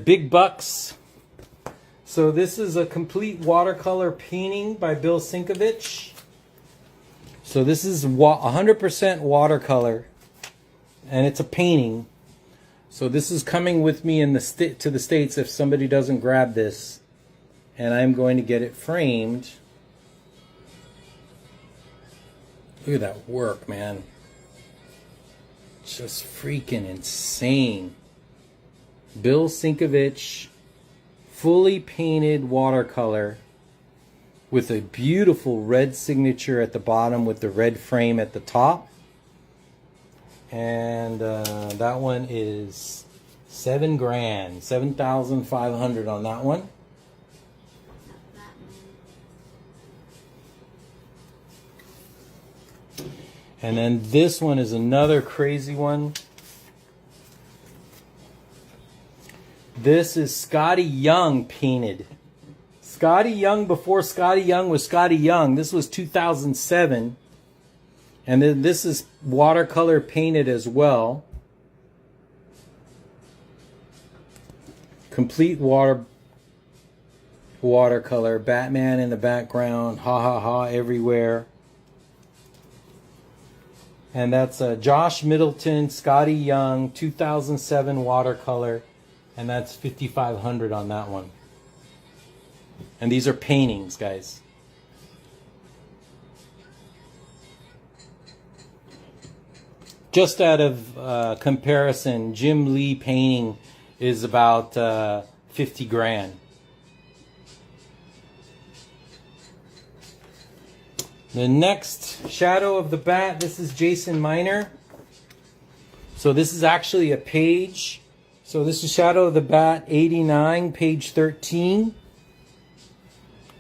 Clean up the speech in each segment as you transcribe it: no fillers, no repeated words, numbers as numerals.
big bucks. So this is a complete watercolor painting by Bill Sienkiewicz. So this is 100% watercolor, and it's a painting. So this is coming with me in to the States if somebody doesn't grab this, and I'm going to get it framed. Look at that work, man. Just freaking insane. Bill Sienkiewicz, fully painted watercolor with a beautiful red signature at the bottom with the red frame at the top. And that one is $7 grand, 7,500 on that one. And then this one is another crazy one. This is Scotty Young painted. Scotty Young before Scotty Young was Scotty Young. This was 2007. And then this is watercolor painted as well. Complete watercolor. Batman in the background. Ha ha ha everywhere. And that's Josh Middleton, Scotty Young, 2007 watercolor. And that's $5,500 on that one. And these are paintings, guys. Just out of comparison, Jim Lee painting is about 50 grand. The next Shadow of the Bat, this is Jason Miner. So this is actually a page. So this is Shadow of the Bat 89, page 13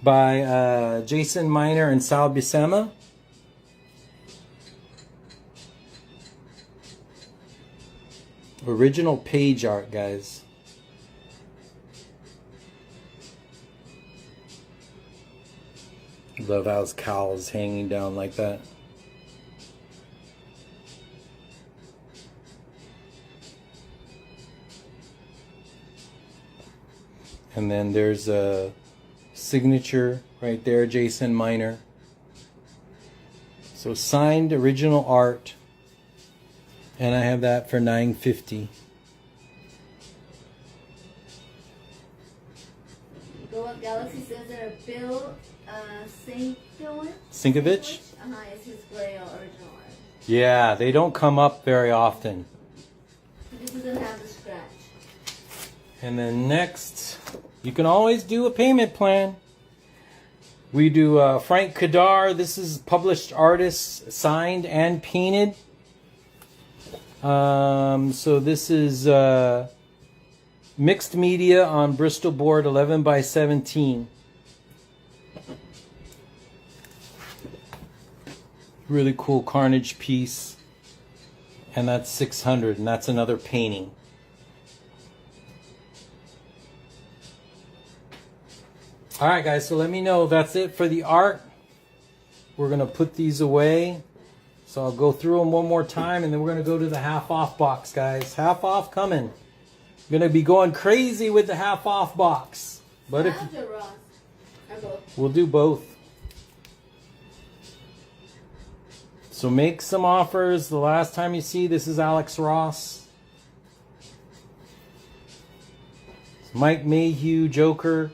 by Jason Miner and Sal Buscema. Original page art, guys. Love how his cowl is hanging down like that. And then there's a signature right there, Jason Miner. So signed original art. And I have that for $950. Go Up Galaxy says there are Bill Sienkiewicz? It's his original art. Yeah, they don't come up very often. This doesn't have the scratch. And then next, you can always do a payment plan. We do Frank Kadar. This is published artist, signed and painted. So this is mixed media on Bristol board 11 by 17. Really cool Carnage piece. And that's 600, and that's another painting. Alright guys, so let me know. That's it for the art. We're going to put these away. So I'll go through them one more time, and then we're going to go to the half off box, guys. Half off coming. Going to be going crazy with the half off box. But if we'll do both. So make some offers. The last time you see, this is Alex Ross. Mike Mayhew, Joker.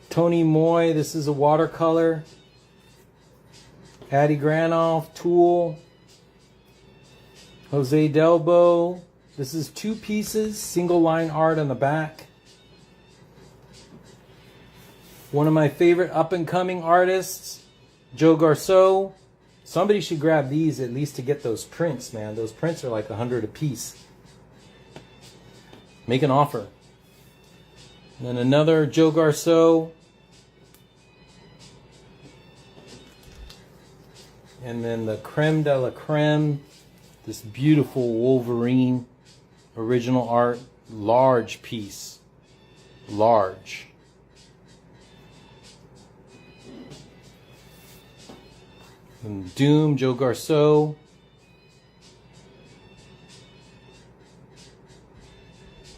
Tony Moy, this is a watercolor. Addy Granoff, Tool. Jose Delbo. This is 2 pieces, single line art on the back. One of my favorite up and coming artists, Joe Garceau. Somebody should grab these at least to get those prints, man. Those prints are like 100 a piece. Make an offer. And then another Joe Garceau. And then the creme de la creme, this beautiful Wolverine original art, large piece, large. And Doom, Joe Garceau.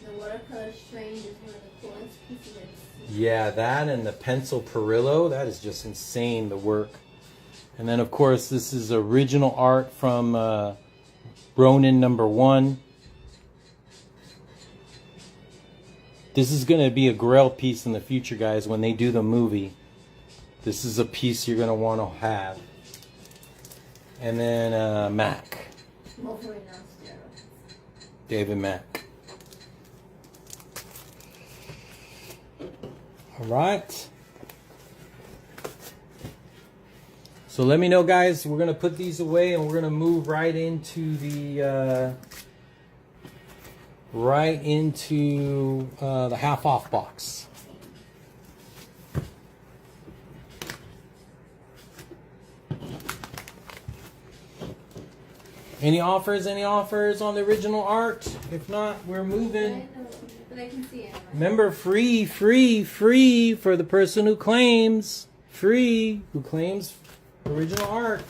The watercolor strange is one of the coolest pieces I've seen. Yeah, that and the pencil Perillo, that is just insane, the work. And then, of course, this is original art from Ronin #1. This is going to be a Grail piece in the future, guys, when they do the movie. This is a piece you're going to want to have. And then Mac. Wolverine on steroids. David Mack. All right. So let me know, guys. We're going to put these away and we're going to move right into the half off box. Any offers on the original art? If not, we're moving. I know, but I can see it. Remember, free for the person who claims. Free, who claims original art.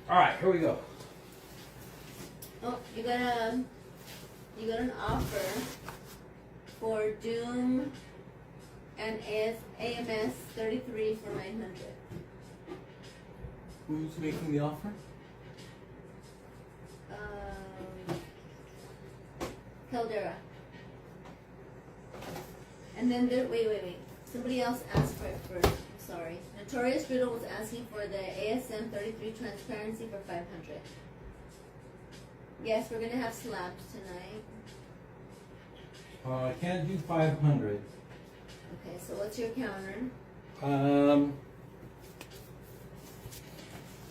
All right, here we go. Oh, you got an offer for Doom and AMS 33 for 900. Who's making the offer? Caldera. And then there, wait. Somebody else asked for it first. I'm sorry. Notorious Riddle was asking for the ASM 33 transparency for 500. Yes, we're gonna have slabs tonight. I can't do 500. Okay, so what's your counter?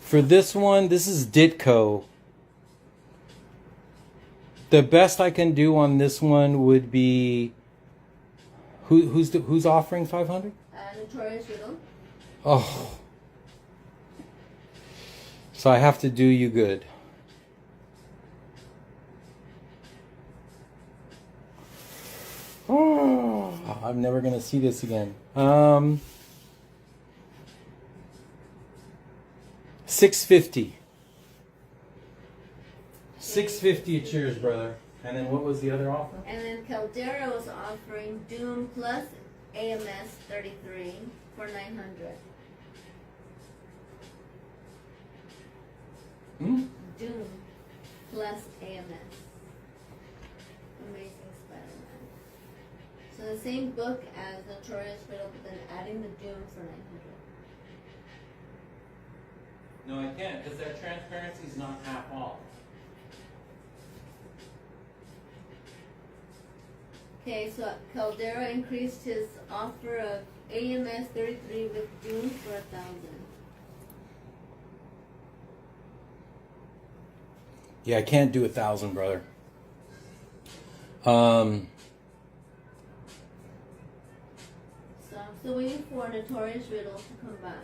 For this one, this is Ditko. The best I can do on this one would be who's offering 500? Notorious Riddle. Oh, so I have to do you good. Oh, I'm never gonna see this again. 650. 650 a cheers, brother. And then what was the other offer? And then Caldera was offering Doom plus AMS 33 for 900. Doom plus AMS. Amazing Spider-Man. So the same book as Notorious Riddle, but then adding the Doom for 900. No, I can't, because that transparency is not half off. Okay, so Caldera increased his offer of AMS 33 with Doom for 1,000. Yeah, I can't do 1,000, brother. So I'm still waiting for Notorious Riddle to come back.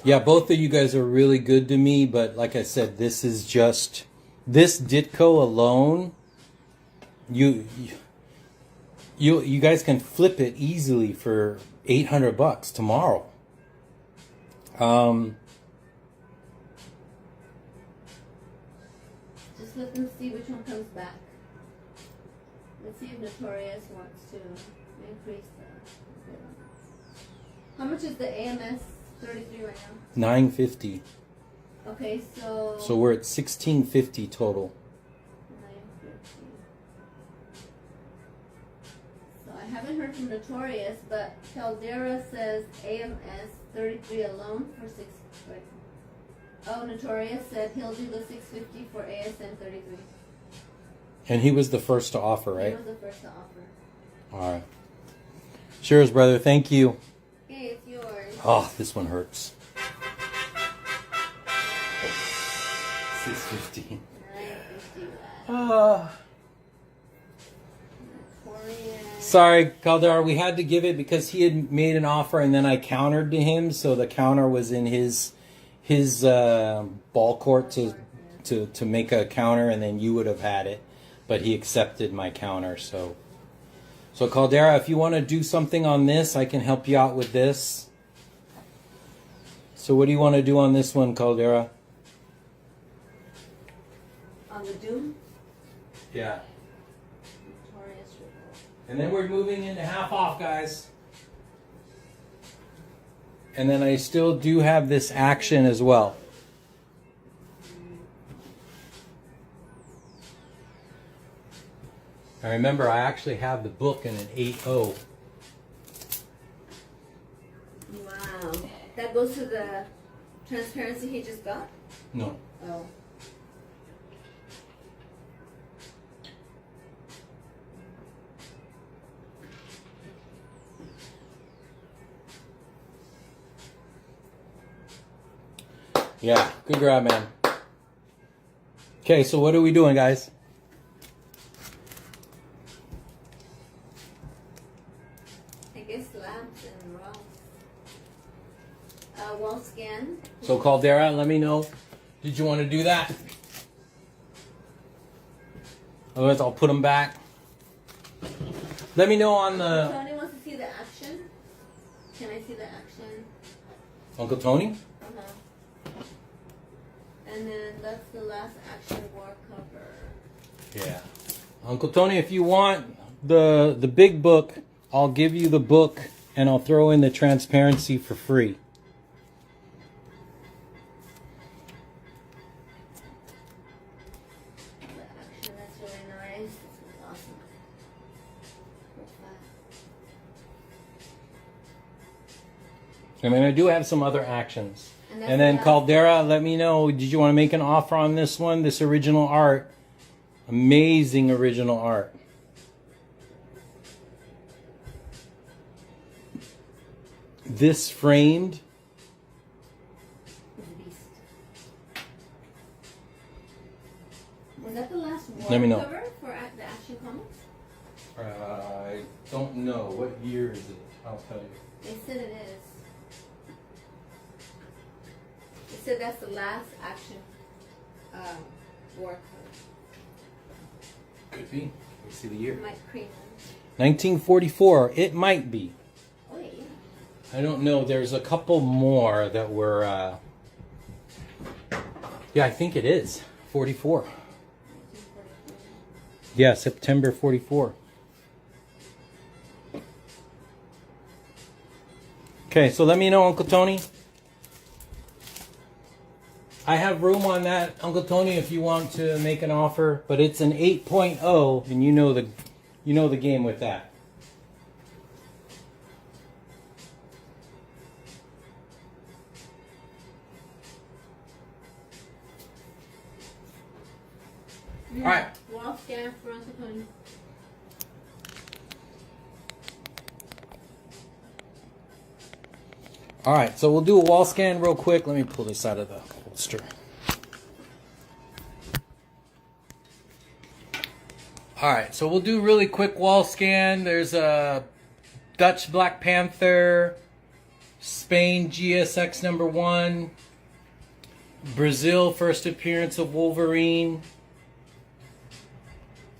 Yeah, both of you guys are really good to me, but like I said, this is just this Ditko alone. You guys can flip it easily for $800 tomorrow. Just let them see which one comes back. Let's see if Notorious wants to increase the. How much is the AMS 33 right now? $950. Okay, so. So we're at $1,650 total. 950. So I haven't heard from Notorious, but Caldera says AMS 33 alone for 6. Wait. Oh, Notorious said he'll do the 650 for ASM 33. And he was the first to offer, right? He was the first to offer. All right. Cheers, brother. Thank you. Okay, it's yours. Oh, this one hurts. 650. 950. Sorry, Caldera. We had to give it because he had made an offer and then I countered to him, so the counter was in his his ball court to make a counter, and then you would have had it, but he accepted my counter. So Caldera, if you want to do something on this, I can help you out with this. So what do you want to do on this one, Caldera? On the Doom? Yeah. Notorious Revolt. And then we're moving into half off, guys. And then I still do have this action as well. Now remember, I actually have the book in an 8.0. Wow. That goes to the transparency he just got? No. Oh. Yeah, good grab, man. Okay, so what are we doing, guys? I guess labs and raw. Wall scan. So Caldera, let me know. Did you want to do that? Otherwise, I'll put them back. Let me know on the... Tony wants to see the action. Can I see the action? Uncle Tony? Uh-huh. And then that's the last action war cover. Yeah. Uncle Tony, if you want the big book, I'll give you the book and I'll throw in the transparency for free. The action, that's really nice. This is awesome. I mean, I do have some other actions. And And then that's- Caldera, let me know, did you want to make an offer on this one? This original art. Amazing original art. This framed. It's a beast. Was that the last war Let me know. cover for the Action Comics? I don't know. What year is it? I'll tell you. They said it is. They said that's the last Action war cover. Could be. Let's see the year. Mike Crean. 1944. It might be. Oh yeah. I don't know. There's a couple more that were. Yeah, I think it is 44. 1944. Yeah, September 44. Okay, so let me know, Uncle Tony. I have room on that, Uncle Tony, if you want to make an offer, but it's an 8.0, and you know the game with that. All right. Wall scan for Uncle Tony. All right, so we'll do a wall scan real quick. Let me pull this out of the holster. All right, so we'll do a really quick wall scan. There's a Dutch Black Panther, Spain GSX #1, Brazil first appearance of Wolverine,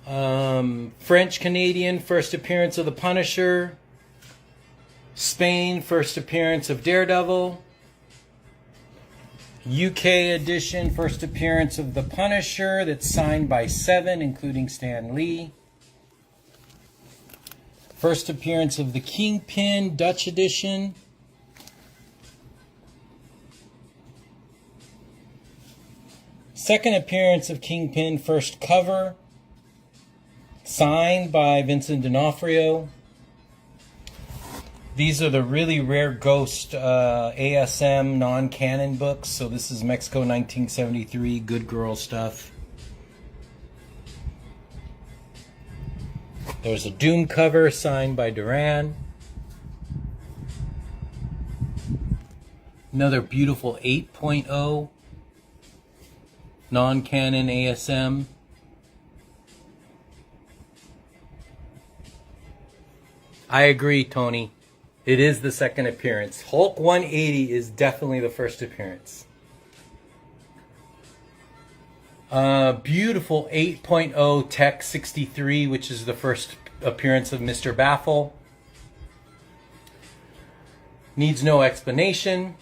French Canadian first appearance of the Punisher, Spain first appearance of Daredevil, UK edition first appearance of the Punisher that's signed by 7 including Stan Lee, first appearance of the Kingpin Dutch edition, second appearance of Kingpin first cover signed by Vincent D'Onofrio. These are the really rare Ghost ASM non-canon books. So this is Mexico 1973, Good Girl stuff. There's a Doom cover signed by Duran. Another beautiful 8.0 non-canon ASM. I agree, Tony. It is the second appearance. Hulk 180 is definitely the first appearance. Beautiful 8.0 Tech 63, which is the first appearance of Mr. Baffle. Needs no explanation.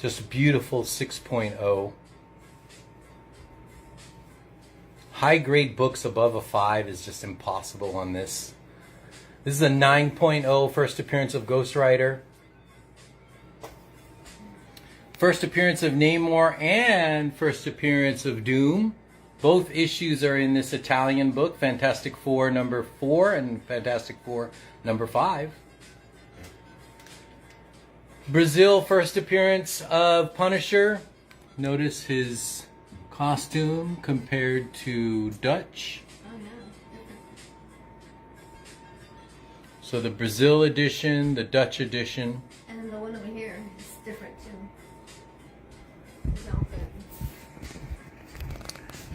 Just a beautiful 6.0. High grade books above a 5 is just impossible on this. This is a 9.0 first appearance of Ghost Rider. First appearance of Namor and first appearance of Doom. Both issues are in this Italian book, Fantastic Four number 4 and Fantastic Four number 5. Brazil, first appearance of Punisher. Notice his costume compared to Dutch. Oh, yeah. So the Brazil edition, the Dutch edition. And then the one over here is different too. His outfit.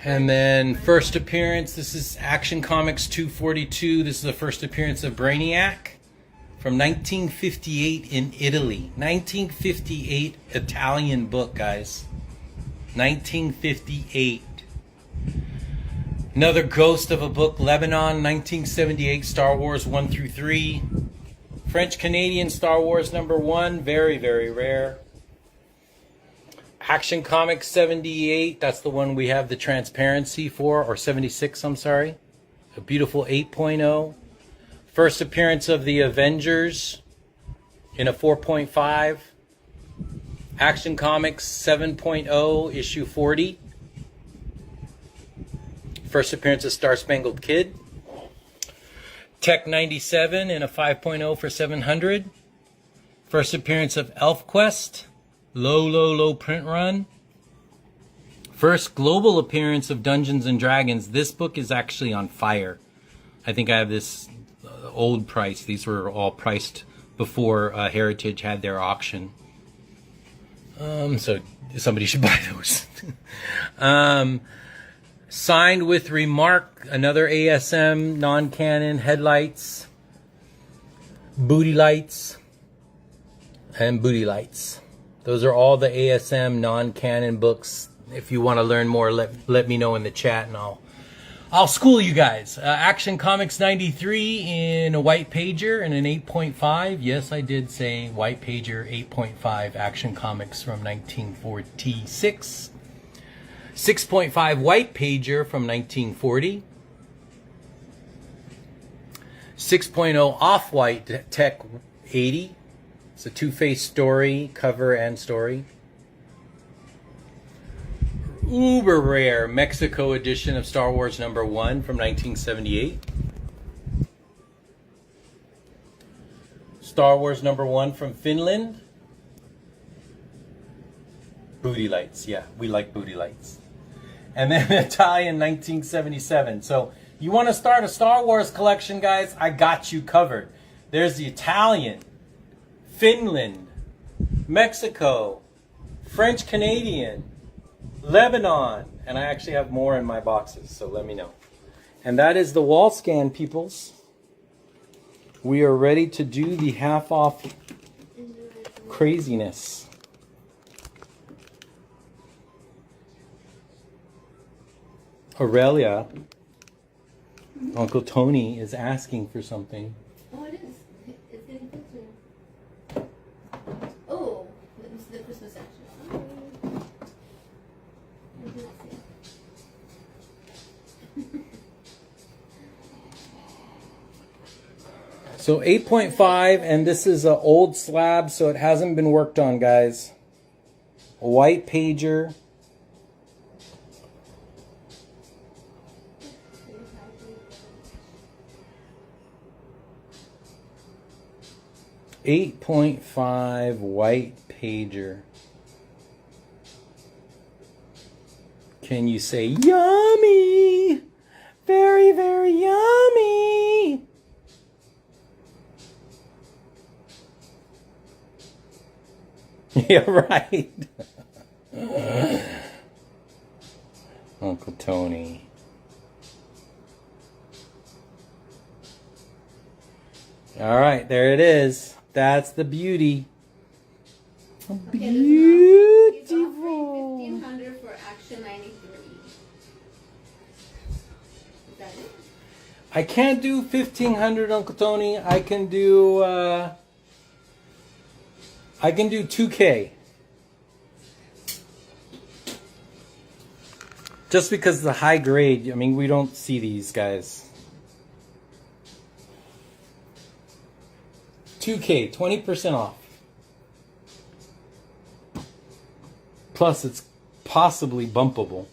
And then first appearance, this is Action Comics 242. This is the first appearance of Brainiac from 1958 in Italy. 1958 Italian book, guys. 1958. Another ghost of a book, Lebanon, 1978, Star Wars 1 through 3. French-Canadian Star Wars number 1, very, very rare. Action Comics 78, that's the one we have the transparency for, or 76, I'm sorry. A beautiful 8.0. First appearance of the Avengers in a 4.5. Action Comics 7.0, issue 40. First appearance of Star Spangled Kid. Tech 97 in a 5.0 for 700. First appearance of ElfQuest. Low print run. First global appearance of Dungeons and Dragons. This book is actually on fire. I think I have this old price. These were all priced before Heritage had their auction. So somebody should buy those. Signed with Remark, another ASM non-canon, headlights, booty lights, and booty lights. Those are all the ASM non-canon books. If you want to learn more, let me know in the chat, and I'll school you guys. Action Comics 93 in a white pager and an 8.5. Yes, I did say white pager 8.5 Action Comics from 1946. 6.5 white pager from 1940. 6.0 off-white Tech 80. It's a two-faced story, cover and story. Uber rare Mexico edition of Star Wars number 1 from 1978. Star Wars number 1 from Finland. Booty lights, yeah, we like booty lights. And then Italian 1977. So you want to start a Star Wars collection, guys? I got you covered. There's the Italian, Finland, Mexico, French Canadian, Lebanon, and I actually have more in my boxes, so let me know. And that is the wall scan, peoples. We are ready to do the half off craziness. Aurelia, Uncle Tony is asking for something. Oh, it is. It's getting closer. Oh, let me see the Christmas action. So 8.5, and this is an old slab, so it hasn't been worked on, guys. A white pager. .5 white pager. Can you say yummy? Very, very yummy. Yeah, right. Uncle Tony. All right, there it is. That's the beauty. Okay, Beautiful. he's offering $1,500 for Action 93. got it. I can't do 1500, Uncle Tony. I can do 2K. Just because of the high grade, I mean, we don't see these guys. 2K, 20% off. Plus, it's possibly bumpable.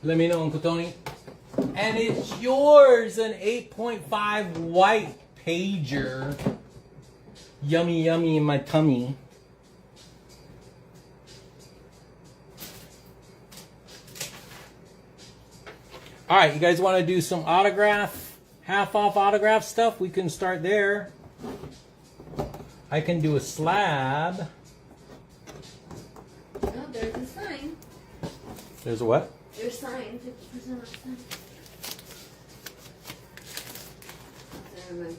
Let me know, Uncle Tony. And it's yours, an 8.5 white pager. Yummy, yummy in my tummy. All right, you guys want to do some autograph, half off autograph stuff? We can start there. I can do a slab. Oh, there's a sign. There's a what? There's sign, 50% off sign. Very much.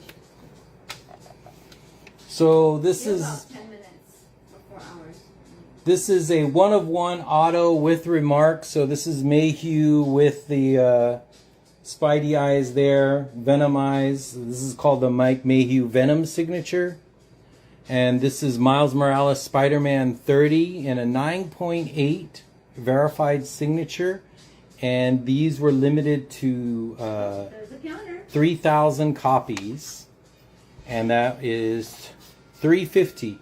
So this You're is about 10 minutes or 4 hours. this is a 1-of-1 auto with remarks. So this is Mayhew with the Spidey eyes there, Venom eyes. This is called the Mike Mayhew Venom signature. And this is Miles Morales Spider-Man 30 in a 9.8 verified signature. And these were limited to There's a counter. 3,000 copies. And that is $350.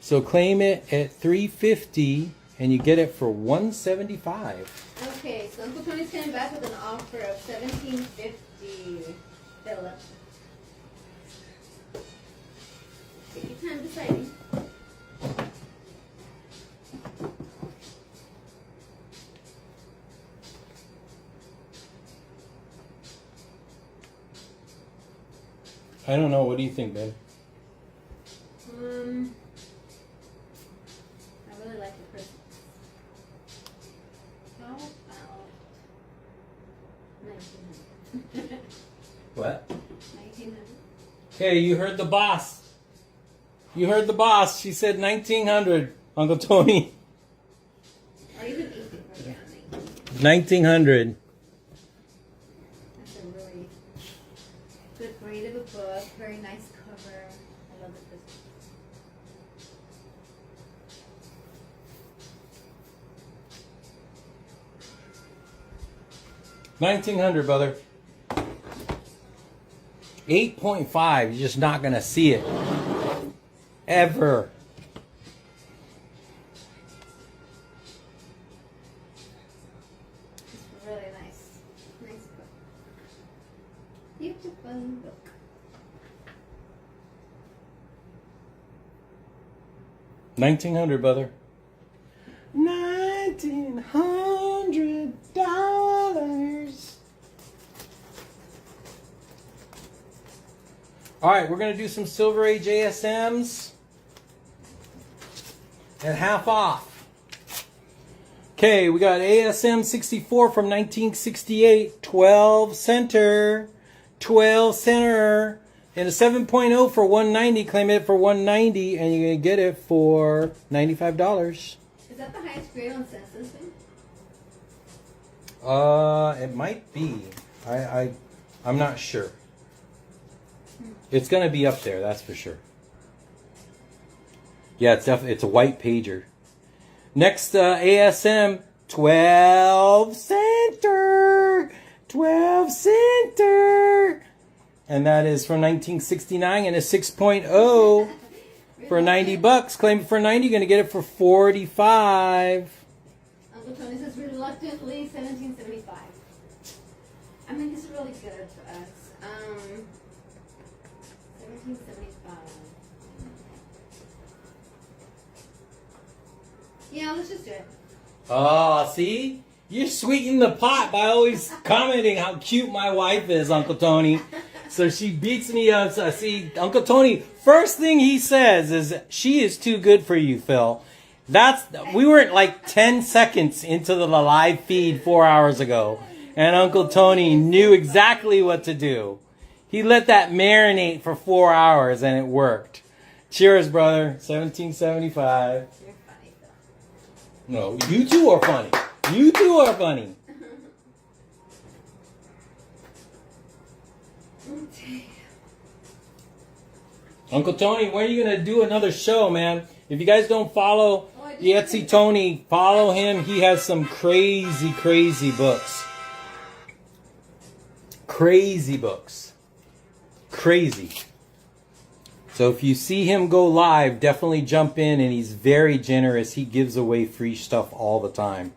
So claim it at $350 and you get it for $175. Okay, so Uncle Tony's coming back with an offer of $17.50. Philip. Take your time deciding. I don't know. What do you think, babe? I really like the Christmas. How about 1900? What? 1900. Okay, you heard the boss. You heard the boss. She said 1900, Uncle Tony. Or even 1800. 1900. That's a really good grade of a book. Very nice cover. I love the Christmas. 1900, brother. 8.5. You're just not going to see it. Ever. It's really nice. Nice book. Beautiful book. 1900, brother. $1,900. All right, we're going to do some Silver Age ASMs at half off. Okay, we got ASM 64 from 1968, 12 center, 12 center, and a 7.0 for 190. Claim it for 190, and you're going to get it for $95. Is that the highest grade on Census thing? It might be. I'm not sure. It's going to be up there, that's for sure. Yeah, it's definitely, it's a white pager. Next, ASM 12 center, 12 center, and that is from 1969 and a 6.0 for $90. Claim it for 90, you're going to get it for 45. Uncle Tony says reluctantly 1775. I mean, this is really good for us. 1775. Yeah, let's just do it. Oh, see? You sweeten the pot by always commenting how cute my wife is, Uncle Tony. So she beats me up. So see, Uncle Tony, first thing he says is, she is too good for you, Phil. We weren't like 10 seconds into the live feed 4 hours ago. And Uncle Tony knew exactly what to do. He let that marinate for 4 hours and it worked. Cheers, brother. 1775. You're funny, Phil. No, you two are funny. You two are funny. Uncle Tony, when are you going to do another show, man? If you guys don't follow Etsy Tony, follow him. He has some crazy, crazy books. Crazy books. Crazy. So if you see him go live, definitely jump in, and he's very generous. He gives away free stuff all the time.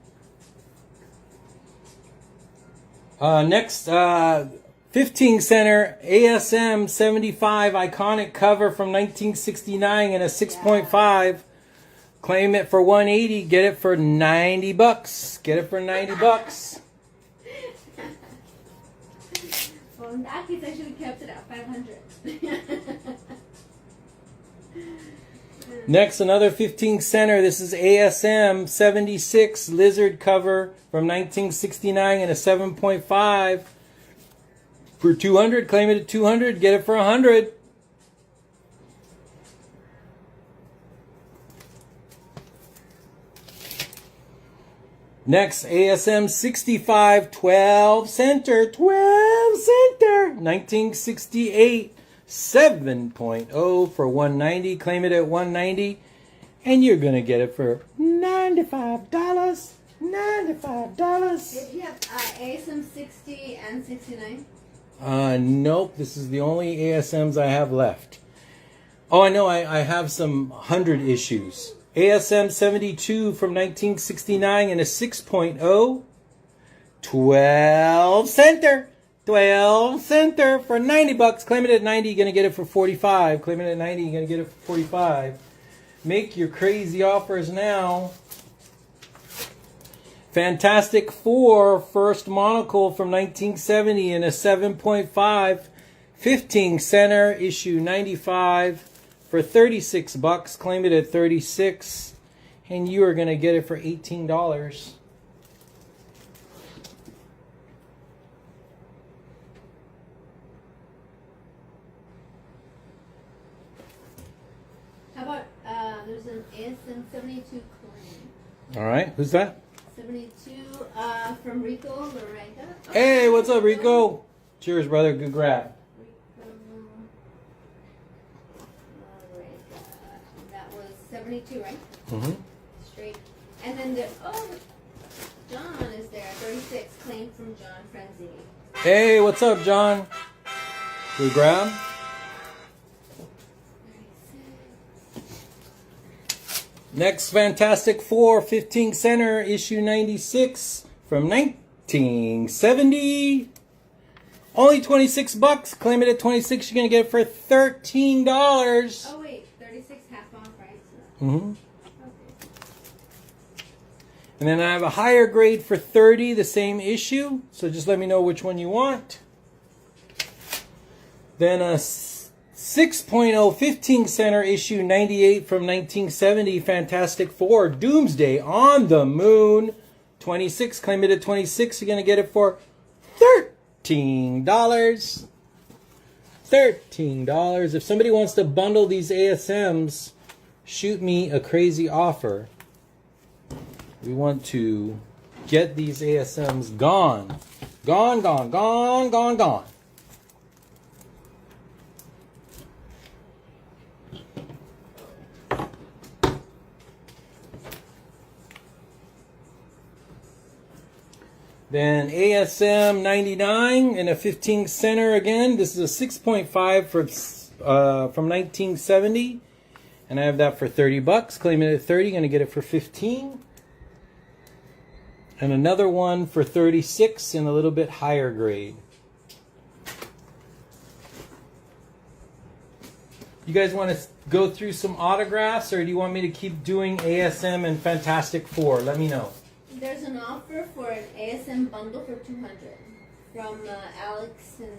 Next, 15 center ASM 75 iconic cover from 1969 and a 6.5. Claim it for 180, get it for 90 bucks. Get it for 90 bucks. Well, in that case, I should have kept it at 500. Next, another 15 center. This is ASM 76 lizard cover from 1969 and a 7.5. For 200, claim it at 200, get it for 100. Next, ASM 65 12 center, 1968 7.0 for 190, claim it at 190, and you're going to get it for $95. $95. Did you have ASM 60 and 69? Nope, this is the only ASMs I have left. Oh, I know, I have some 100 issues. ASM 72 from 1969 and a 6.0. 12 center. 12 center for 90 bucks. Claim it at 90, you're going to get it for 45. Claim it at 90, you're going to get it for 45. Make your crazy offers now. Fantastic Four first monocle from 1970 and a 7.5. 15 center issue 95 for 36 bucks. Claim it at 36 and you are going to get it for $18. How about there's an ASM 72 claim. All right, who's that? 72 from Rico Lorega. Hey, what's up, Rico? Cheers, brother. Good grab. Rico Lorega. That was 72, right? Mm-hmm. Straight. And then John is there. 36 claim from John Franzini. Hey, what's up, John? Good grab. Next, Fantastic Four 15 center issue 96 from 1970. Only 26 bucks. Claim it at 26. You're going to get it for $13. Oh, wait. 36 half off, right? Mm-hmm. Okay. And then I have a higher grade for 30, the same issue. So just let me know which one you want. Then a 6.0 15 center issue 98 from 1970 Fantastic Four Doomsday on the Moon 26. Claim it at 26. You're going to get it for $13. $13. If somebody wants to bundle these ASMs, shoot me a crazy offer. We want to get these ASMs gone. Gone, gone, gone, gone, gone. Then ASM 99 and a 15 center again. This is a 6.5 from 1970. And I have that for 30 bucks. Claim it at 30, going to get it for 15. And another one for 36 in a little bit higher grade. You guys want to go through some autographs, or do you want me to keep doing ASM and Fantastic Four? Let me know. There's an offer for an ASM bundle for 200 from Alex and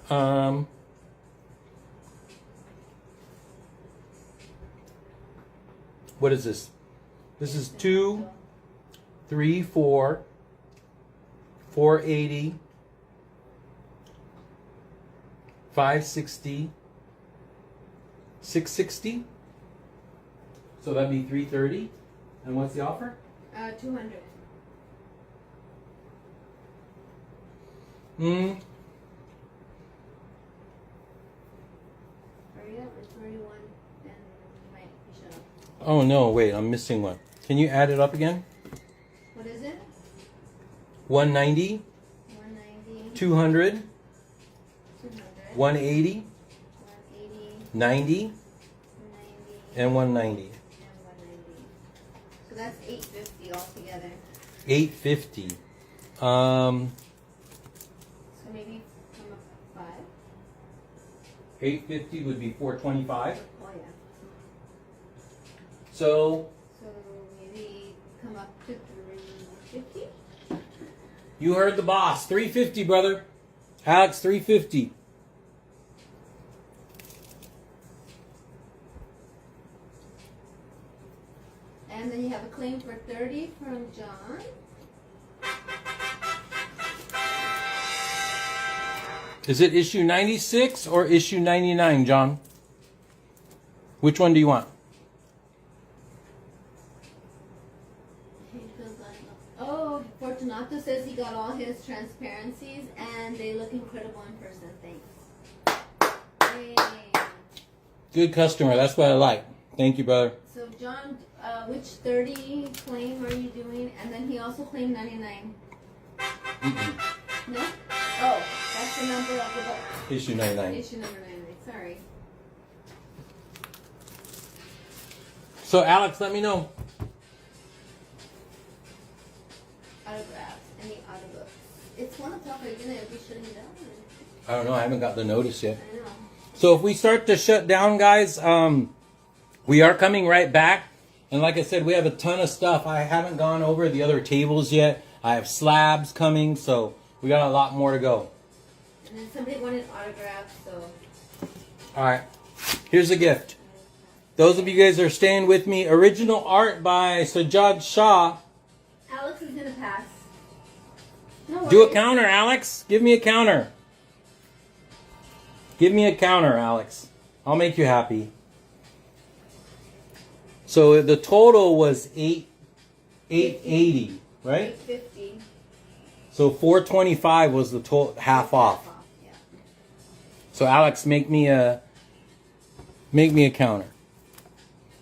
Sananzo. What is this? This is 2, 3, 4, 480, 560, 660. So that'd be 330. And what's the offer? 200. Hmm. Hurry up, it's already 1 and you might be shut off. Oh no, wait, I'm missing one. Can you add it up again? What is it? 190, 190, 200, 200, 180, 180, 90, 90, and 190. and 190. So that's 850 altogether. 850. So maybe come up 5. 850 would be 425. Oh yeah. So So maybe come up to 350. you heard the boss. 350, brother. Alex, 350. And then you have a claim for 30 from John. Is it issue 96 or issue 99, John? Which one do you want? Oh, Fortunato says he got all his transparencies and they look incredible in person. Thanks. Yay. Good customer. That's what I like. Thank you, brother. So John, which 30 claim are you doing? And then he also claimed 99. No? Oh, that's the number of the book. Issue 99. Issue number 99. Sorry. So, Alex, let me know. Autographs. Any audiobooks? It's 1 o'clock. Are you going to be shutting it down? I don't know. I haven't got the notice yet. I know. So if we start to shut down, guys, we are coming right back. And like I said, we have a ton of stuff. I haven't gone over the other tables yet. I have slabs coming, so we got a lot more to go. And then somebody wanted autographs, so. All right. Here's a gift. Those of you guys that are staying with me, original art by Sajjad Shah. Alex is going to pass. No Do a worries. counter, Alex. Give me a counter. Give me a counter, Alex. I'll make you happy. So the total was 880, right? 850. So 425 was the total, half off. Yeah. So Alex, make me a counter.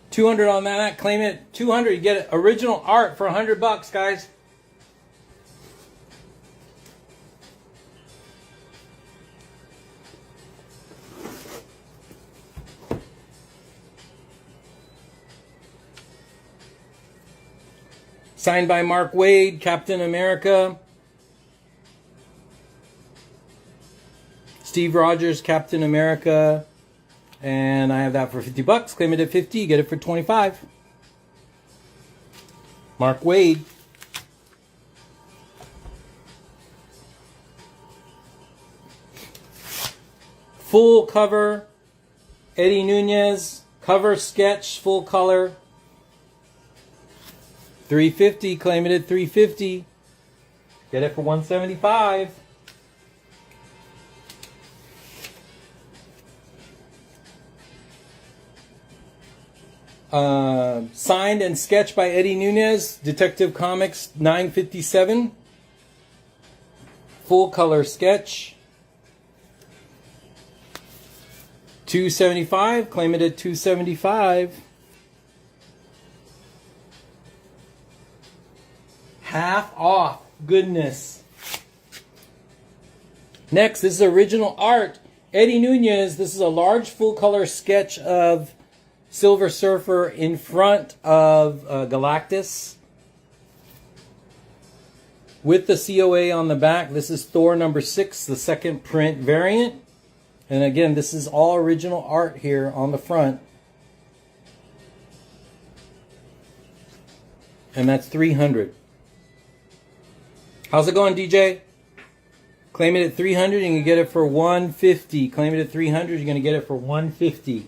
200 on that. Claim it. 200. You get it. Original art for $100, guys. Signed by Mark Waid, Captain America. Steve Rogers, Captain America. And I have that for $50. Claim it at 50, you get it for 25. Mark Waid. Full cover, Eddie Nunez, cover sketch, full color. 350, claim it at 350. Get it for 175. Signed and sketched by Eddie Nunez, Detective Comics 957. Full color sketch. 275, claim it at 275. Half off. Goodness. Next, this is original art. Eddie Nunez, this is a large full color sketch of Silver Surfer in front of Galactus. With the COA on the back. This is Thor number 6, the second print variant. And again, this is all original art here on the front. And that's 300. How's it going, DJ? Claim it at 300 and you get it for 150. Claim it at 300, you're going to get it for 150.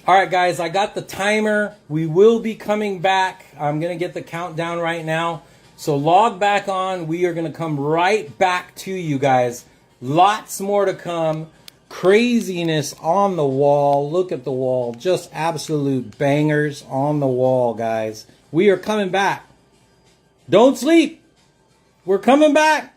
All right, guys, I got the timer. We will be coming back. I'm going to get the countdown right now. So log back on. We are going to come right back to you guys. Lots more to come. craziness on the wall. Look at the wall. Just absolute bangers on the wall, guys. We are coming back. Don't sleep. We're coming back.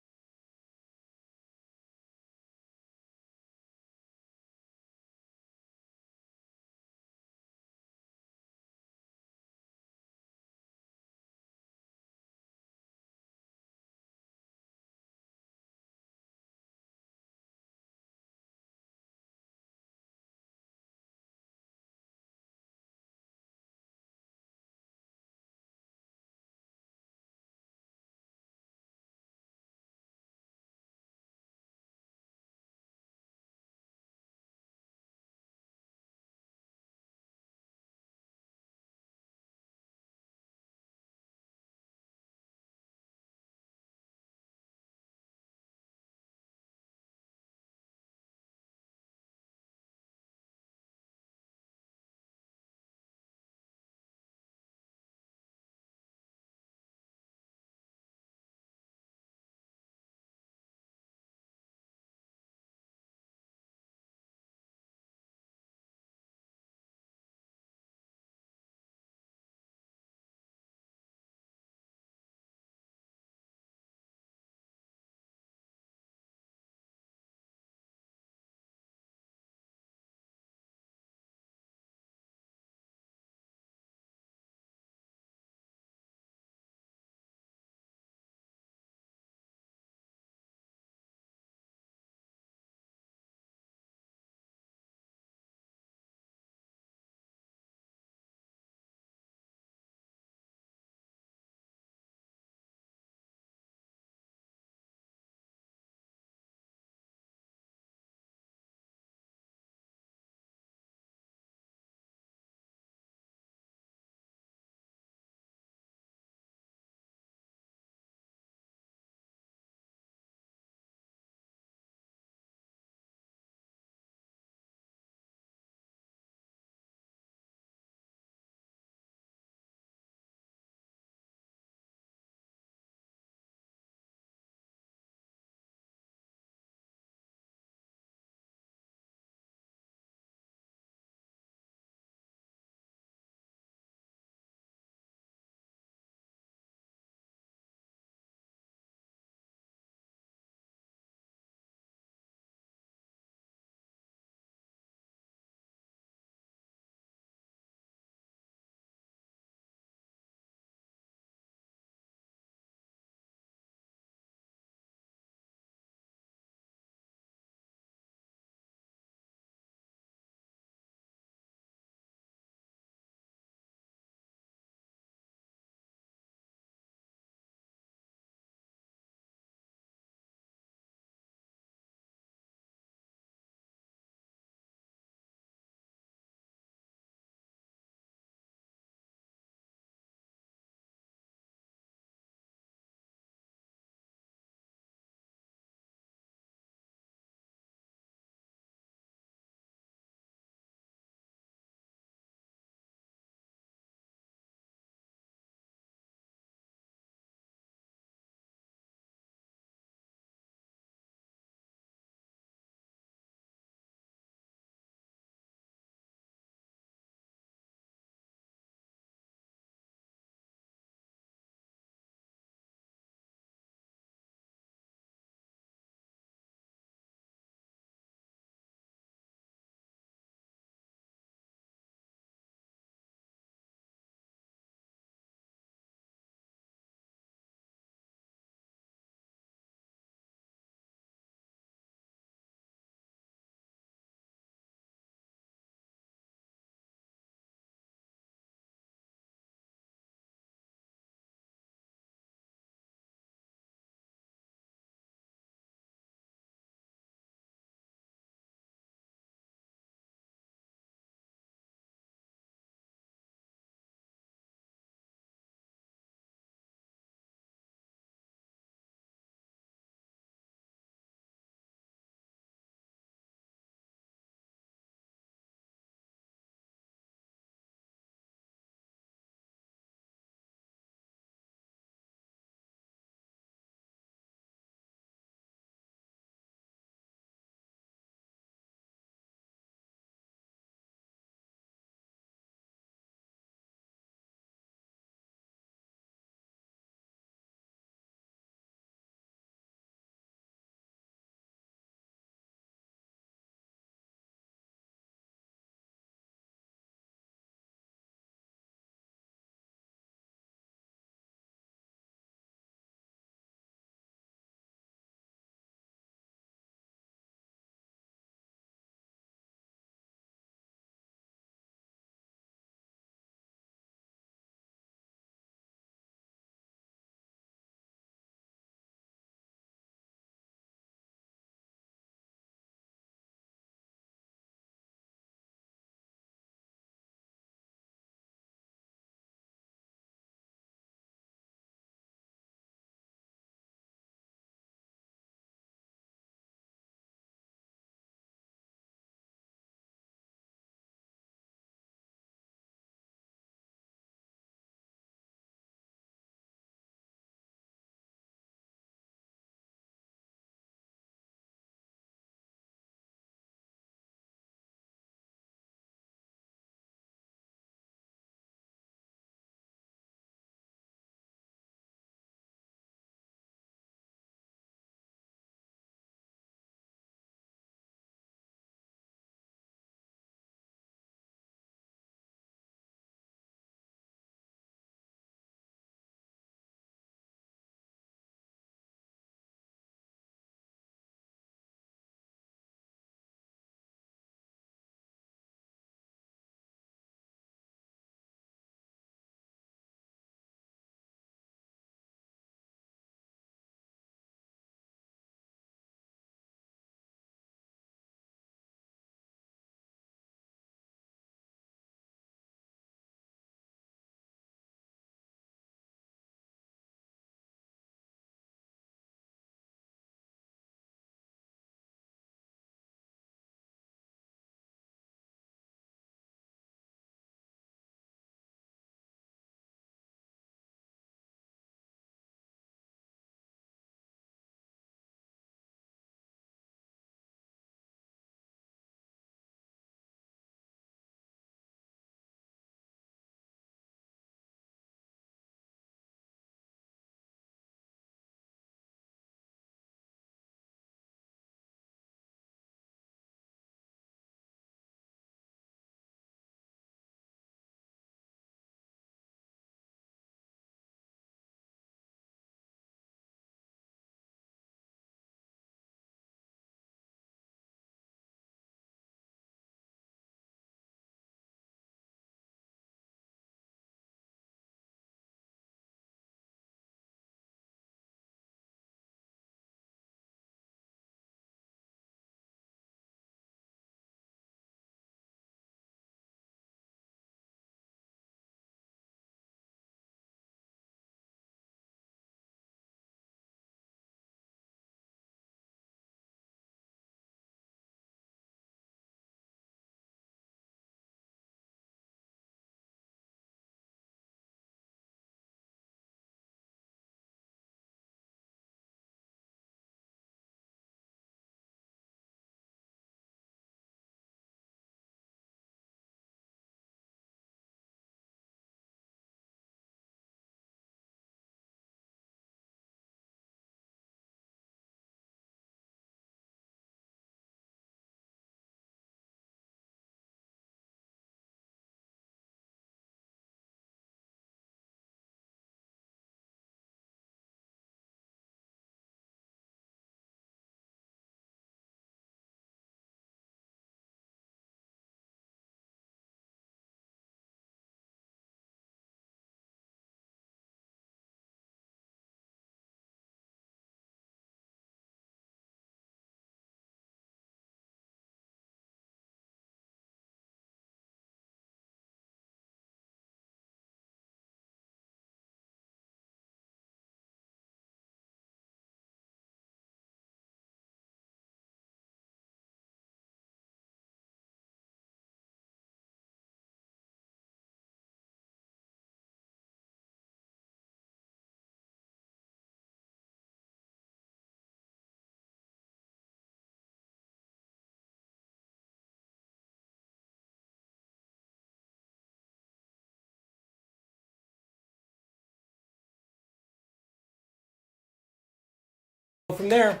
from there.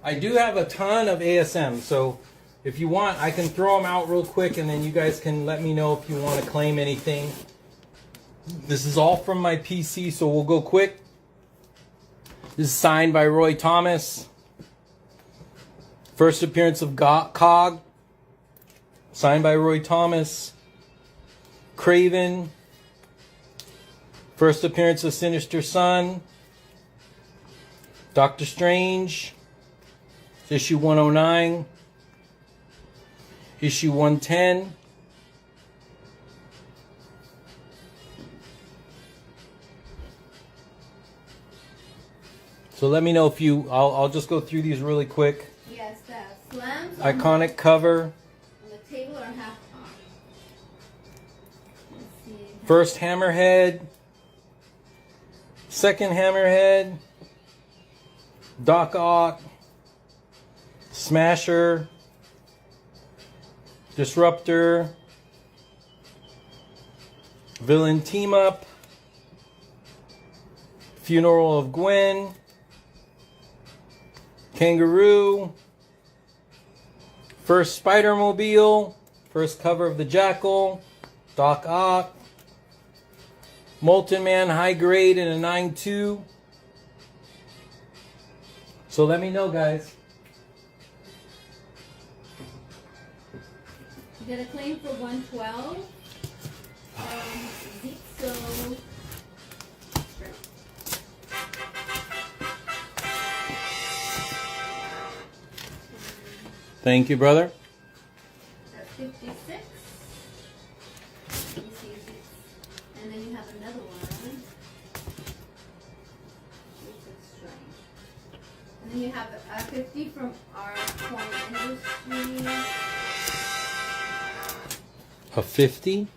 I do have a ton of ASM, so if you want, I can throw them out real quick, and then you guys can let me know if you want to claim anything. This is all from my PC, so we'll go quick. This is signed by Roy Thomas. First appearance of Cog, signed by Roy Thomas. Craven. First appearance of Sinister Sun. Doctor Strange. Issue 109. Issue 110. So let me know if you, I'll just go through these really quick. Yes, the slams Iconic cover. on the table are half off. Let's see. First Hammerhead. Second Hammerhead. Doc Ock. Smasher. Disruptor. Villain Team Up. Funeral of Gwen. Kangaroo. First Spider-Mobile. First cover of the Jackal. Doc Ock. Molten Man High Grade in a 9.2. So let me know, guys. You got a claim for 112. Zixo. Thank you, brother. That's 56. Let me see if it's, and then you have another one. Which is strange. And then you have a 50 from our coin industry. A 50.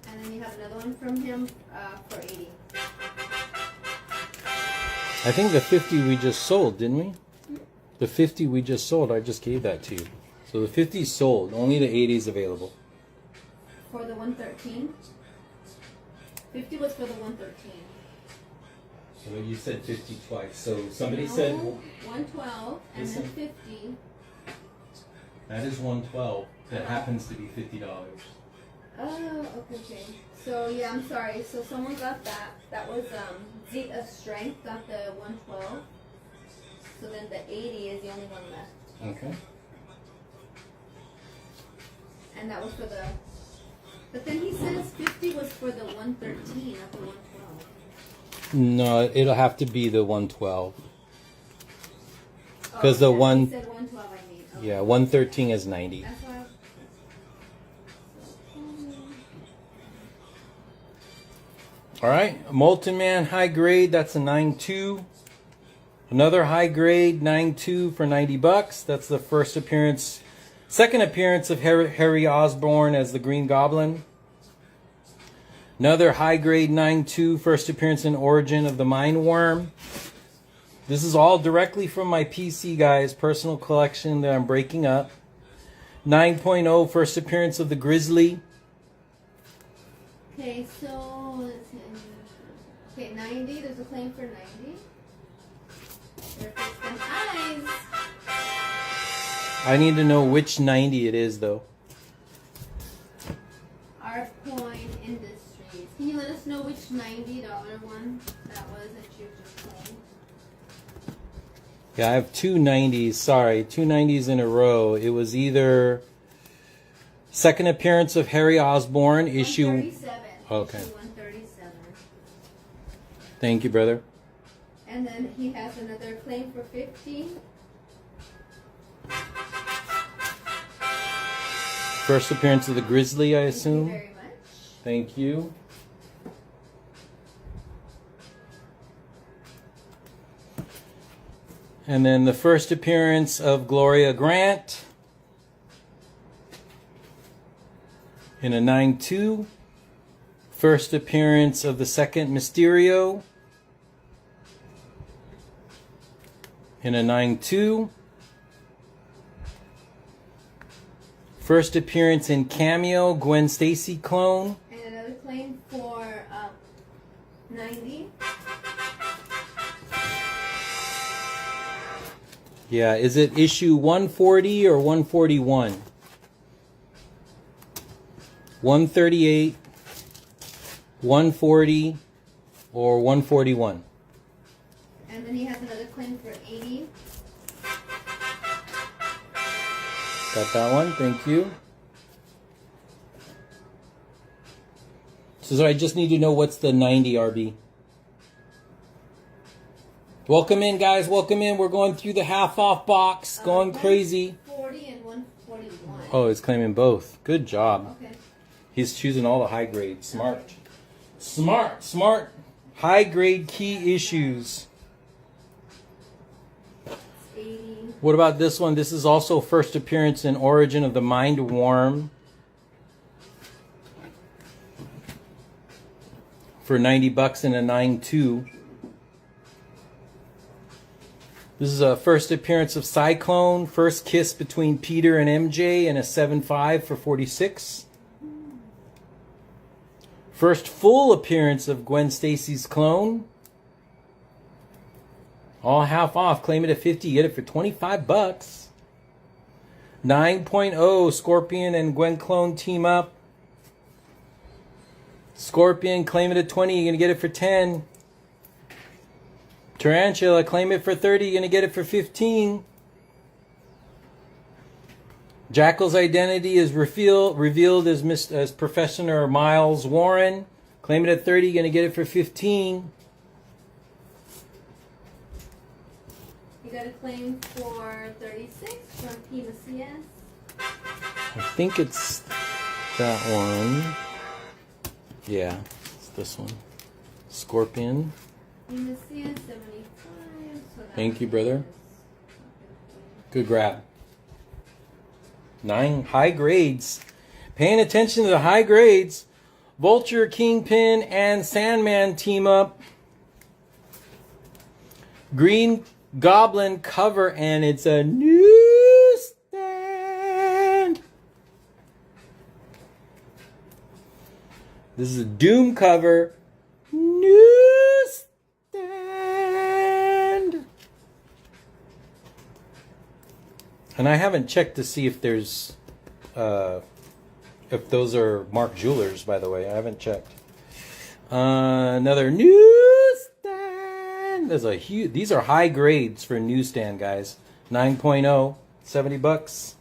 And then you have another one from him for 80. I think the 50 we just sold, didn't we? The 50 we just sold, I just gave that to you. So the 50 is sold. Only the 80 is available. For the 113. 50 was for the 113. So you said 50 twice. So somebody No, said 112 and then 50. that is 112. That happens to be $50. Oh, okay. So yeah, I'm sorry. So someone got that. That was Zeke of Strength got the 112. So then the 80 is the only one left. Okay. And that was for the. But then he says 50 was for the 113, not the 112. No, it'll have to be the 112. Because the yeah, one, He said 112 I need. Okay. yeah, 113 is 90. That's why. All right, Molten Man High Grade, that's a 9.2. Another high grade 9.2 for $90. That's the first appearance, second appearance of Harry Osborn as the Green Goblin. Another high grade 9.2, first appearance in Origin of the Mind Worm. This is all directly from my PC, guys, personal collection that I'm breaking up. 9.0, first appearance of the Grizzly. Okay, so let's see. Okay, 90. There's a claim for 90. There fixed them eyes. I need to know which 90 it is, though. Our Coin Industries. Can you let us know which $90 one that was that you just claimed? Yeah, I have two 90s. Sorry, two 90s in a row. It was either second appearance of Harry Osborn, issue. 137. Okay. Issue 137. Thank you, brother. And then he has another claim for 50. First appearance of the Grizzly, I Thank you assume. very much. Thank you. And then the first appearance of Gloria Grant in a 9.2. First appearance of the second Mysterio in a 9.2. First appearance in Cameo, Gwen Stacy clone. And another claim for 90. Yeah, is it issue 140 or 141? 138, 140, or 141? And then he has another claim for 80. Got that one, thank you. So I just need to know what's the 90 RB. Welcome in, guys, welcome in. We're going through the half off box, going crazy. 140 and 141. Oh, it's claiming both. Good job. Okay. He's choosing all the high grade. Smart. Smart, smart. High grade key issues. 80. What about this one? This is also first appearance in Origin of the Mind Worm. For $90 in a 9.2. This is a first appearance of Cyclone. First kiss between Peter and MJ in a 7.5 for $46. First full appearance of Gwen Stacy's clone. All half off. Claim it at 50. Get it for $25. 9.0. Scorpion and Gwen clone team up. Scorpion, claim it at 20. You're going to get it for 10. Tarantula, claim it for 30. You're going to get it for 15. Jackal's identity is revealed as Professor Miles Warren. Claim it at 30. You're going to get it for 15. You got a claim for 36 from P. Macias. I think it's that one. Yeah, it's this one. Scorpion. P. Macias, 75. So Thank you, brother. Good grab. 9 high grades. Paying attention to the high grades. Vulture, Kingpin, and Sandman team up. Green Goblin cover, and it's a newsstand. This is a Doom cover. Newsstand. And I haven't checked to see if there's if those are Mark Jewelers, by the way. I haven't checked. Another newsstand. There's a huge. These are high grades for newsstand, guys. 9.0, $70.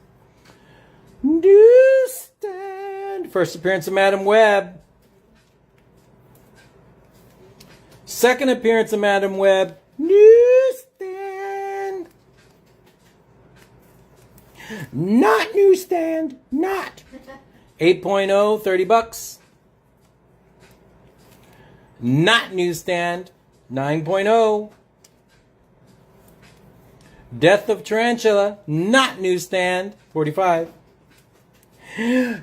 Newsstand. First appearance of Madam Web. Second appearance of Madam Web. Newsstand. Not newsstand. Not. 8.0, $30. Not newsstand. 9.0. Death of Tarantula. Not newsstand. 45. Newsstand.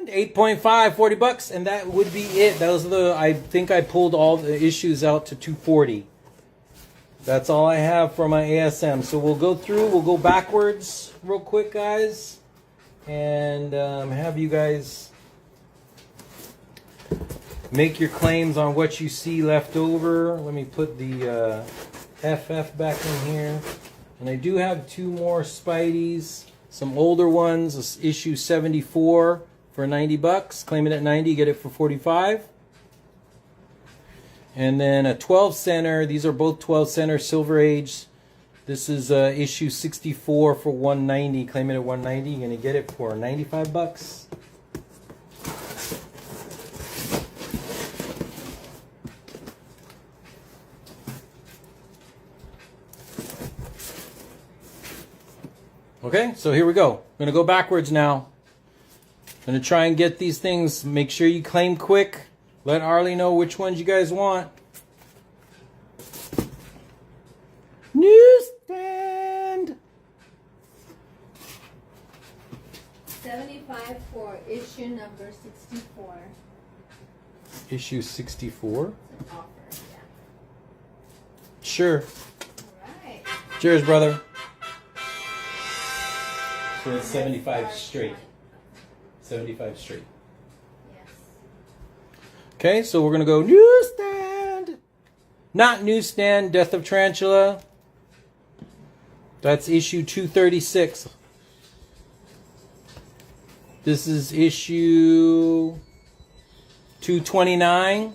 8.5, $40. And that would be it. Those are the, I think I pulled all the issues out to 240. That's all I have for my ASM. So we'll go through, we'll go backwards real quick, guys. And have you guys make your claims on what you see left over. Let me put the FF back in here. And I do have 2 more Spideys. Some older ones, issue 74 for $90. Claim it at 90, get it for 45. And then a 12 center. These are both 12 center Silver Age. This is issue 64 for $190. Claim it at $190. You're gonna get it for $95. Okay, so here we go. I'm gonna go backwards now. I'm gonna try and get these things. Make sure you claim quick. Let Arlie know which ones you guys want. Newsstand. 75 for issue issue number 64. Issue 64. It's an offer, yeah. Sure. Alright. Cheers, brother. So it's 75 straight. 75 straight. Yes. Okay, so we're going to go newsstand. Not newsstand, Death of Tarantula. That's issue 236. This is issue 229.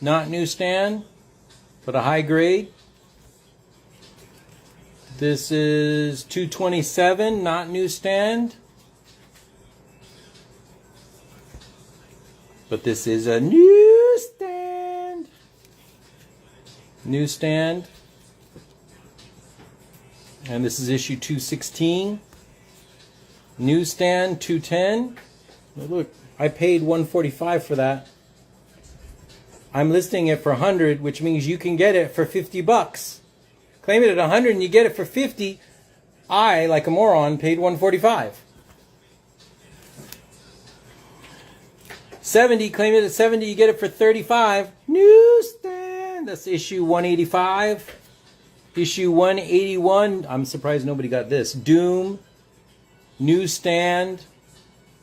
Not newsstand, but a high grade. This is 227, not newsstand. But this is a newsstand. Newsstand. And this is issue 216. Newsstand 210. Look, I paid $145 for that. I'm listing it for $100, which means you can get it for $50. Claim it at $100 and you get it for $50. I, like a moron, paid $145. 70, claim it at 70, you get it for $35. Newsstand. That's issue 185. Issue 181. I'm surprised nobody got this. Doom. Newsstand.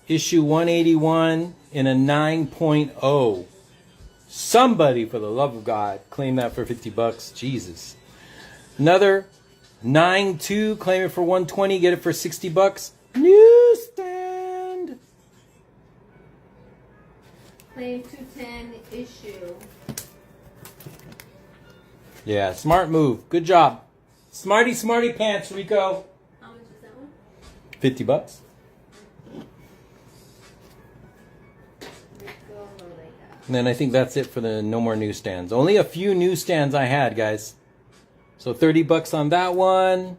Issue 181 in a 9.0. Somebody, for the love of God, claim that for $50. Jesus. Another 9.2. Claim it for $120. Get it for $60. Newsstand. Claim 210 issue. Yeah, smart move. Good job. Smarty pants, Rico. How much is that one? $50. Rico Rodega. And then I think that's it for the no more newsstands. Only a few newsstands I had, guys. So $30 on that one.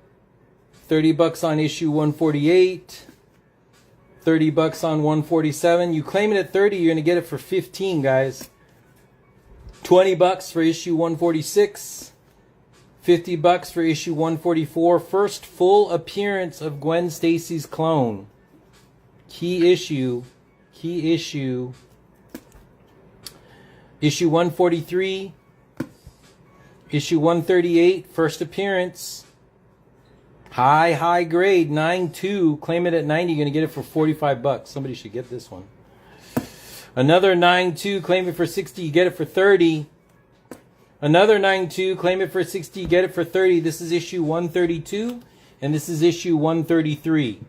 $30 on issue 148. $30 on 147. You claim it at 30, you're gonna get it for 15, guys. $20 for issue 146. $50 for issue 144. First full appearance of Gwen Stacy's clone. Key issue. Issue 143. Issue 138. First appearance. High grade. 9.2. Claim it at 90. You're going to get it for $45. Somebody should get this one. Another 9.2, claim it for 60, you get it for 30. Another 9.2, claim it for 60, you get it for 30. This is issue 132, and this is issue 133.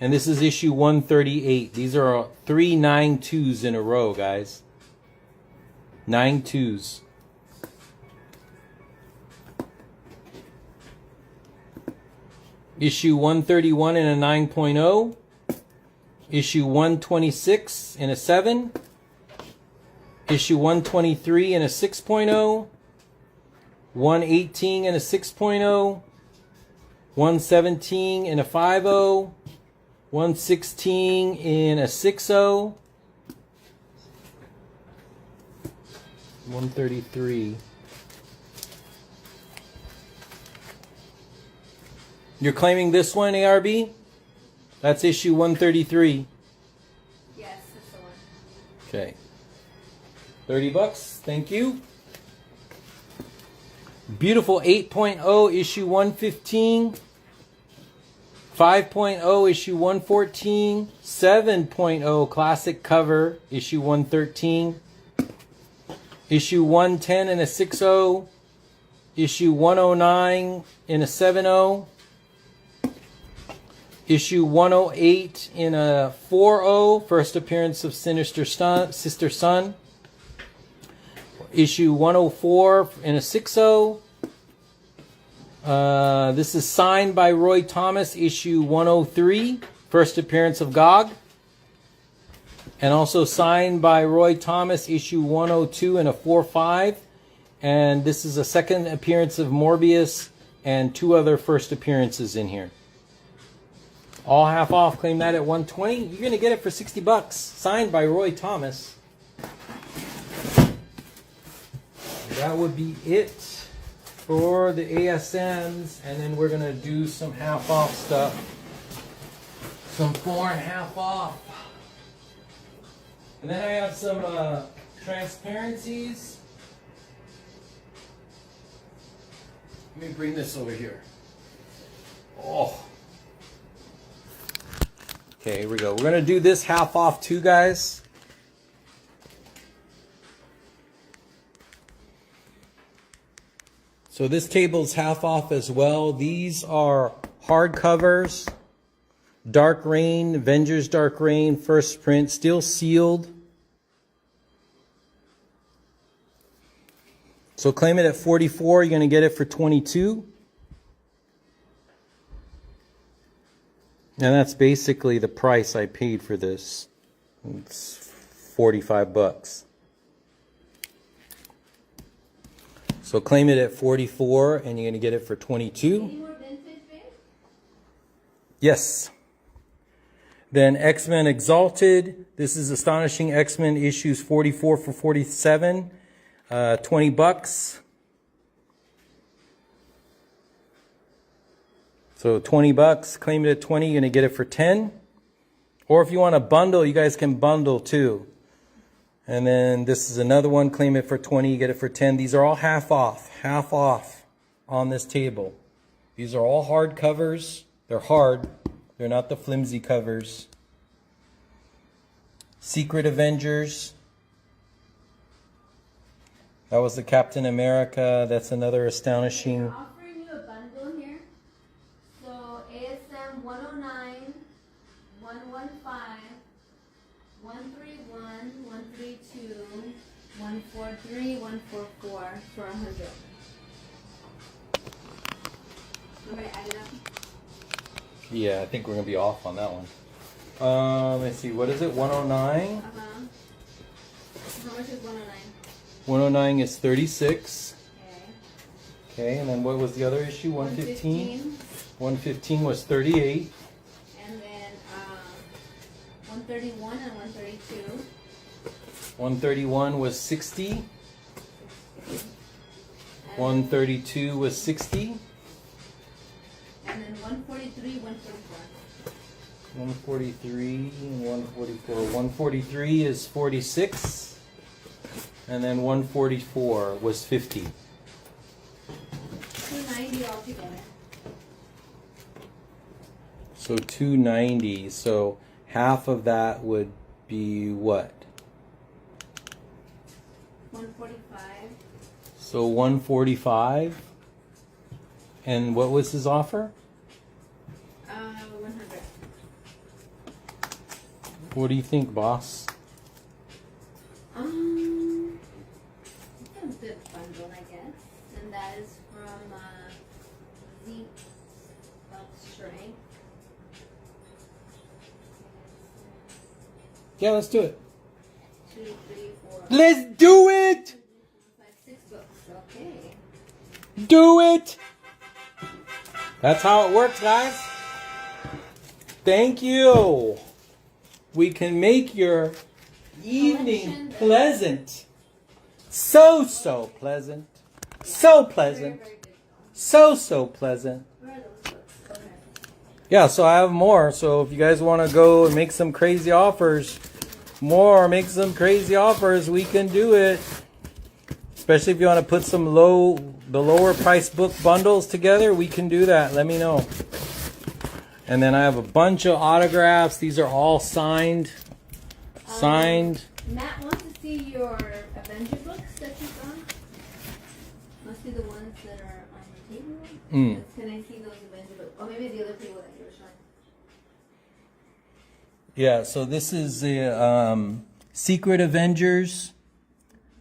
And this is issue 138. These are 3 9.2s in a row, guys. 9.2s. Issue 131 in a 9.0. Issue 126 in a 7. Issue 123 in a 6.0. 118 in a 6.0. 117 in a 5.0. 116 in a 6.0. 133. You're claiming this one, ARB? That's issue 133. Yes, that's the one. Okay. $30. Thank you. Beautiful 8.0 issue 115. 5.0 issue 114. 7.0 classic cover issue 113. Issue 110 in a 6.0. Issue 109 in a 7.0. Issue 108 in a 4.0, first appearance of Sister Sun. Issue 104 in a 6.0. This is signed by Roy Thomas, issue 103, first appearance of Gog. And also signed by Roy Thomas, issue 102 in a 4.5. And this is a second appearance of Morbius and 2 other first appearances in here. All half off. Claim that at $120. You're going to get it for $60. Signed by Roy Thomas. That would be it for the ASMs. And then we're going to do some half off stuff. Some 4.5 off. And then I have some transparencies. Let me bring this over here. Oh. Okay, here we go. We're gonna do this half off too, guys. So this table's half off as well. These are hard covers. Dark Reign, Avengers Dark Reign, first print, still sealed. So claim it at 44, you're going to get it for 22. And that's basically the price I paid for this. It's 45 bucks. So claim it at 44 and you're going to get it for 22. Any more vintage, babe? Yes. Then X-Men Exalted. This is Astonishing X-Men issues 44 for 47. 20 bucks. So 20 bucks. Claim it at 20. You're going to get it for 10. Or if you want a bundle, you guys can bundle too. And then this is another one. Claim it for 20. You get it for 10. These are all half off. Half off on this table. These are all hard covers. They're hard. They're not the flimsy covers. Secret Avengers. That was the Captain America. That's another astonishing. They're offering you a bundle here. So ASM 109, 115, 131, 132, 143, 144 for 100. Somebody add it up. Yeah, I think we're going to be off on that one. Let's see. What is it? 109? Uh-huh. How much is 109? 109 is 36. Okay. Okay, and then what was the other issue? 115? 115 was 38. And then 131 and 132. 131 was 60. 132 was 60. And then 143, 144. 143 and 144. 143 is 46. And then 144 was 50. 290 altogether. So 290. So half of that would be what? 145. So 145. And what was his offer? 100. What do you think, boss? It's a good bundle, I guess. And that is from Zeke of Strength. Yeah, let's do it. 2, 3, 4, Let's do it! 5, 6 books. Okay. Do it! That's how it works, guys. Thank you. We can make your evening pleasant. So pleasant. So pleasant. Very, very good. So pleasant. Where are those books? Okay. Yeah, so I have more. So if you guys want to go and make some crazy offers, make some crazy offers, we can do it. Especially if you want to put some the lower price book bundles together, we can do that. Let me know. And then I have a bunch of autographs. These are all signed. Matt wants to see your Avenger books that you got. Must be the ones that are on the table. Can I see those Avenger books? Or maybe the other table that you were showing. Yeah, so this is the Secret Avengers.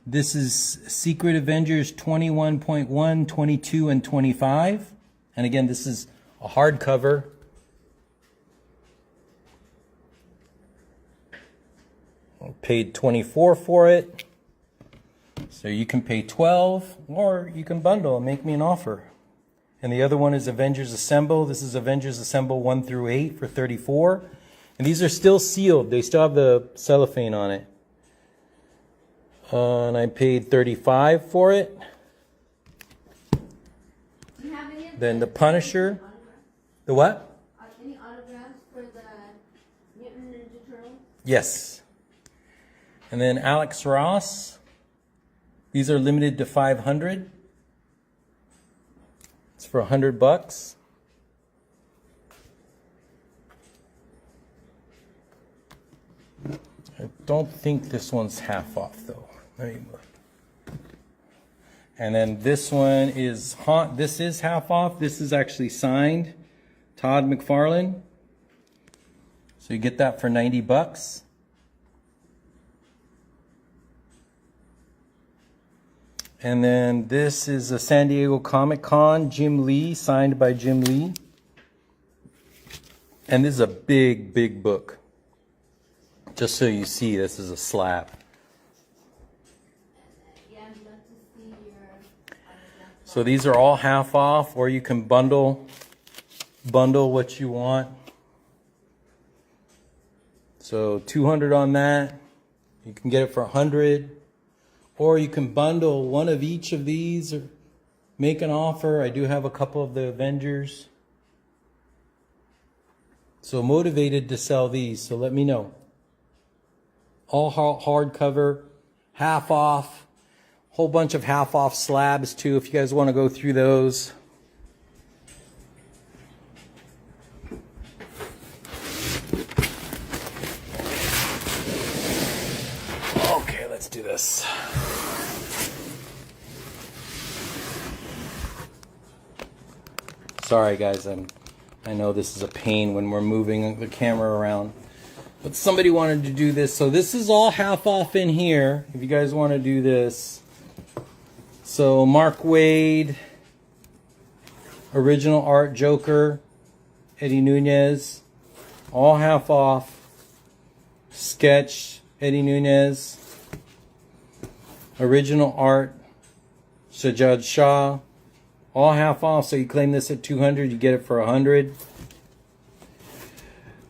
This is Secret Avengers 21.1, 22, and 25. And again, this is a hardcover. I paid $24 for it. So you can pay $12, or you can bundle and make me an offer. And the other one is Avengers Assemble. This is Avengers Assemble 1 through 8 for $34. And these are still sealed. They still have the cellophane on it. And I paid $35 for it. Do you have any of Then the Punisher. The what? Any autographs for the Mutant Ninja Turtles? Yes. And then Alex Ross. These are limited to 500. It's for $100. I don't think this one's half off though. Let me look. And then this one is this is half off. This is actually signed Todd McFarlane. So you get that for $90. And then this is a San Diego Comic Con, Jim Lee, signed by Jim Lee. And this is a big, big book. Just so you see, this is a slab. Yeah, I'd love to see your. So these are all half off, or you can bundle what you want. So 200 on that. You can get it for 100. Or you can bundle one of each of these or make an offer. I do have a couple of the Avengers. So motivated to sell these, so let me know. All hardcover, half off. Whole bunch of half off slabs too if you guys want to go through those. Okay, let's do this. Sorry guys, I know this is a pain when we're moving the camera around. But somebody wanted to do this. So this is all half off in here, if you guys want to do this. So Mark Waid, original art Joker, Eddie Nunez, all half off. Sketch, Eddie Nunez. Original art, Sajjad Shah. All half off, so you claim this at 200, you get it for 100.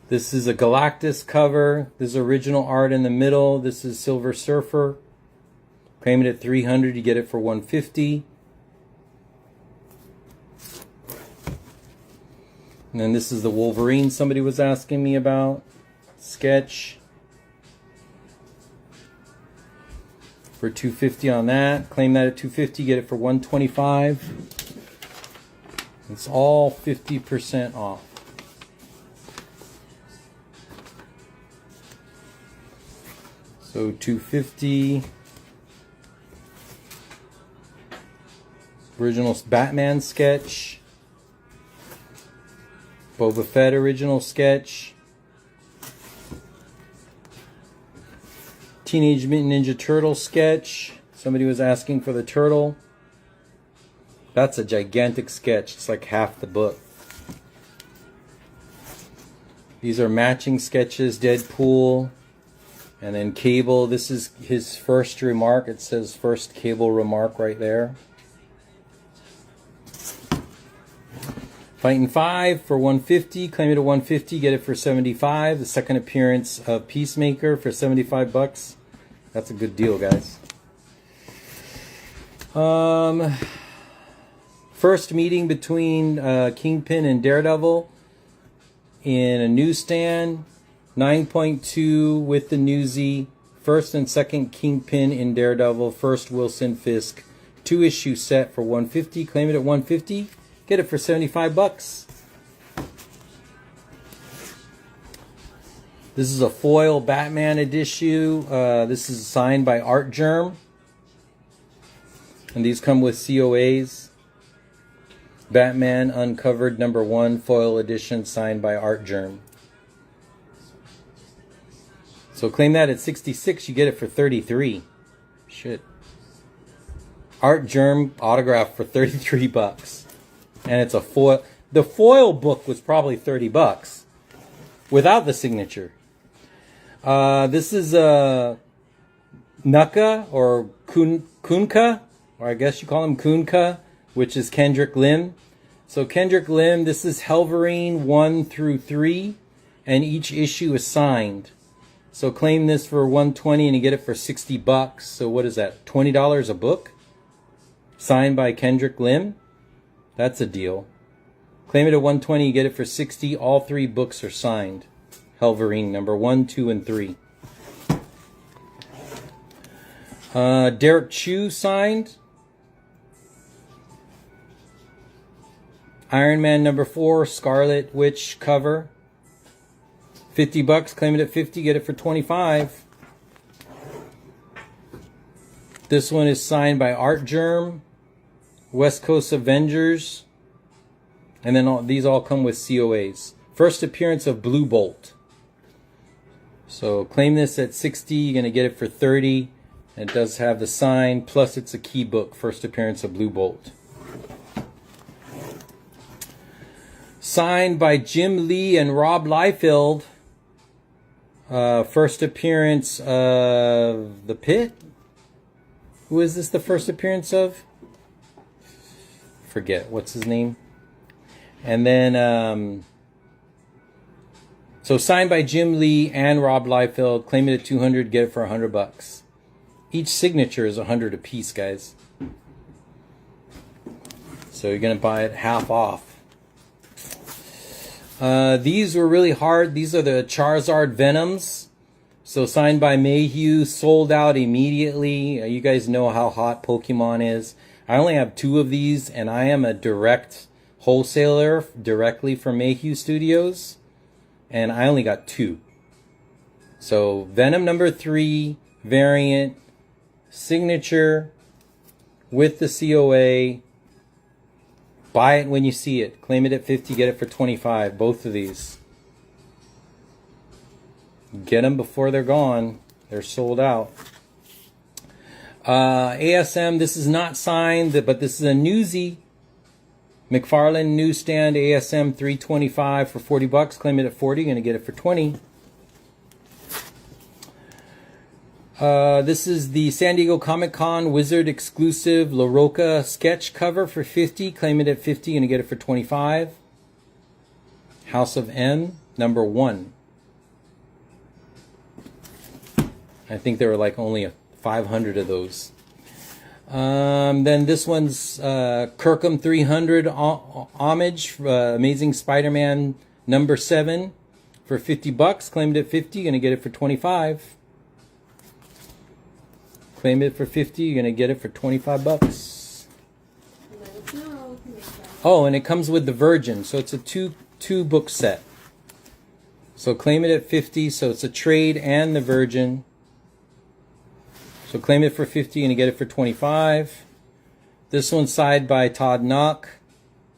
This is a Galactus cover. This is original art in the middle. This is Silver Surfer. Claim it at 300, you get it for 150. And then this is the Wolverine somebody was asking me about. Sketch. For 250 on that. Claim that at 250, get it for 125. It's all 50% off. So 250. Original Batman sketch. Boba Fett original sketch. Teenage Mutant Ninja Turtle sketch. Somebody was asking for the turtle. That's a gigantic sketch. It's like half the book. These are matching sketches. Deadpool. And then Cable. This is his first remark. It says first Cable remark right there. Fighting 5 for 150. Claim it at 150. Get it for 75. The second appearance of Peacemaker for 75 bucks. That's a good deal, guys. First meeting between Kingpin and Daredevil in a newsstand. 9.2 with the Newsy. First and second Kingpin in Daredevil. First Wilson Fisk. 2-issue set for 150. Claim it at 150. Get it for 75 bucks. This is a foil Batman issue. This is signed by Art Germ. And these come with COAs. Batman Uncovered #1 foil edition signed by Art Germ. So claim that at 66, you get it for 33. Shit. Art Germ autograph for 33 bucks. And it's a foil. The foil book was probably 30 bucks without the signature. This is Nuka or Kunka, or I guess you call him Kunka, which is Kendrick Lim. So Kendrick Lim, this is Helverine 1 through 3, and each issue is signed. So claim this for 120 and you get it for 60 bucks. So what is that? $20 a book? Signed by Kendrick Lim? That's a deal. Claim it at 120, you get it for 60. All 3 books are signed. Helverine #1, 2, and 3. Derek Chu signed. Iron Man #4 Scarlet Witch cover. $50. Claim it at 50. Get it for 25. This one is signed by Art Germ, West Coast Avengers, and then these all come with COAs. First appearance of Blue Bolt. So claim this at 60. You're gonna get it for 30. It does have the sign, plus it's a key book. First appearance of Blue Bolt. Signed by Jim Lee and Rob Liefeld. First appearance of The Pit. Who is this the first appearance of? Forget. What's his name? And then, so signed by Jim Lee and Rob Liefeld. Claim it at 200. Get it for $100. Each signature is 100 a piece, guys. So you're going to buy it half off. These were really hard. These are the Charizard Venoms. So signed by Mayhew, sold out immediately. You guys know how hot Pokemon is. I only have 2 of these, and I am a direct wholesaler directly from Mayhew Studios. And I only got 2. So Venom #3 variant, signature with the COA. Buy it when you see it. Claim it at 50, get it for 25. Both of these. Get them before they're gone. They're sold out. ASM, this is not signed, but this is a newsie. McFarlane Newsstand ASM 325 for $40. Claim it at 40. You're going to get it for 20. This is the San Diego Comic-Con Wizard exclusive La Roca sketch cover for 50. Claim it at 50. You're going to get it for 25. House of M #1. I think there were like only 500 of those. Then this one's Kirkham 300 homage, Amazing Spider-Man #7 for $50. Claim it at 50. You're going to get it for 25. Claim it for 50. You're going to get it for 25 bucks. Oh, and it comes with the Virgin. So it's a two book set. So claim it at 50. So it's a trade and the Virgin. So claim it for 50 and you get it for 25. This one's signed by Todd Knock.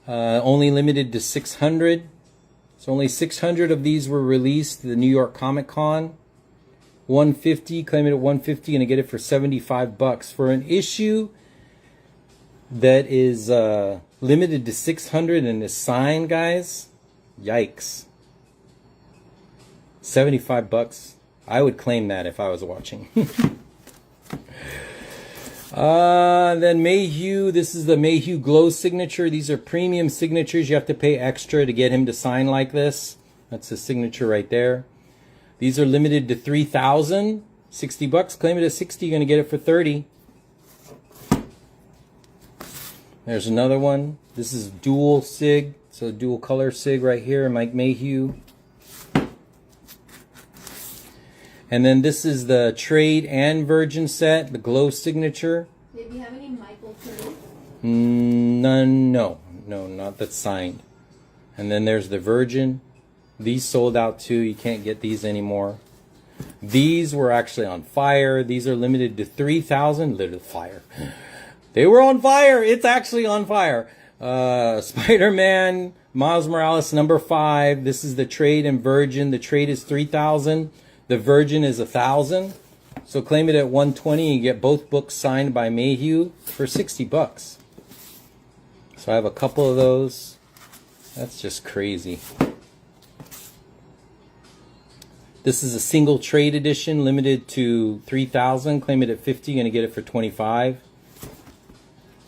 Only limited to 600. So only 600 of these were released to the New York Comic Con. 150, claim it at 150 and you get it for 75 bucks for an issue that is limited to 600 and is signed, guys. Yikes. 75 bucks. I would claim that if I was watching. Then Mayhew, this is the Mayhew Glow signature. These are premium signatures. You have to pay extra to get him to sign like this. That's the signature right there. These are limited to 3,000. 60 bucks. Claim it at 60. You're going to get it for 30. There's another one. This is dual sig. So dual color sig right here. Mike Mayhew. And then this is the trade and Virgin set. The Glow signature. Did you have any Michael Curtis? None. No, not that's signed. And then there's the Virgin. These sold out too. You can't get these anymore. These were actually on fire. These are limited to 3,000. Literally fire. They were on fire. It's actually on fire. Spider-Man Miles Morales #5. This is the trade and Virgin. The trade is 3,000. The Virgin is 1,000. So claim it at 120 and you get both books signed by Mayhew for 60 bucks. So I have a couple of those. That's just crazy. This is a single trade edition, limited to 3,000. Claim it at 50. You're going to get it for 25.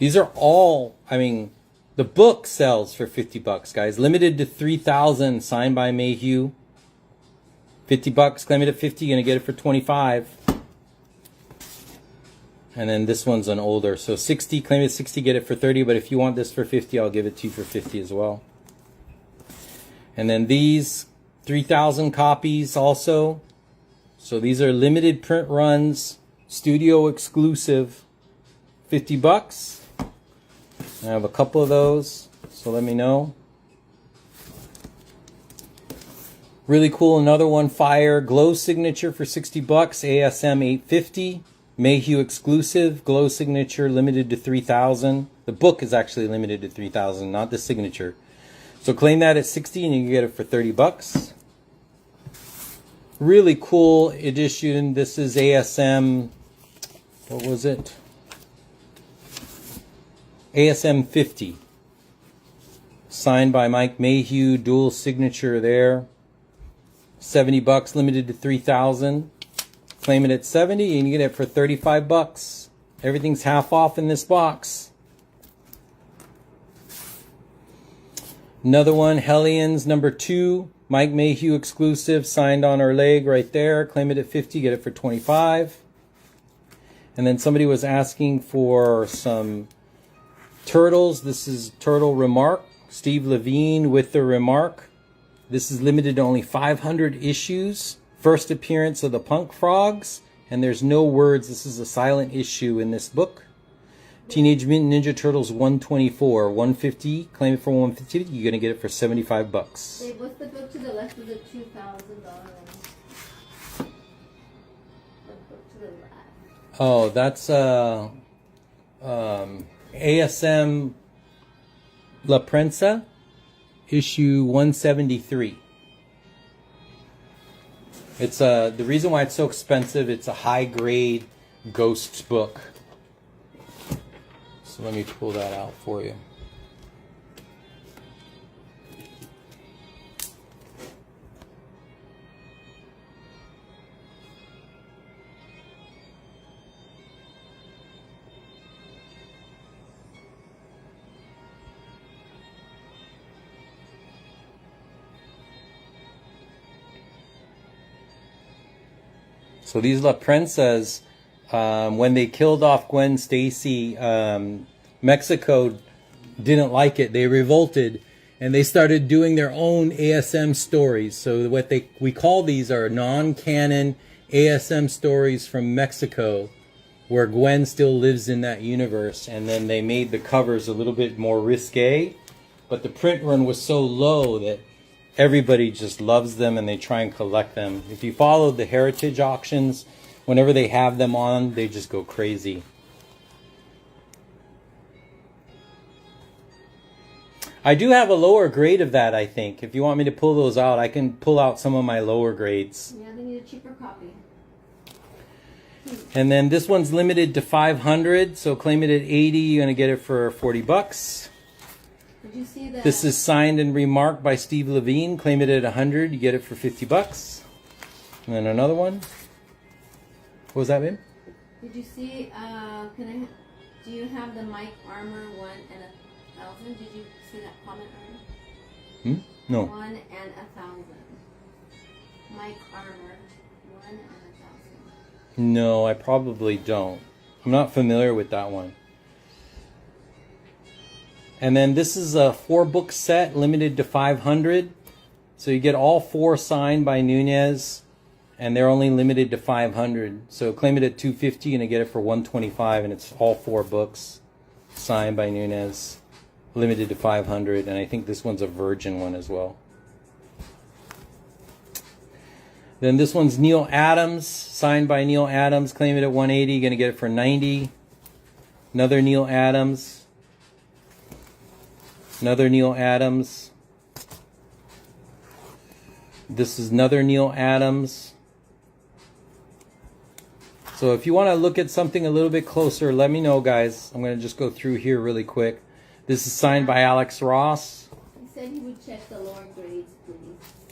These are all, I mean, the book sells for 50 bucks, guys. Limited to 3,000, signed by Mayhew. 50 bucks. Claim it at 50. You're going to get it for 25. And then this one's an older. So 60. Claim it at 60. Get it for 30. But if you want this for 50, I'll give it to you for 50 as well. And then these. 3,000 copies also. So these are limited print runs, studio exclusive, $50. I have a couple of those, so let me know. Really cool, another one, Fire Glow Signature for $60, ASM 850. Mayhew exclusive, Glow Signature, limited to 3,000. The book is actually limited to 3,000, not the signature. So claim that at 60 and you can get it for $30. Really cool edition. This is ASM, what was it? ASM 50. Signed by Mike Mayhew, dual signature there. $70, limited to 3,000. Claim it at 70 and you get it for $35. Everything's half off in this box. Another one, Hellions number 2, Mike Mayhew exclusive, signed on our leg right there. Claim it at 50, get it for 25. And then somebody was asking for some turtles. This is Turtle Remark, Steve Levine with the Remark. This is limited to only 500 issues. First appearance of the Punk Frogs, and there's no words. This is a silent issue in this book. Teenage Mutant Ninja Turtles 124, 150. Claim it for 150. You're gonna get it for $75. Dave, what's the book to the left of the $2,000 one? The book to the left. Oh, that's ASM La Prensa, issue 173. It's the reason why it's so expensive. It's a high grade ghost book. So let me pull that out for you. So these La Prensas, when they killed off Gwen Stacy, Mexico didn't like it. They revolted, and they started doing their own ASM stories. So what we call these are non-canon ASM stories from Mexico, where Gwen still lives in that universe. And then they made the covers a little bit more risque, but the print run was so low that everybody just loves them and they try and collect them. If you follow the heritage auctions, whenever they have them on, they just go crazy. I do have a lower grade of that, I think. If you want me to pull those out, I can pull out some of my lower grades. Yeah, they need a cheaper copy. And then this one's limited to 500, so claim it at 80, you're going to get it for $40. Did you see that? This is signed and remarked by Steve Levine. Claim it at 100, you get it for $50. And then another one. What was that, babe? Did you see? Do you have the Mike Armor 1 and 1,000? Did you see that comment earlier? No. 1 and 1,000. Mike Armor 1 and 1,000. No, I probably don't. I'm not familiar with that one. And then this is a 4-book set, limited to 500. So you get all 4 signed by Nunez, and they're only limited to 500. So claim it at 250 and you get it for 125, and it's all 4 books signed by Nunez, limited to 500. And I think this one's a virgin one as well. Then this one's Neil Adams, signed by Neil Adams. Claim it at 180, you're going to get it for 90. Another Neil Adams. Another Neil Adams. This is another Neil Adams. So if you want to look at something a little bit closer, let me know, guys. I'm going to just go through here really quick. This is signed by Alex Ross. He said he would check the lower grades, please.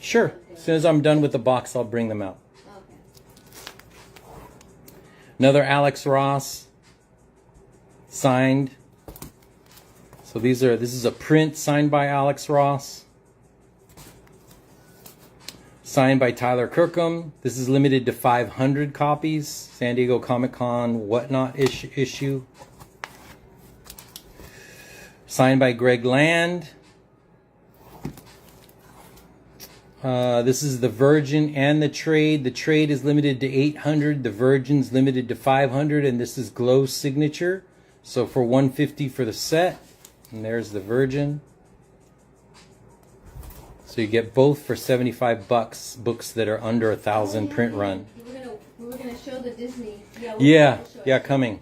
Sure. Okay. As soon as I'm done with the box, I'll bring them out. Okay. Another Alex Ross. Signed. So this is a print signed by Alex Ross. Signed by Tyler Kirkham. This is limited to 500 copies. San Diego Comic-Con Whatnot issue. Signed by Greg Land. This is the Virgin and the Trade. The Trade is limited to 800. The Virgin's limited to 500. And this is glow signature. So for $150 for the set. And there's the Virgin. So you get both for $75. Books that are under 1,000 print run. We were gonna show the Disney. Yeah, coming.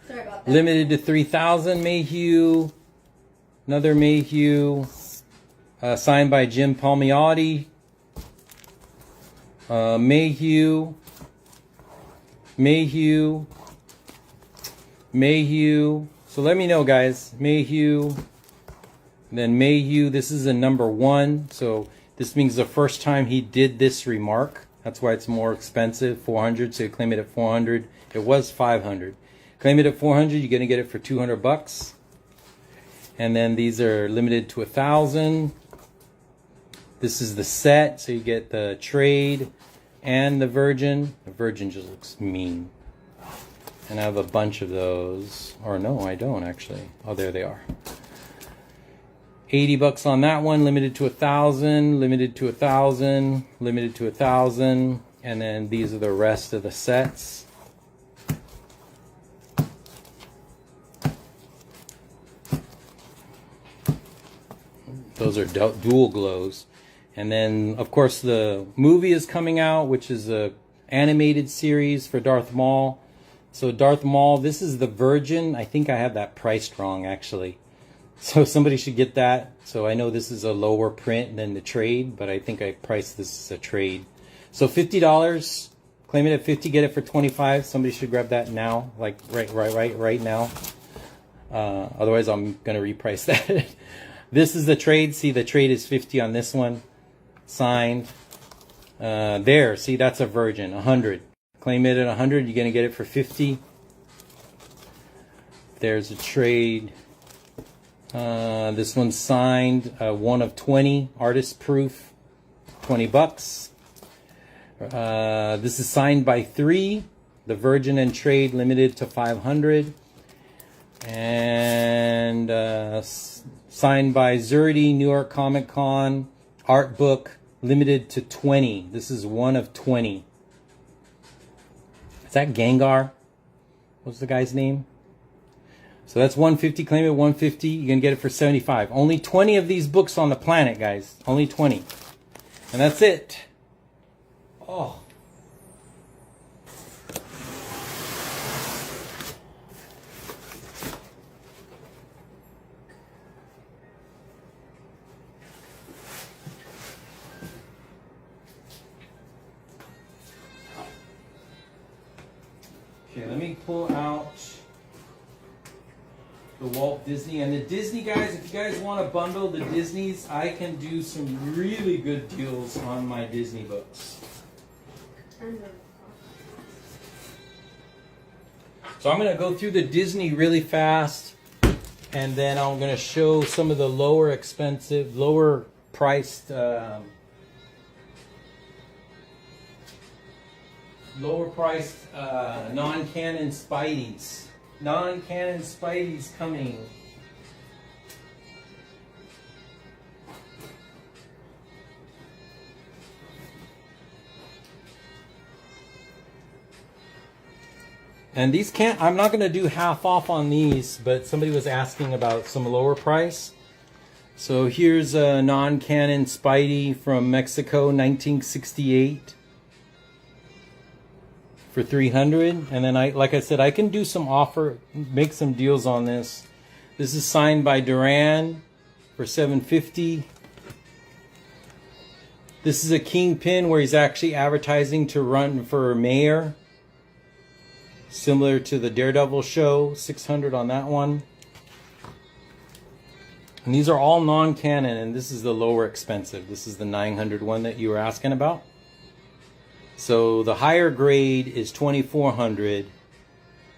Sorry about that. Limited to 3,000 Mayhew. Another Mayhew. Signed by Jim Palmiotti. Mayhew. So let me know, guys. Mayhew. Then Mayhew. This is a number 1. So this means the first time he did this remark. That's why it's more expensive. 400. So you claim it at 400. It was 500. Claim it at 400. You're gonna get it for $200. And then these are limited to 1,000. This is the set, so you get the Trade and the Virgin. The Virgin just looks mean. And I have a bunch of those. Or no, I don't actually. Oh, there they are. $80 on that one, limited to 1,000, limited to 1,000, limited to 1,000. And then these are the rest of the sets. Those are dual glows. And then, of course, the movie is coming out, which is a animated series for Darth Maul. So Darth Maul, this is the Virgin. I think I have that priced wrong, actually. So somebody should get that. So I know this is a lower print than the Trade, but I think I priced this as a Trade. So $50. Claim it at 50, get it for 25. Somebody should grab that now, like right now. Otherwise, I'm gonna reprice that. This is the Trade. See, the Trade is 50 on this one. Signed. There, see, that's a Virgin. 100. Claim it at 100. You're going to get it for 50. There's a Trade. This one's signed. 1 of 20. Artist proof. $20. This is signed by 3. The Virgin and Trade limited to 500. And signed by Zerdy, New York Comic Con, art book, limited to 20. This is 1 of 20. Is that Gengar? What's the guy's name? So that's 150. Claim it 150. You're gonna get it for 75. Only 20 of these books on the planet, guys. Only 20. And that's it. Oh. Okay, let me pull out the Walt Disney. And the Disney, guys, if you guys want to bundle the Disneys, I can do some really good deals on my Disney books. So I'm going to go through the Disney really fast, and then I'm going to show some of the lower priced non-canon Spideys. Non-canon Spideys coming. And these I'm not going to do half off on these, but somebody was asking about some lower price. So here's a non-canon Spidey from Mexico, 1968. For 300, and then like I said, I can do some make some deals on this. This is signed by Duran for 750. This is a Kingpin where he's actually advertising to run for mayor, similar to the Daredevil show. 600 on that one. And these are all non-canon, and this is the lower expensive. This is the 900 one that you were asking about. So the higher grade is 2400.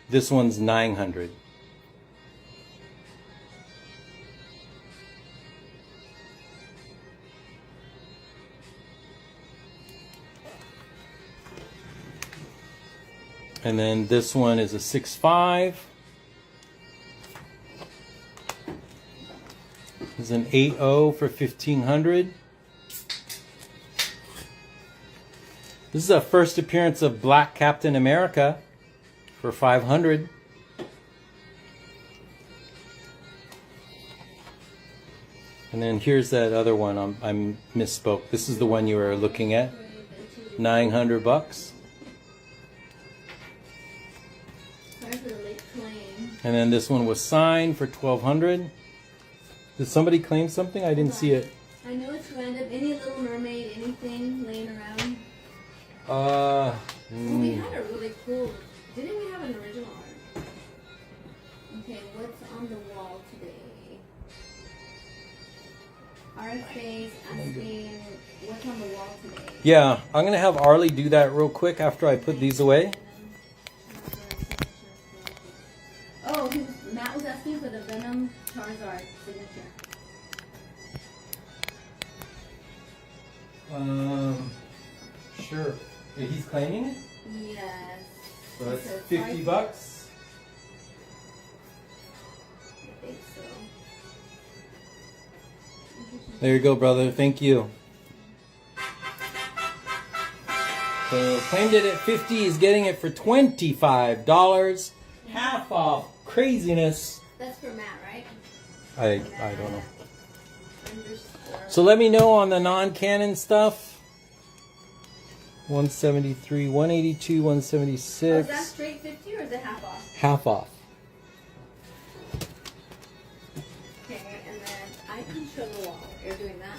This one's 900. And then this one is a 6.5. This is an 8.0 for 1500. This is a first appearance of Black Captain America for 500. And then here's that other one. I misspoke. This is the one you were looking at. 900 bucks. Sorry for the late claim. And then this one was signed for 1200. Did somebody claim something? I didn't see it. I know it's random. Any Little Mermaid, anything laying around. Uh, Well, we had a really cool. Didn't we have an original art? Okay, what's on the wall today? RFA's asking what's on the wall today. yeah, I'm gonna have Arlie do that real quick after I put these away. Oh, Matt was asking for the Venom Charizard signature. Sure. He's claiming it? Yes. So that's It's a 50 bucks. I think so. There you go, brother. Thank you. So claimed it at 50. He's getting it for $25. Half off. Craziness. That's for Matt, right? I don't know. Underscore. So let me know on the non-canon stuff. 173, 182, Oh, is that 176. straight 50 or is it half off? Half off. Okay, and then I can show the wall. You're doing that.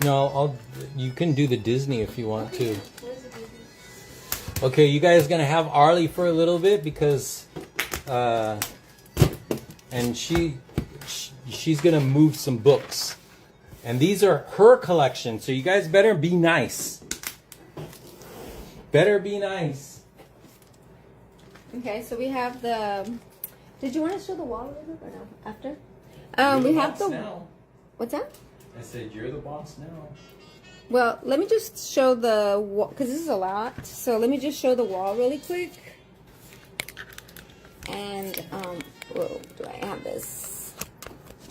No, you can do the Disney if you want Okay, to. where's the Disney? Okay, you guys gonna have Arlie for a little bit because, and she's gonna move some books, and these are her collection. So you guys better be nice. Better be nice. Okay, so we have the. Did you want to show the wall a little bit or no? After? We have the. Now. What's that? I said you're the boss now. Well, let me just show the wall because this is a lot. So let me just show the wall really quick. And whoa, do I have this?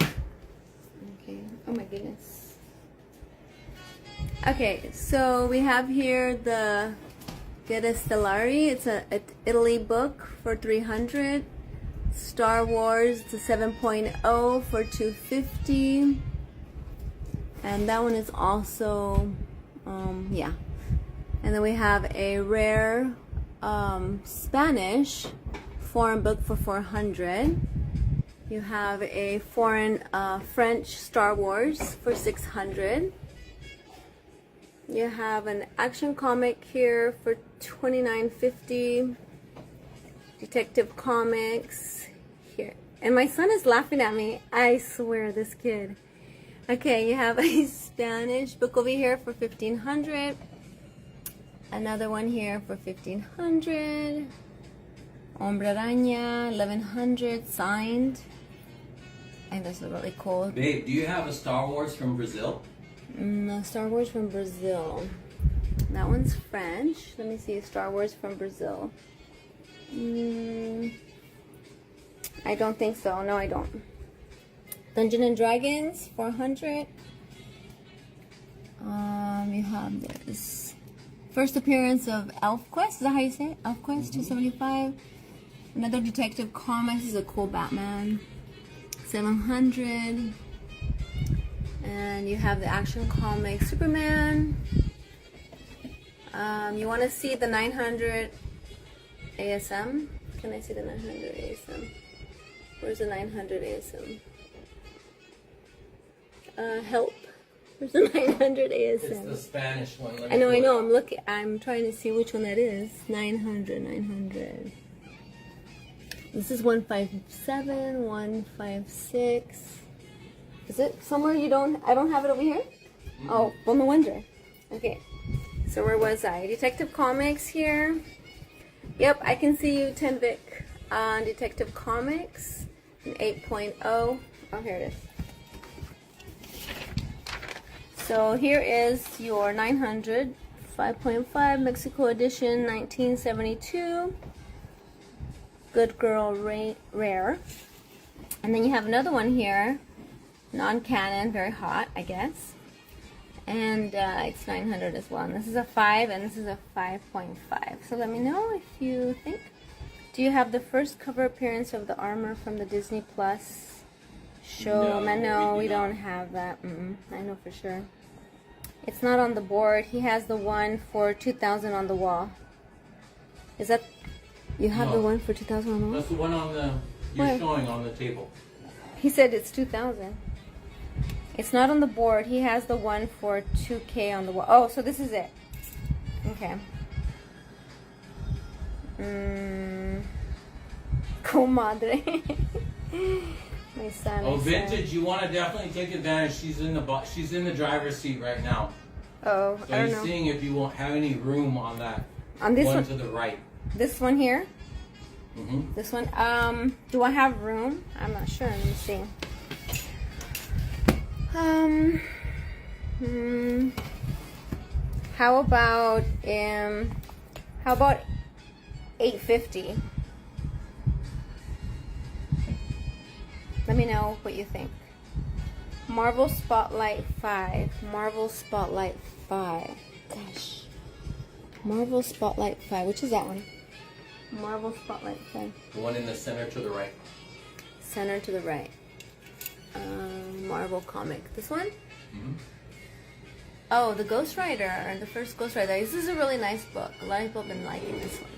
Okay. Oh my goodness. Okay, so we have here the Guerra Stellari. It's a Italy book for 300. Star Wars, the 7.0 for 250. And that one is also, yeah. And then we have a rare Spanish foreign book for 400. You have a foreign French Star Wars for 600. You have an action comic here for $29.50. Detective Comics here. And my son is laughing at me. I swear, this kid. Okay, you have a Spanish book over here for 1,500. Another one here for 1,500. Hombre Araña, 1,100, signed. And this is really cool. Babe, do you have a Star Wars from Brazil? Star Wars from Brazil. That one's French. Let me see, Star Wars from Brazil. I don't think so. No, I don't. Dungeons and Dragons, 400. You have this first appearance of ElfQuest. Is that how you say it? ElfQuest, 275. Another Detective Comics. This is a cool Batman, 700. And you have the Action Comics Superman. You want to see the 900 ASM? Can I see the 900 ASM? Where's the 900 ASM? Help. Where's the 900 ASM? It's the Spanish one. I know. I'm looking. I'm trying to see which one that is. 900. This is 157, 156. Is it somewhere you don't? I don't have it over here. Oh, well, no wonder. Okay. So where was I? Detective Comics here. Yep, I can see you, Tim Vic, on Detective Comics, an 8.0. Oh, here it is. So here is your 900, 5.5 Mexico edition, 1972. Good Girl Rare. And then you have another one here, non-canon, very hot, I guess. And it's 900 as well. And this is a 5 and this is a 5.5. So let me know if you think. Do you have the first cover appearance of the armor from the Disney Plus show? No, we don't have that. I know for sure. It's not on the board. He has the one for 2,000 on the wall. Is that... You have the one for 2,000 on the wall? That's the one on the... You're showing on the table. He said it's 2,000. It's not on the board. He has the one for 2K on the wall. Oh, so this is it. Okay. Comadre. My son. Oh, vintage! You want to definitely take advantage. She's in the driver's seat right now. Oh, So I don't he's know. seeing if you won't have any room on that On this one, to the right. this one here. Mm-hmm. This one. Do I have room? I'm not sure. Let me see. How about 850? Let me know what you think. Marvel Spotlight 5. Marvel Spotlight 5. Gosh. Marvel Spotlight 5. Which is that one? Marvel Spotlight 5. The one in the center to the right. Center to the right. Marvel comic. This one? Mm-hmm. Oh, the Ghost Rider. The first Ghost Rider. This is a really nice book. A lot of people have been liking this one.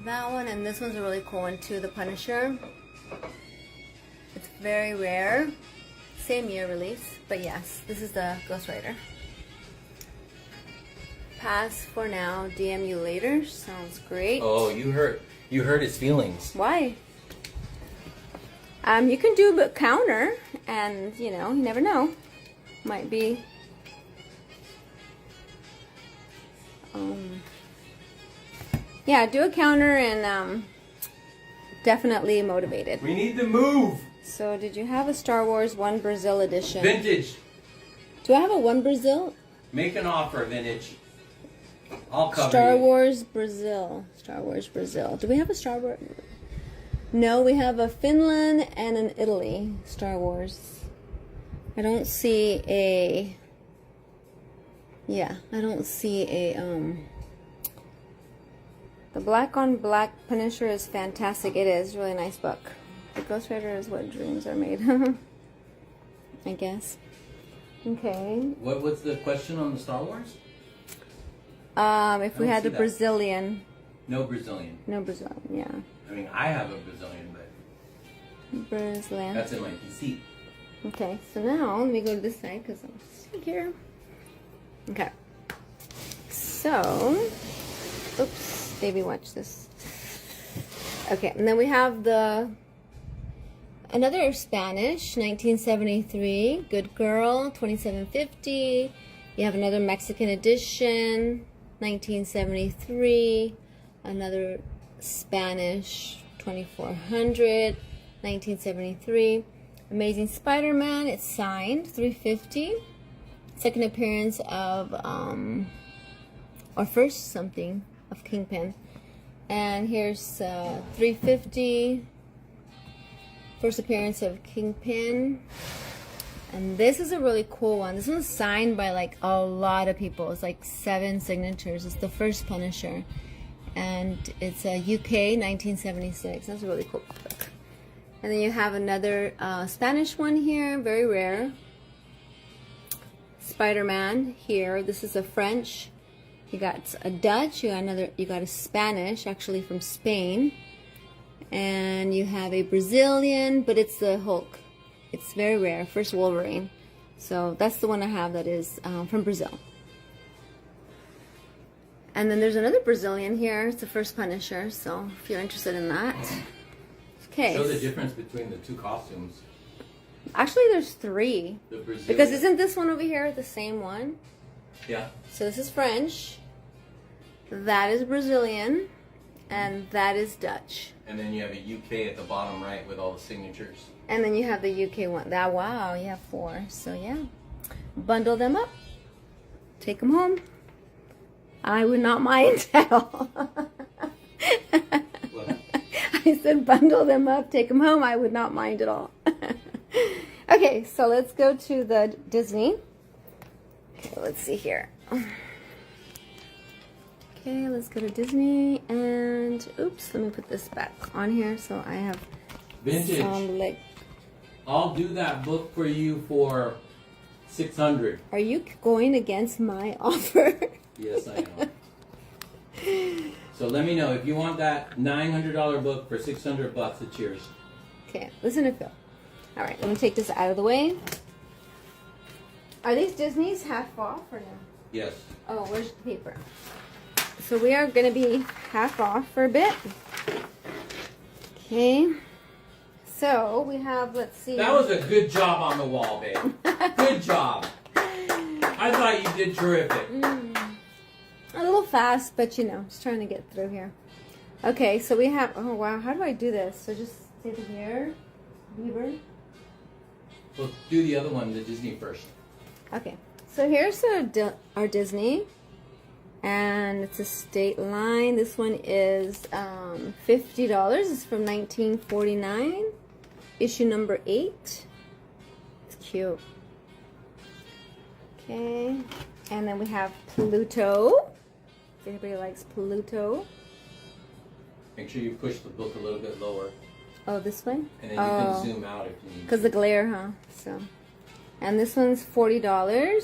That one and this one's a really cool one too. The Punisher. It's very rare. Same year release. But yes, this is the Ghost Rider. Pass for now. DM you later. Sounds great. Oh, you hurt his feelings. Why? You can do a counter, and you know, you never know. Might be. Yeah, do a counter and definitely motivated. We need to move. So, did you have a Star Wars 1 Brazil edition? Vintage. Do I have a 1 Brazil? Make an offer, vintage. I'll cover Star you. Wars Brazil. Star Wars Brazil. Do we have a Star Wars? No, we have a Finland and an Italy Star Wars. I don't see a... Yeah, I don't see a... The black on black Punisher is fantastic. It is. Really nice book. The Ghost Rider is what dreams are made. I guess. Okay. What's the question on the Star Wars? If we don't had see a that. Brazilian. No Brazilian. No Brazilian, yeah. I mean, I have a Brazilian, but Brazilian. that's in my PC. Okay, so now let me go to this side because I'm sitting here. Okay. So, oops, baby, watch this. Okay, and then we have another Spanish, 1973, Good Girl, 2750. You have another Mexican edition, 1973. Another Spanish, 2400, 1973. Amazing Spider-Man, it's signed, 350. Second appearance of, or first something of Kingpin. And here's 350. First appearance of Kingpin. And this is a really cool one. This one's signed by like a lot of people. It's like 7 signatures. It's the first Punisher. And it's a UK 1976. That's a really cool book. And then you have another Spanish one here, very rare. Spider-Man here. This is a French. You got a Dutch. You got a Spanish, actually from Spain. And you have a Brazilian, but it's the Hulk. It's very rare. First Wolverine. So that's the one I have that is from Brazil. And then there's another Brazilian here. It's the first Punisher. So if you're interested in that. Okay. Show the difference between the two costumes. Actually, there's 3. The Brazilian. Because isn't this one over here the same one? Yeah. So this is French. That is Brazilian. And that is Dutch. And then you have a UK at the bottom right with all the signatures. And then you have the UK one. Wow, you have 4. So yeah. Bundle them up. Take them home. I would not mind at all. What? I said bundle them up, take them home. I would not mind at all. Okay, so let's go to the Disney. Okay, let's see here. Okay, let's go to Disney and oops, let me put this back on here so I have Vintage. some like. I'll do that book for you for $600. Are you going against my offer? Yes, I am. So let me know if you want that $900 book for $600. It's yours. Okay, listen to Phil. All right, let me take this out of the way. Are these Disney's half off or no? Yes. Oh, where's the paper? So we are going to be half off for a bit. Okay. So we have, let's see. That was a good job on the wall, babe. Good job. I thought you did terrific. A little fast, but you know, just trying to get through here. Okay, so we have, oh wow, how do I do this? So just sit here, Beaver. We'll do the other one, the Disney first. Okay, so here's our Disney, and it's a state line. This one is $50. It's from 1949, issue number 8. It's cute. Okay, and then we have Pluto. If anybody likes Pluto. Make sure you push the book a little bit lower, Oh, this way? and then you can zoom out if you need. Because the glare, huh? So, and this one's $40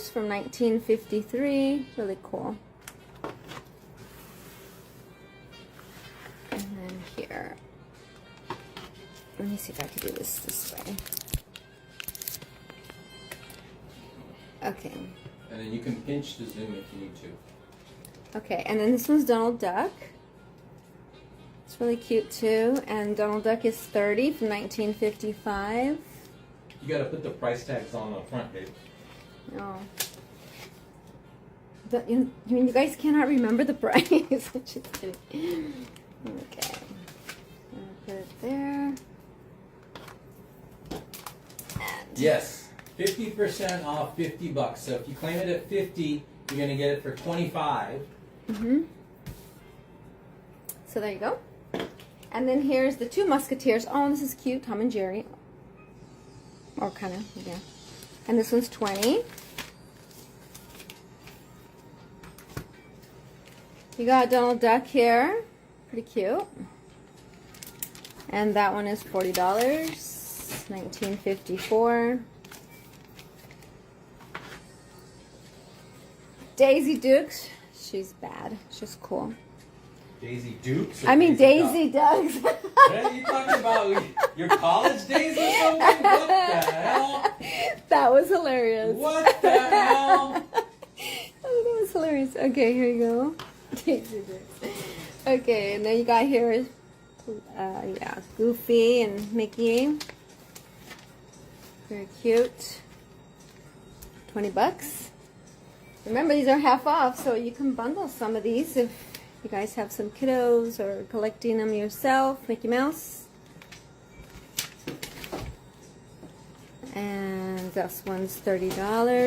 from 1953. Really cool. And then here. Let me see if I can do this way. Okay. And then you can pinch to zoom if you need to. Okay, and then this one's Donald Duck. It's really cute too. And Donald Duck is $30 from 1955. You gotta put the price tags on the front, babe. No. You mean you guys cannot remember the price? Just kidding. Okay. I'll put it there. And Yes, 50% off $50. So if you claim it at 50, you're gonna get it for 25. So there you go. And then here's the two Musketeers. Oh, this is cute. Tom and Jerry. Or kind of, yeah. And this one's 20. You got Donald Duck here. Pretty cute. And that one is $40. 1954. Daisy Dukes. She's bad. She's cool. Daisy Dukes? I mean Daisy Dukes. What are you talking about? Your college days or something? What the hell? That was hilarious. What the hell? Oh, that was hilarious. Okay, here you go. Daisy Dukes. Okay, and then you got here is, yeah, Goofy and Mickey. Very cute. $20. Remember, these are half off, so you can bundle some of these if you guys have some kiddos or collecting them yourself. Mickey Mouse. And this one's $30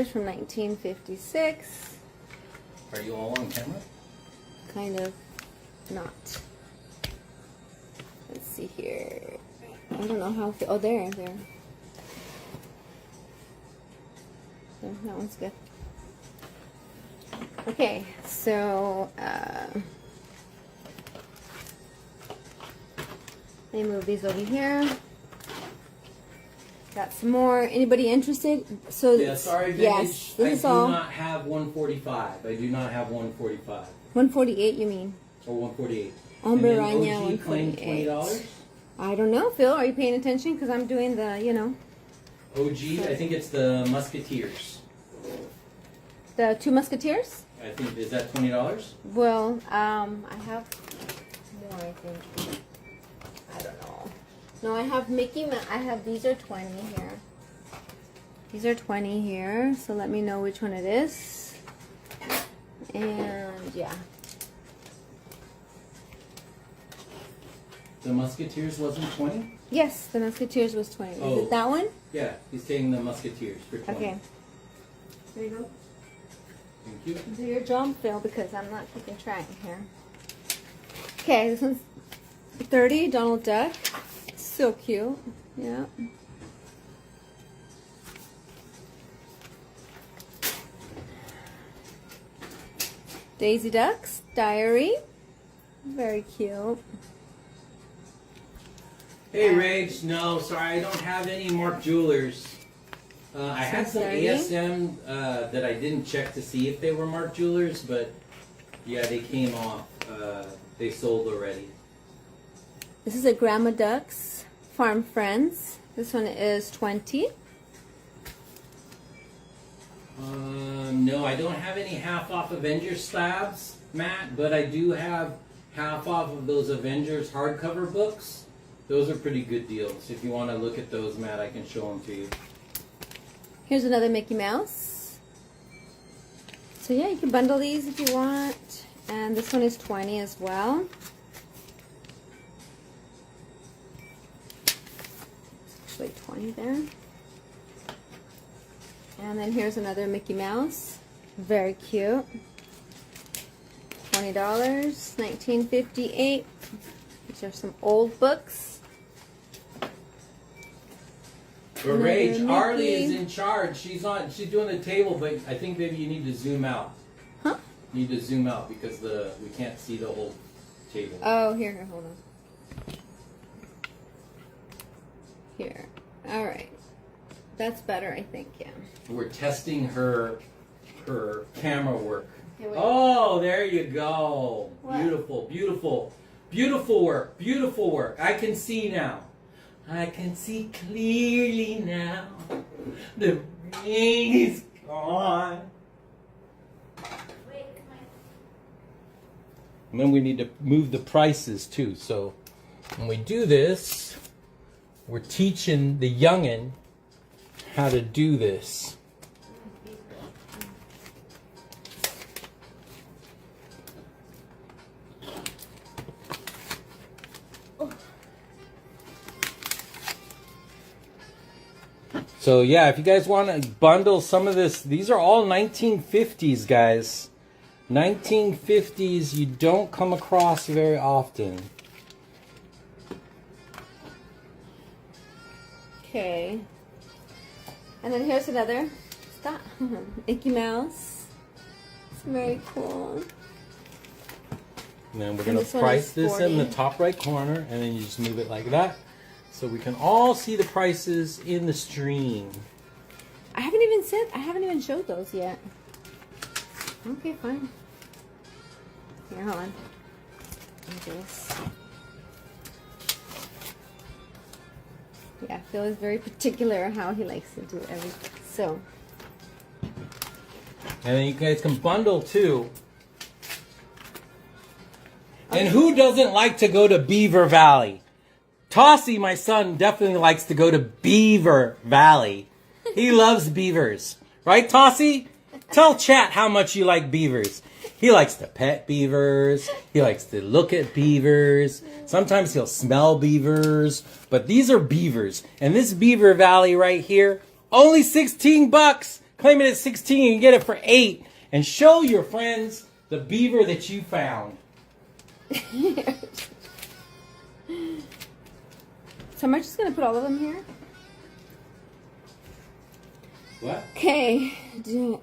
from 1956. Are you all on camera? Kind of not. Let's see here. I don't know how. Oh, there. There, that one's good. Okay, so let me move these over here. Got some more. Anybody interested? So Yeah, sorry, Vintage. yes, this is I do all not have 145. I do not have 145. 148. You mean? Or 148. Hombre And then Araña, OG claimed 148. $20. I don't know, Phil. Are you paying attention? Because I'm doing the, you know, OG, I think it's the Musketeers. the Two Musketeers. I think, is that $20? Well, I have more. I think. I don't know. No, I have Mickey. I have these are 20 here. These are 20 here. So let me know which one it is. And yeah. The Musketeers wasn't 20? Yes, the Musketeers was 20. Is Oh. it that one? Yeah, he's taking the Musketeers for 20. Okay. There you go. Thank you. Do your job, Phil, because I'm not keeping track here. Okay, this one's 30, Donald Duck. So cute. Yeah. Daisy Duck's Diary. Very cute. Hey, Rage. No, sorry, I don't have any Mark Jewelers. I had some sorry. ASM that I didn't check to see if they were Mark Jewelers, but yeah, they came off. They sold already. This is a Grandma Duck's Farm Friends. This one is 20. No, I don't have any half off Avengers slabs, Matt, but I do have half off of those Avengers hardcover books. Those are pretty good deals. If you want to look at those, Matt, I can show them to you. Here's another Mickey Mouse. So yeah, you can bundle these if you want. And this one is 20 as well. Actually 20 there. And then here's another Mickey Mouse. Very cute. $20, 1958. These are some old books. But Rage, Another Arlie Mickey. is in charge. She's doing the table, but I think maybe you need to zoom out. Huh? You need to zoom out because we can't see the whole table. Oh, here, hold on. Here. All right. That's better, I think, yeah. We're testing her camera work. Here we Oh, there you go. What? Beautiful, beautiful, beautiful work, beautiful work. I can see now. I can see clearly now. The rain is gone. And then we need to move the prices too. So when we do this, we're teaching the youngin' how to do this. So yeah, if you guys want to bundle some of this, these are all 1950s, guys. 1950s you don't come across very often. Okay. And then here's another. Stop. Mickey Mouse. It's very cool. And then we're And going this to one price is this in the 40. top right corner, and then you just move it like that. So we can all see the prices in the stream. I haven't even showed those yet. Okay, fine. Here, hold on. Do this. Yeah, Phil is very particular how he likes to do everything. So, And then you guys can bundle too. And who doesn't like to go to Beaver Valley? Tossie, my son, definitely likes to go to Beaver Valley. He loves beavers. Right, Tossie? Tell chat how much you like beavers. He likes to pet beavers. He likes to look at beavers. Sometimes he'll smell beavers. But these are beavers. And this Beaver Valley right here, only 16 bucks. Claim it at 16 and get it for 8. And show your friends the beaver that you found. so am I just gonna put all of them here? What? Okay.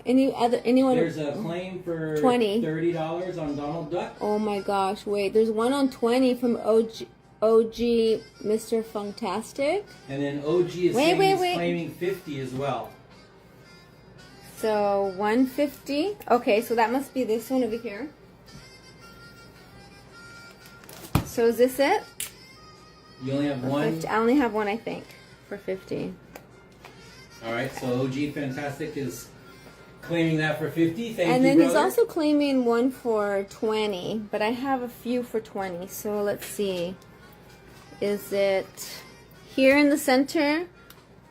Anyone? There's a claim for 20. $30 on Donald Duck. Oh my gosh! Wait, there's one on 20 from OG Mr. Fantastic. And then OG is claiming 50 as well. So 150. Okay, so that must be this one over here. So is this it? You only have one. 50? I only have one, I think, for 50. All right, so OG Fantastic is claiming that for 50. Thank And you, then brother. he's also claiming one for 20, but I have a few for 20. So let's see. Is it here in the center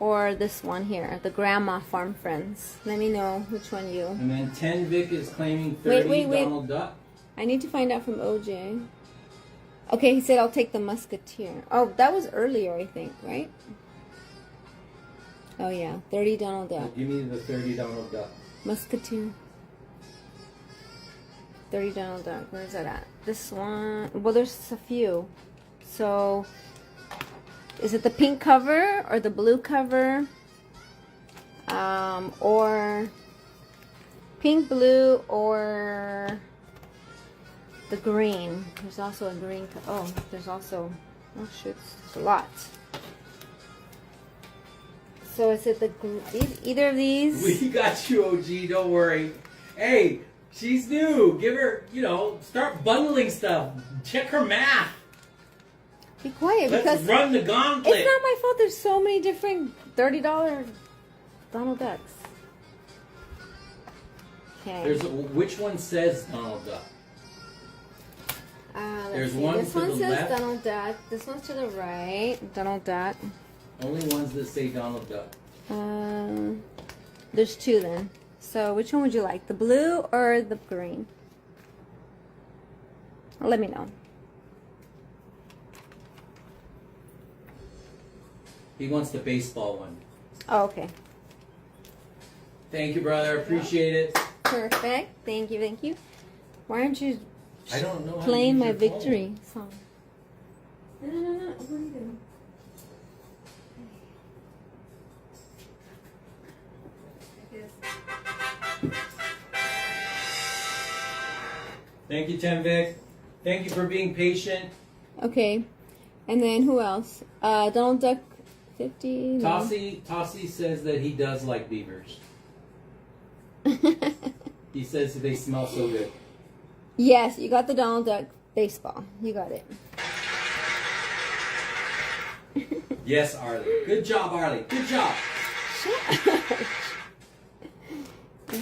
or this one here, the Grandma Farm Friends? Let me know which one you. And then 10 Vic is claiming 30 Wait. Donald Duck. I need to find out from OJ. Okay, he said I'll take the Musketeer. Oh, that was earlier, I think, right? Oh yeah, 30 Donald Duck. Give me the 30 Donald Duck. Musketeer. 30 Donald Duck. Where's that at? This one. Well, there's a few. So, is it the pink cover or the blue cover? Or pink, blue, or the green. There's also a green. Oh, there's also. Oh shoot, there's a lot. So is it either of these? We got you, OG. Don't worry. Hey, she's new. Give her, start bundling stuff. Check her math. Be quiet, Let's because run the gauntlet. it's not my fault. There's so many different $30 Donald Ducks. Okay. Which one says Donald Duck? There's one This to one the says left. Donald Duck. This one's to the right. Donald Duck. Only ones that say Donald Duck. There's two then. So which one would you like? The blue or the green? Let me know. He wants the baseball one. Oh, okay. Thank you, brother. Appreciate it. Perfect. Thank you. Thank you. Why aren't you I don't know how to playing use my your phone. victory song? No. What are you doing? Thank you, Tenvic. Thank you for being patient. Okay. And then who else? Donald Duck 50. No. Tossie says that he does like beavers. He says that they smell so good. Yes, you got the Donald Duck baseball. You got it. Yes, Arlie. Good job, Arlie. Good job.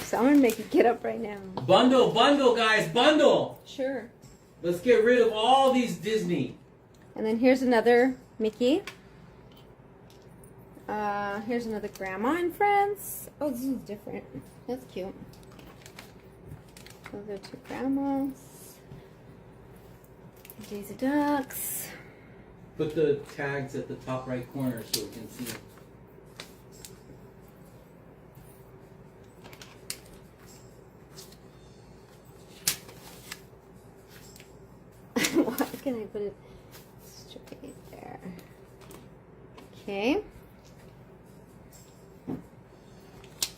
So I'm gonna make you get up right now. Bundle, guys, bundle. Sure. Let's get rid of all these Disney. And then here's another Mickey. Here's another Grandma and Friends. Oh, this is different. That's cute. Those are two grandmas. Daisy Ducks. Put the tags at the top right corner so we can see them. Why can I put it straight there? Okay.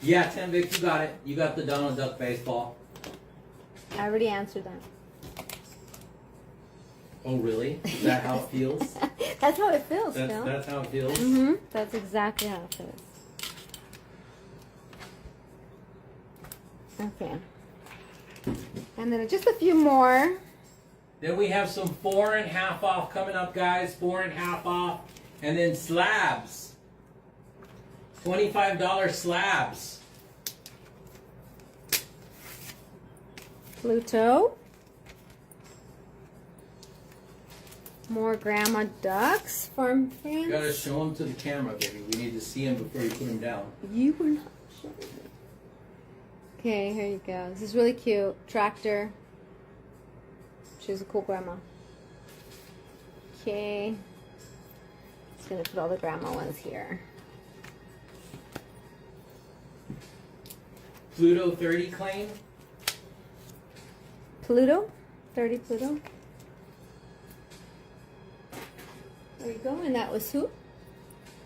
Yeah, Tenvic, you got it. You got the Donald Duck baseball. I already answered that. Oh, really? Is that how it feels? That's how it feels, Phil. That's how it feels? Mm-hmm. That's exactly how it feels. Okay. And then just a few more. Then we have some 4.5 off coming up, guys. 4.5 off. And then slabs. $25 slabs. Pluto. More Grandma Ducks from France. You gotta show them to the camera, baby. We need to see them before you put them down. You were not showing me. Okay, here you go. This is really cute. Tractor. She's a cool grandma. Okay. Just gonna put all the grandma ones here. Pluto 30 claim. Pluto. 30 Pluto. There you go. And that was who?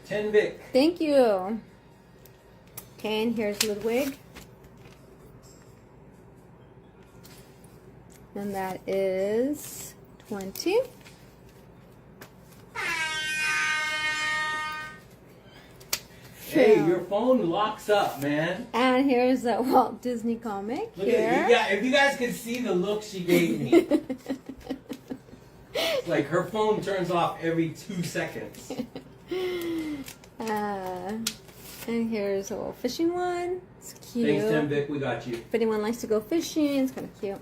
Tenvic. Thank you. Okay, and here's Ludwig. And that is 20. Hey, Phil. your phone locks up, man. And here's a Walt Disney comic. Look here. at it. If you guys could see the look she gave me. It's like her phone turns off every 2 seconds. And here's a little fishing one. It's cute. Thanks, Tenvic. We got you. If anyone likes to go fishing, it's kind of cute.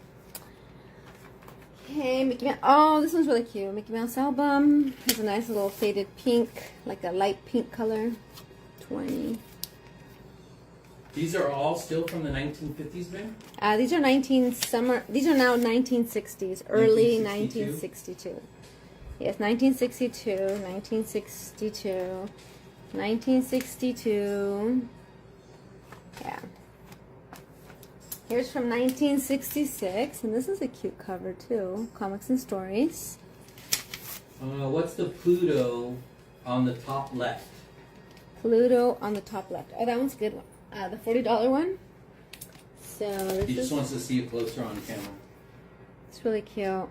Okay, Mickey Mouse. Oh, this one's really cute. Mickey Mouse album. Has a nice little faded pink, like a light pink color. 20. These are all still from the 1950s, man? These are These are now 1960s, early 1962? 1962. Yes, 1962, 1962, 1962. Yeah. Here's from 1966, and this is a cute cover too. Comics and Stories. What's the Pluto on the top left? Pluto on the top left. Oh, that one's a good one. The $40 one. So this He just is wants to see it closer on camera. It's really cute.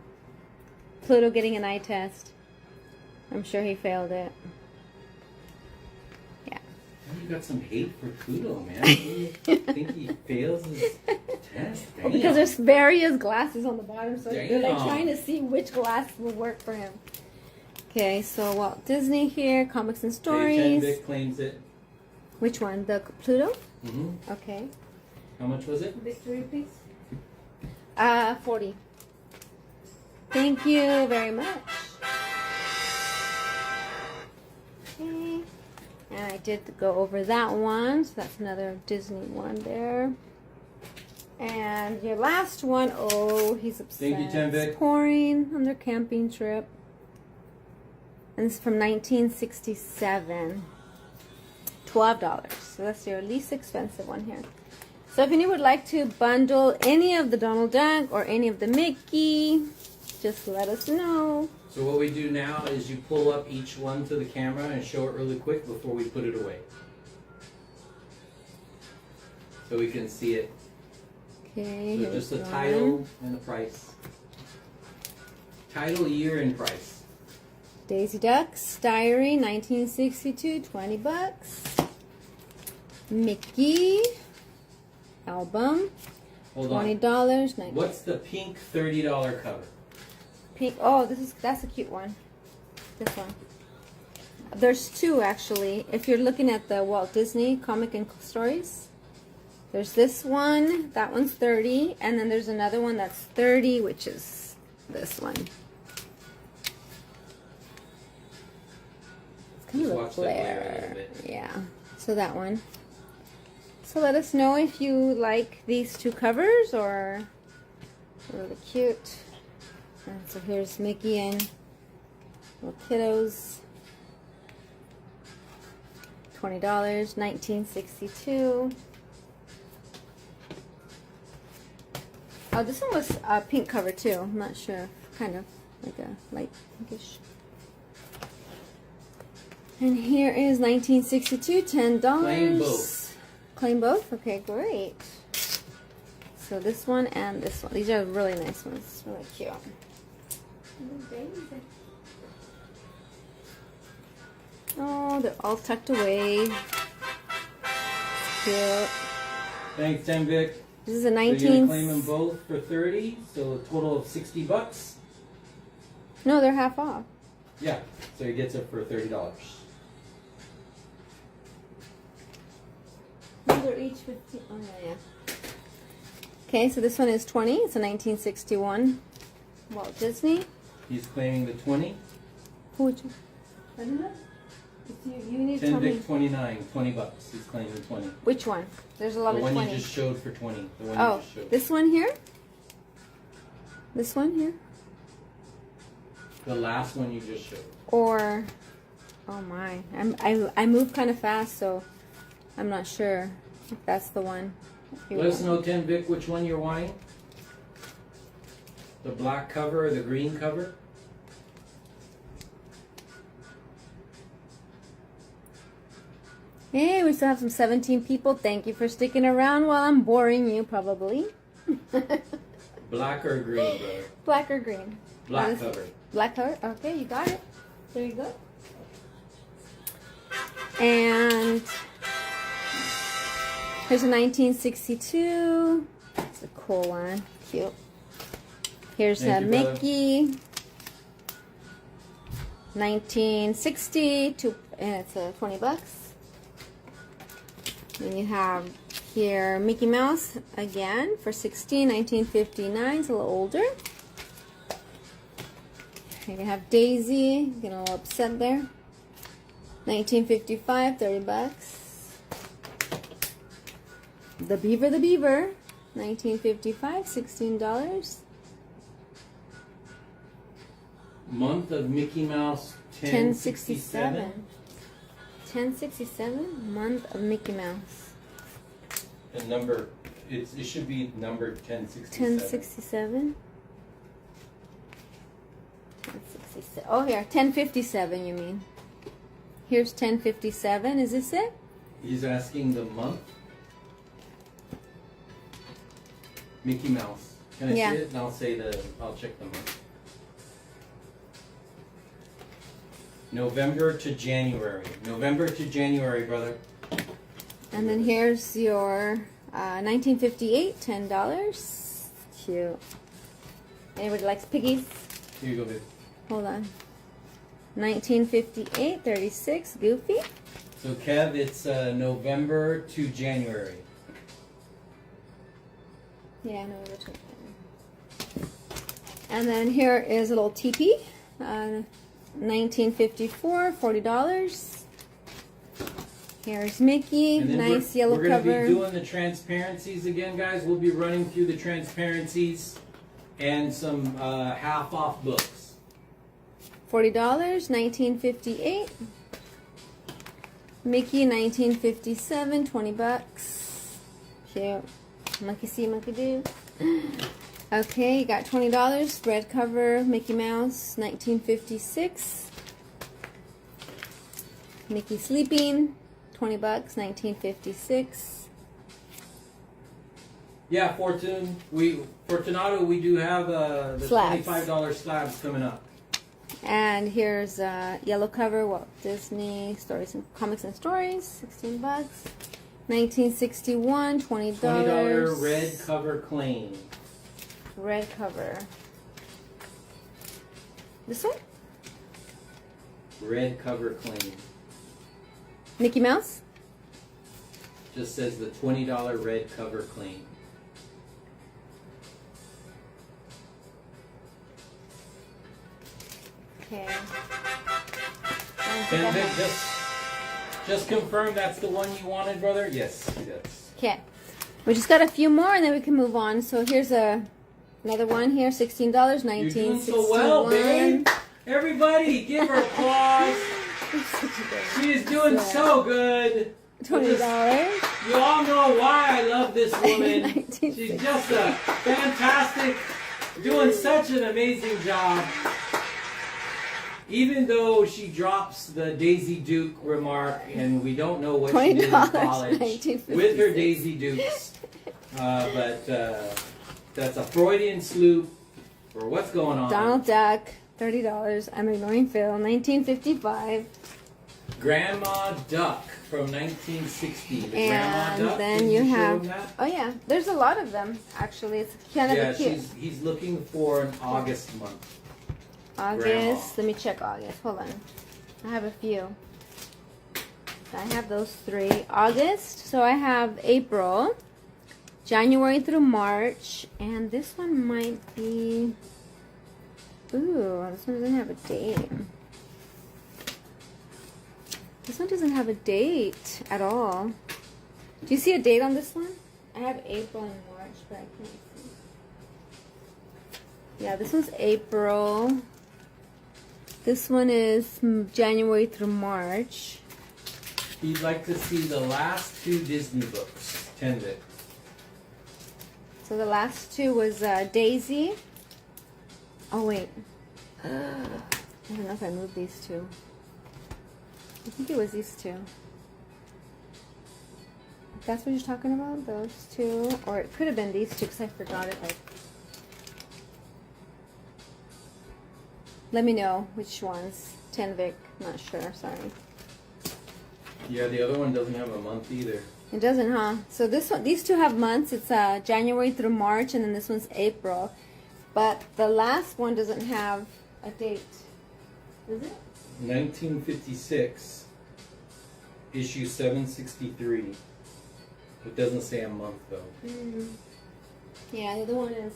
Pluto getting an eye test. I'm sure he failed it. Yeah. You got some hate for Pluto, man. You think he fails his test? Well, because there's various glasses on the bottom, so they're like Damn. trying to see which glass will work for him. Okay, so Walt Disney here, comics and stories. Vic claims it. Which one? The Pluto? Mm-hmm. Okay. How much was it? Victory, please. 40. Thank you very much. Okay. And I did go over that one, so that's another Disney one there. And your last one, oh, he's upset. Thank you, Tim Vic. It's pouring on their camping trip. And this is from 1967. $12. So that's your least expensive one here. So if anyone would like to bundle any of the Donald Duck or any of the Mickey, just let us know. So what we do now is you pull up each one to the camera and show it really quick before we put it away. So we can see it. Okay, So here's just the one. title and the price. Title, year, and price. Daisy Ducks Diary 1962, $20. Mickey album, Hold on. $20. What's the pink $30 cover? Pink. Oh, that's a cute one. This one. There's two actually. If you're looking at the Walt Disney comic and stories, there's this one. That one's 30, and then there's another one that's 30, which is this one. It's kind Just of a watch that glare a glare. little bit. Yeah. So that one. So let us know if you like these two covers or really cute. And so here's Mickey and little kiddos. $20, 1962. Oh, this one was a pink cover too. I'm not sure. Kind of like a light pinkish. And here is 1962, $10. Claim both. Claim both? Okay, great. So this one and this one. These are really nice ones. Really cute. Oh, they're all tucked away. Cute. Thanks, Tim Vic. This is a So 19. you're gonna claim them both for 30, so a total of $60. No, they're half off. Yeah, so he gets it for $30. No, they're each 50. Oh, yeah. Okay, so this one is 20. It's a 1961 Walt Disney. He's claiming the 20. Which one? I don't know. You need to Tim tell me. Vic 29, $20. He's claiming the 20. Which one? There's a lot The of one 20. you just showed for 20. The one Oh, you just showed. this one here? This one here? The last one you just showed. Or, oh my, I move kind of fast, so I'm not sure if that's the one. If you Let us want. know, Tim Vic, which one you're wanting. The black cover or the green cover. Hey, we still have some 17 people. Thank you for sticking around while I'm boring you, probably. Black or green, brother? Black or green? Black Honestly. cover. Black cover? Okay, you got it. There you go. And here's a 1962. It's a cool one. Cute. Here's Thank a you, brother. Mickey. 1960. And it's $20. Then you have here Mickey Mouse again for 16, 1959. It's a little older. You can have Daisy, getting a little upset there. 1955, $30. The Beaver, 1955, $16. Month of Mickey Mouse, 1067. 1067, month of Mickey Mouse. The number, it should be number 1067. 1067. 1067. Oh, here, 1057, you mean. Here's 1057. Is this it? He's asking the month. Mickey Mouse, Can I Yeah. see it? And I'll check the month. November to January. November to January, brother. And then here's your 1958, $10. Cute. Anybody likes piggies? Here you go, babe. Hold on. 1958, 36, Goofy. So, Kev, it's November to January. Yeah, no, which one. And then here is a little teepee. 1954, $40. Here's Mickey, And then nice yellow we're going to cover. be doing the transparencies again, guys. We'll be running through the transparencies and some half-off books. $40, 1958. Mickey, 1957, $20. Cute. Monkey see, monkey do. Okay, you got $20. Red cover, Mickey Mouse, 1956. Mickey sleeping, $20, 1956. Yeah, Fortunato, we do have the Slabs. $25 slabs coming up. And here's yellow cover, Walt Disney Stories and Comics and Stories, $16. 1961, $20. $20 red cover claim. Red cover. This one? Red cover claim. Mickey Mouse? Just says the $20 red cover claim. Okay. And then just confirm that's the one you wanted, brother? Yes. Okay. We just got a few more and then we can move on. So here's another one here, $16, 1961. You're doing so well, babe. Everybody, give her applause. She is doing so good. $20. You all know why I love this woman. 1960. She's just a fantastic, doing such an amazing job. Even though she drops the Daisy Duke remark and we don't know what she did in $20, college 1956. with her Daisy Dukes, but that's a Freudian sloop for what's going on. Donald Duck, $30. I'm ignoring Phil, 1955. Grandma Duck from 1960. The Grandma And Duck. then Did you show have, him that? oh yeah, there's a lot of them actually. It's kind of Yeah, cute. he's looking for an August month. August. Grandma. Let me check August. Hold on. I have a few. I have those three. August. So I have April, January through March, and this one might be. Ooh, this one doesn't have a date. This one doesn't have a date at all. Do you see a date on this one? I have April and March, but I can't see. Yeah, this one's April. This one is January through March. He'd like to see the last two Disney books. Tenvik. So the last two was Daisy. Oh wait. I don't know if I moved these two. I think it was these two. If that's what you're talking about, those two. Or it could have been these two because I forgot it. Let me know which ones. Tenvik, not sure, sorry. Yeah, the other one doesn't have a month either. It doesn't, huh? So this one, these two have months. It's January through March, and then this one's April. But the last one doesn't have a date. Does it? 1956, issue 763. It doesn't say a month though. Mm. Yeah, the other one is.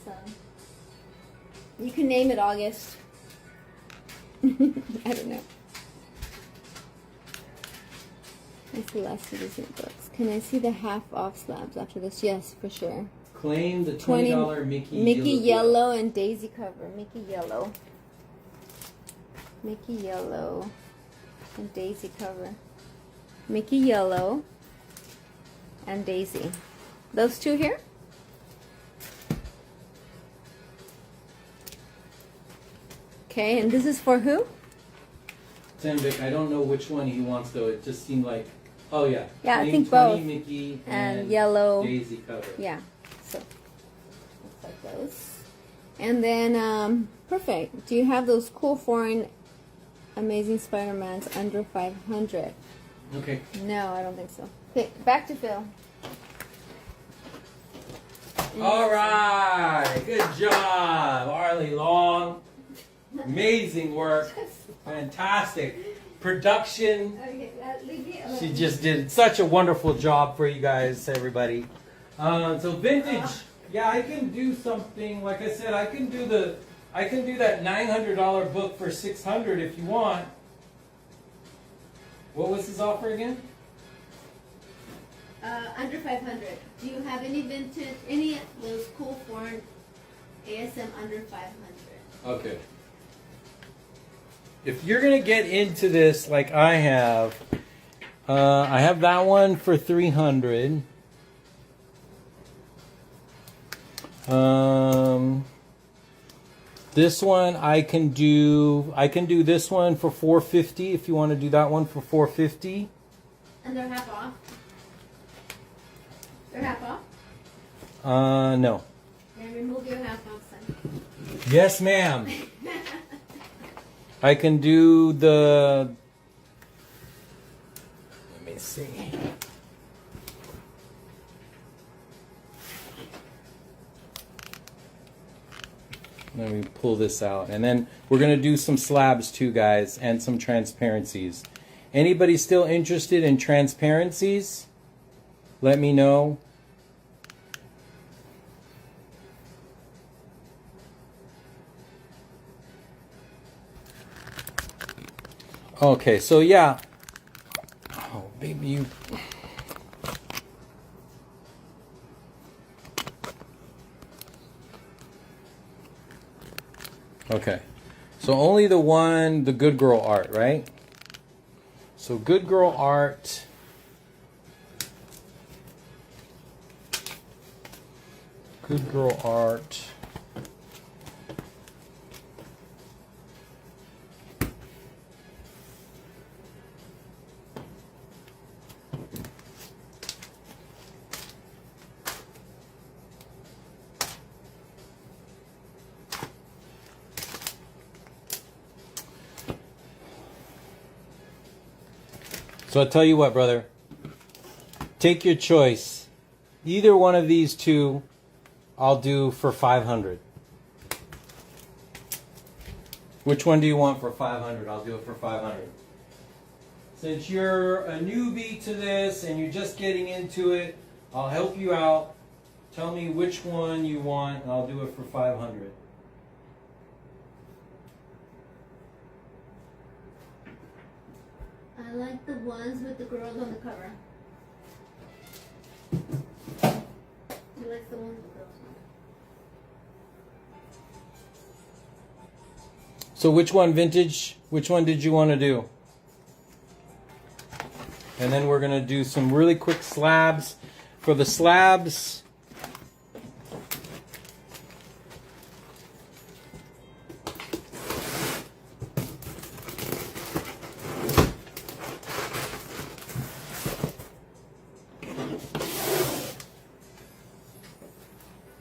You can name it August. I don't know. That's the last two Disney books. Can I see the half off slabs after this? Yes, for sure. Claim the $20 Mickey Yellow and Daisy cover. Mickey Yellow. Mickey Yellow and Daisy cover. Mickey Yellow and Daisy. Those two here? Okay, and this is for who? Tenvik, I don't know which one he wants though. It just seemed like, oh yeah. Yeah, I Claim think 20 both. Mickey And yellow. Daisy cover. Yeah. So looks like those. And then, perfect. Do you have those cool foreign Amazing Spider-Mans under 500? Okay. No, I don't think so. Okay, back to Phil. All right. Good job, Arlie Long. Amazing work. Fantastic production. Okay, leave me alone. She just did such a wonderful job for you guys, everybody. So vintage, yeah, I can do something. Like I said, I can do that $900 book for $600 if you want. What was his offer again? Under 500. Do you have any vintage, any of those cool foreign ASM under 500? Okay. If you're gonna get into this like I have that one for $300. This one I can do this one for $450 if you want to do that one for $450. And they're half off? They're half off? No. Then remove your half off sign. Yes, ma'am. I can do the. Let me see. Let me pull this out. And then we're going to do some slabs too, guys, and some transparencies. Anybody still interested in transparencies? Let me know. Okay, so yeah. Oh, baby, you. Okay, so only the Good Girl Art, right? So Good Girl Art. Good Girl Art. So I'll tell you what, brother. Take your choice. Either one of these two, I'll do for $500. Which one do you want for $500? I'll do it for $500. Since you're a newbie to this and you're just getting into it, I'll help you out. Tell me which one you want, and I'll do it for $500. I like the ones with the girls on the cover. You like the ones with girls on? So which one, vintage? Which one did you want to do? And then we're going to do some really quick slabs. For the slabs,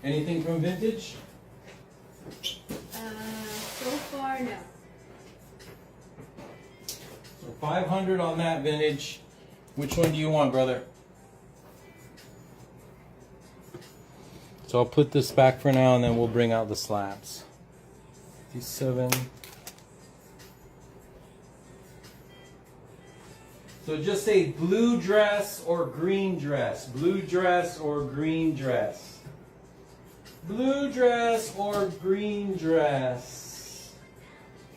anything from vintage? So far, no. So 500 on that vintage. Which one do you want, brother? So I'll put this back for now, and then we'll bring out the slabs. 57. So just say blue dress or green dress. Blue dress or green dress. Blue dress or green dress.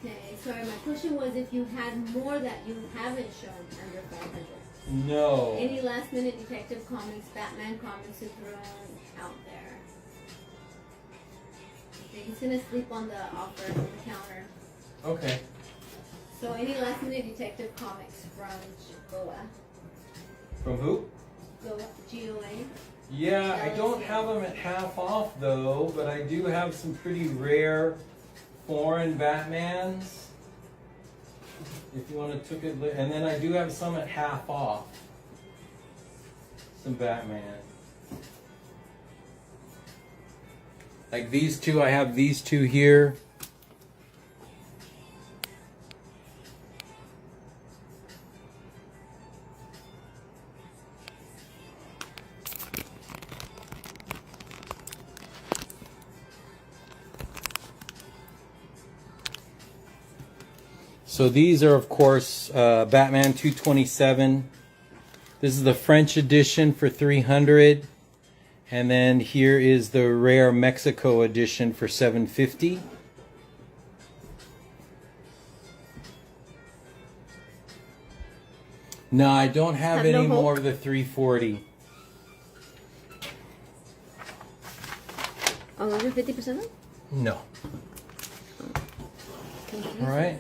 Okay, sorry, my question was if you had more that you haven't shown under 500. No. Any last minute Detective Comics, Batman comics are thrown out there. Okay, he's gonna sleep on the offer on the counter. Okay. So any last minute Detective Comics from Goa. From who? Goa, GOA. Yeah, I don't have them at half off though, but I do have some pretty rare foreign Batmans. If you want to took it, and then I do have some at half off. Some Batman. Like these two, I have these two here. So these are, of course, Batman 227. This is the French edition for 300. And then here is the rare Mexico edition for 750. No, I don't have Have no any hope? more of the 340. Oh, over 50% off? No. All right.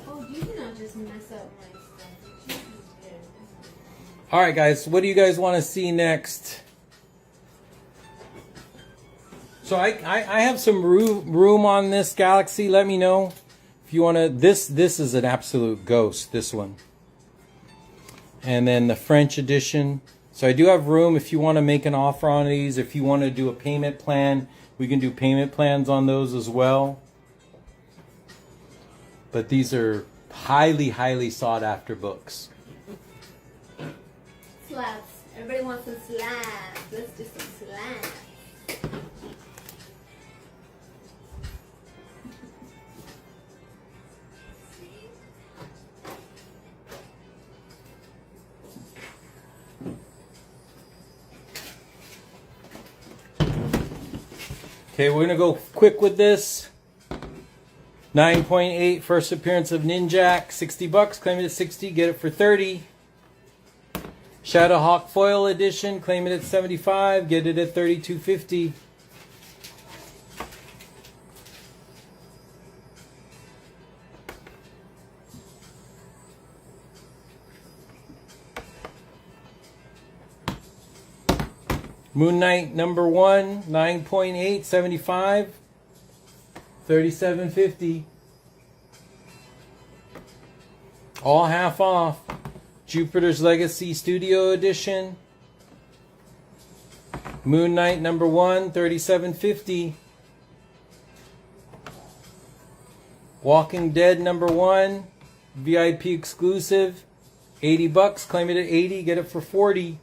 Oh, you cannot just mess up my stuff. All right, guys. What do you guys want to see next? So I have some room on this Galaxy. Let me know if you want to. This is an absolute ghost. This one. And then the French edition. So I do have room if you want to make an offer on these. If you want to do a payment plan, we can do payment plans on those as well. But these are highly, highly sought after books. Slaps. Everybody wants some slaps. Let's do some slaps. Okay, we're going to go quick with this. 9.8 first appearance of Ninjak, $60. Claim it at 60, get it for 30. Shadowhawk foil edition, claim it at 75, get it at 32.50. Moon Knight number 1, 9.8, 75, 37.50. All half off. Jupiter's Legacy Studio Edition. Moon Knight number 1, 37.50. Walking Dead number 1, VIP exclusive, $80. Claim it at 80, get it for 40.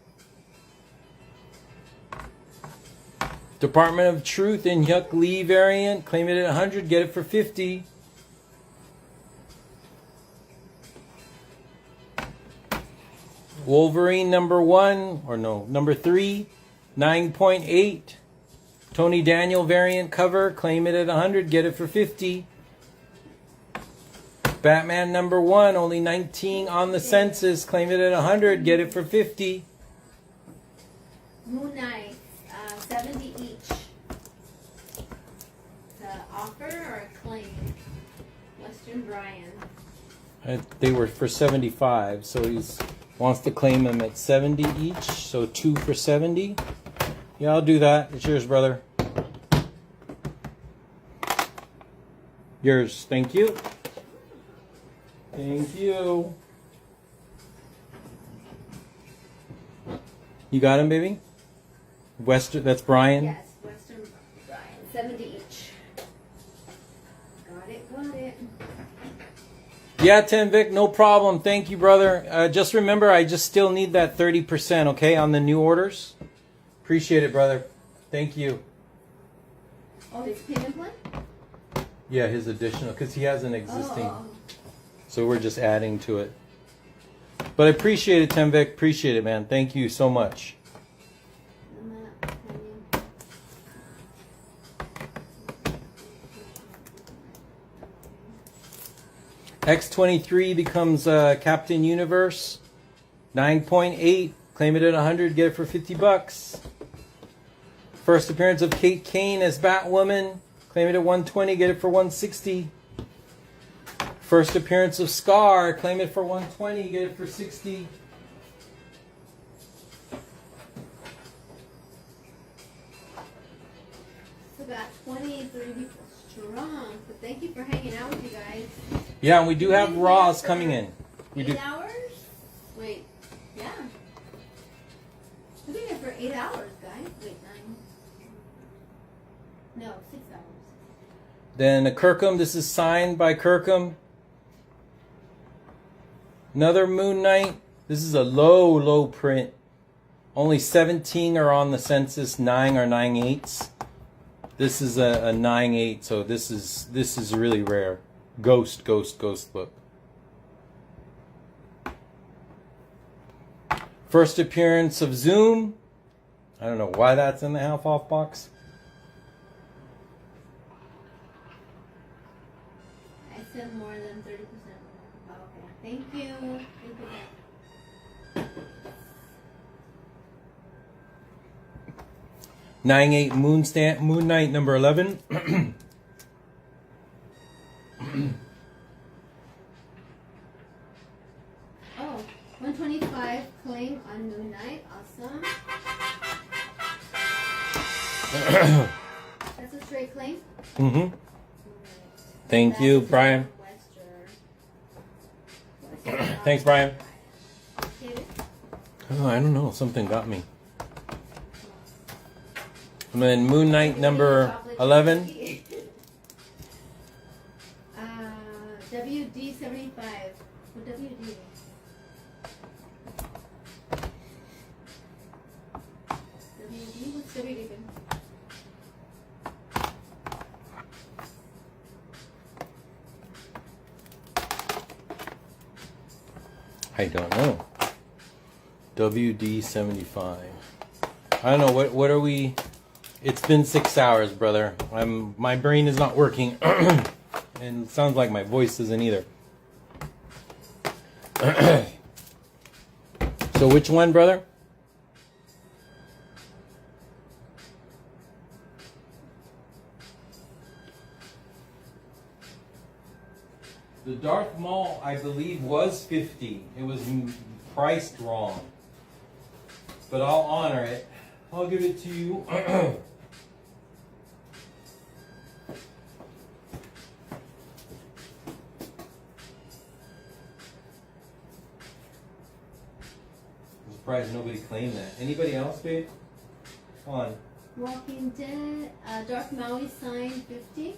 Department of Truth in Hyuk Lee variant, claim it at 100, get it for 50. Wolverine number 1, or no, number 3, 9.8. Tony Daniel variant cover, claim it at 100, get it for 50. Batman number 1, only 19 on the census, claim it at 100, get it for 50. Moon Knight, 70 each. Offer or claim? Western Brian. They were for 75, so he wants to claim them at 70 each, so 2 for 70. Yeah, I'll do that. It's yours, brother. Yours. Thank you. Thank you. You got him, baby? Western, that's Brian? Yes, Western Brian. 70 each. Got it. Yeah, Tim Vic, no problem. Thank you, brother. Just remember, I just still need that 30%, okay, on the new orders. Appreciate it, brother. Thank you. Oh, his payment plan? Yeah, his additional, because he has an existing. Oh. So we're just adding to it. But I appreciate it, Tim Vic. Appreciate it, man. Thank you so much. X-23 becomes Captain Universe. 9.8. Claim it at 100. Get it for $50. First appearance of Kate Kane as Batwoman. Claim it at 120. Get it for 160. First appearance of Scar. Claim it for 120. Get it for 60. So got 23 people strong. But thank you for hanging out with you guys. Yeah, and we do have Raws coming in. We 8 do. hours? 8 hours, guys. Wait, 9. No, 6 hours. Then the Kirkham, this is signed by Kirkham. Another Moon Knight. This is a low print. Only 17 are on the census, 9 are 9/8. This is a 9/8, so this is really rare. Ghost look. First appearance of Zoom. I don't know why that's in the half off box. I said more than 30%. Okay, thank you. Thank you. 9/8 Moon Knight number 11. Oh, 125 claim on Moon Knight. Awesome. That's a straight claim. Mm-hmm. Thank you, That's Brian. Western. Thanks, Brian. David? Oh, I don't know. Something got me. And then Moon Knight number 11. WD 75. What WD? WD? What's WD? I don't know. WD 75. I don't know. What are we? It's been 6 hours, brother. My brain is not working. And it sounds like my voice isn't either. So which one, brother? The Darth Maul, I believe, was 50. It was priced wrong. But I'll honor it. I'll give it to you. I'm surprised nobody claimed that. Anybody else, babe? Come on. Walking Dead. Dark Maui sign 50.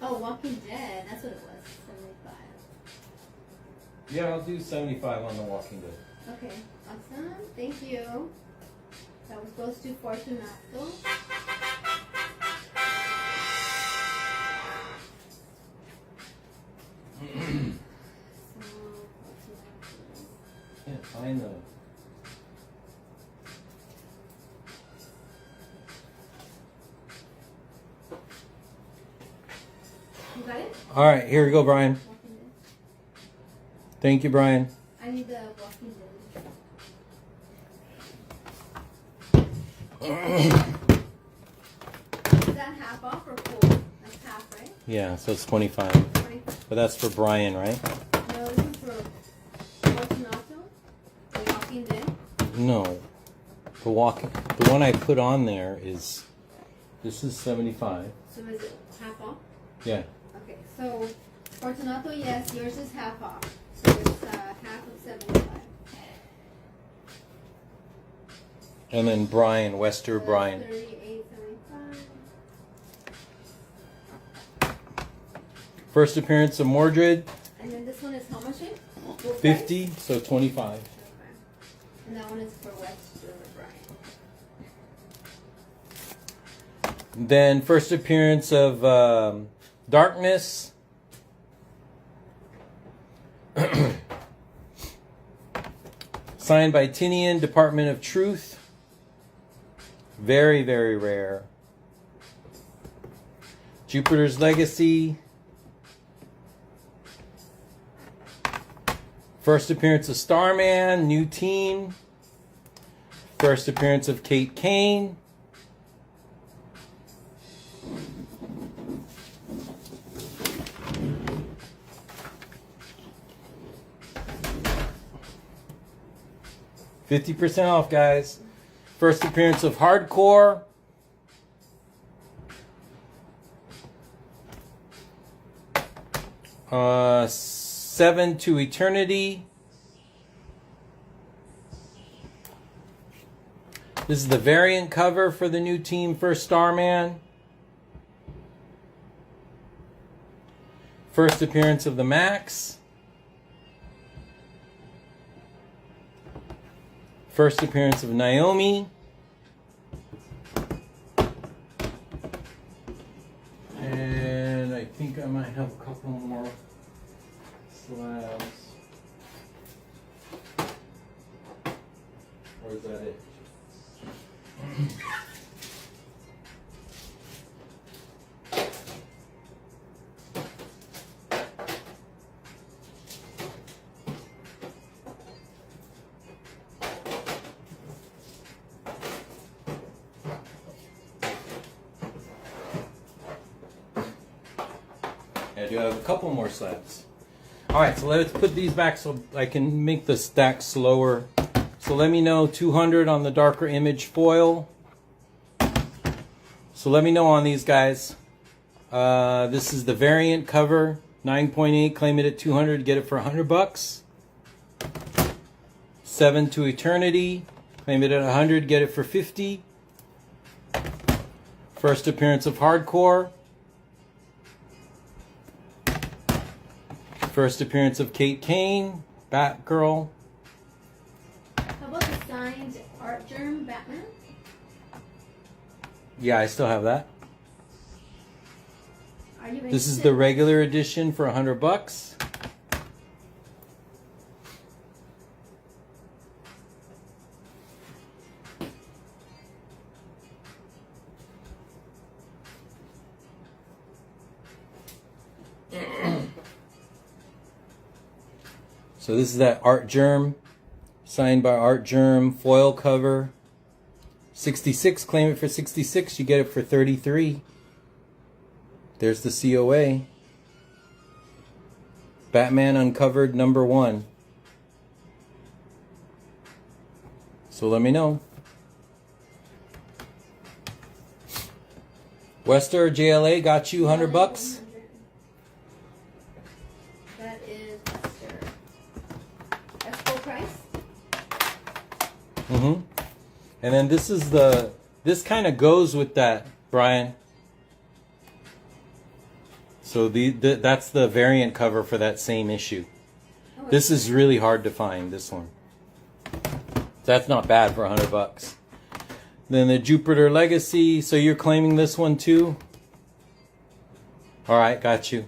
Oh, Walking Dead. That's what it was. 75. Yeah, I'll do 75 on The Walking Dead. Okay, awesome. Thank you. That was goes to Fortunato. Can't find them. You got it? All right, here we go, Brian. Walking Dead. Thank you, Brian. I need the Walking Dead. Is that half off or full? Like half, right? Yeah, so it's 25. 25. But that's for Brian, right? No, this is for Fortunato. The Walking Dead. No. The one I put on there is, this is 75. So is it half off? Yeah. Okay, so Fortunato, yes, yours is half off. So it's half of 75. And then Brian, Wester Brian. 38.75. First appearance of Mordred, And then this one is how much? It? Full price? 50, so 25. Okay. And that one is for Wester Brian. Then first appearance of Darkness. Signed by Tinian, Department of Truth. Very, very rare. Jupiter's Legacy. First appearance of Starman, new team. First appearance of Kate Kane. $50% off, guys. First appearance of Hardcore. Seven to Eternity. This is the variant cover for the new team for Starman. First appearance of the Max. First appearance of Naomi. And I think I might have a couple more slabs. Or is that it? I do have a couple more slabs. Alright, so let's put these back so I can make the stack slower. So let me know 200 on the darker image foil. So let me know on these guys. This is the variant cover, 9.8, claim it at 200, get it for $100. 7 to Eternity, claim it at 100, get it for 50. First appearance of Hardcore. First appearance of Kate Kane, Batgirl. How about the signed Art Germ Batman? Yeah, I still have that. Are you This is interested? the regular edition for $100. So this is that Art Germ, signed by Art Germ, foil cover. 66, claim it for 66, you get it for 33. There's the COA. Batman Uncovered #1. So let me know. Wester JLA got you $100. That is Wester. That's full price? Mm-hmm. And then this is this kind of goes with that, Brian. So that's the variant cover for that same issue. Oh, This is really hard to find, this one. That's not bad for $100. Then the Jupiter Legacy. So you're claiming this one too? All right, got you.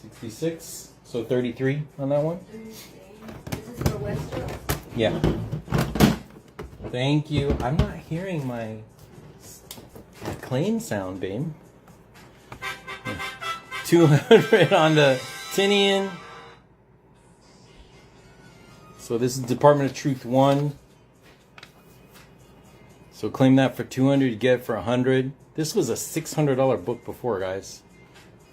66. So 33 on that one? okay. This is for Westeros. Yeah. Thank you. I'm not hearing my claim sound, babe. 200 on the Tinian. So this is Department of Truth 1. So claim that for 200, you get it for 100. This was a $600 book before, guys.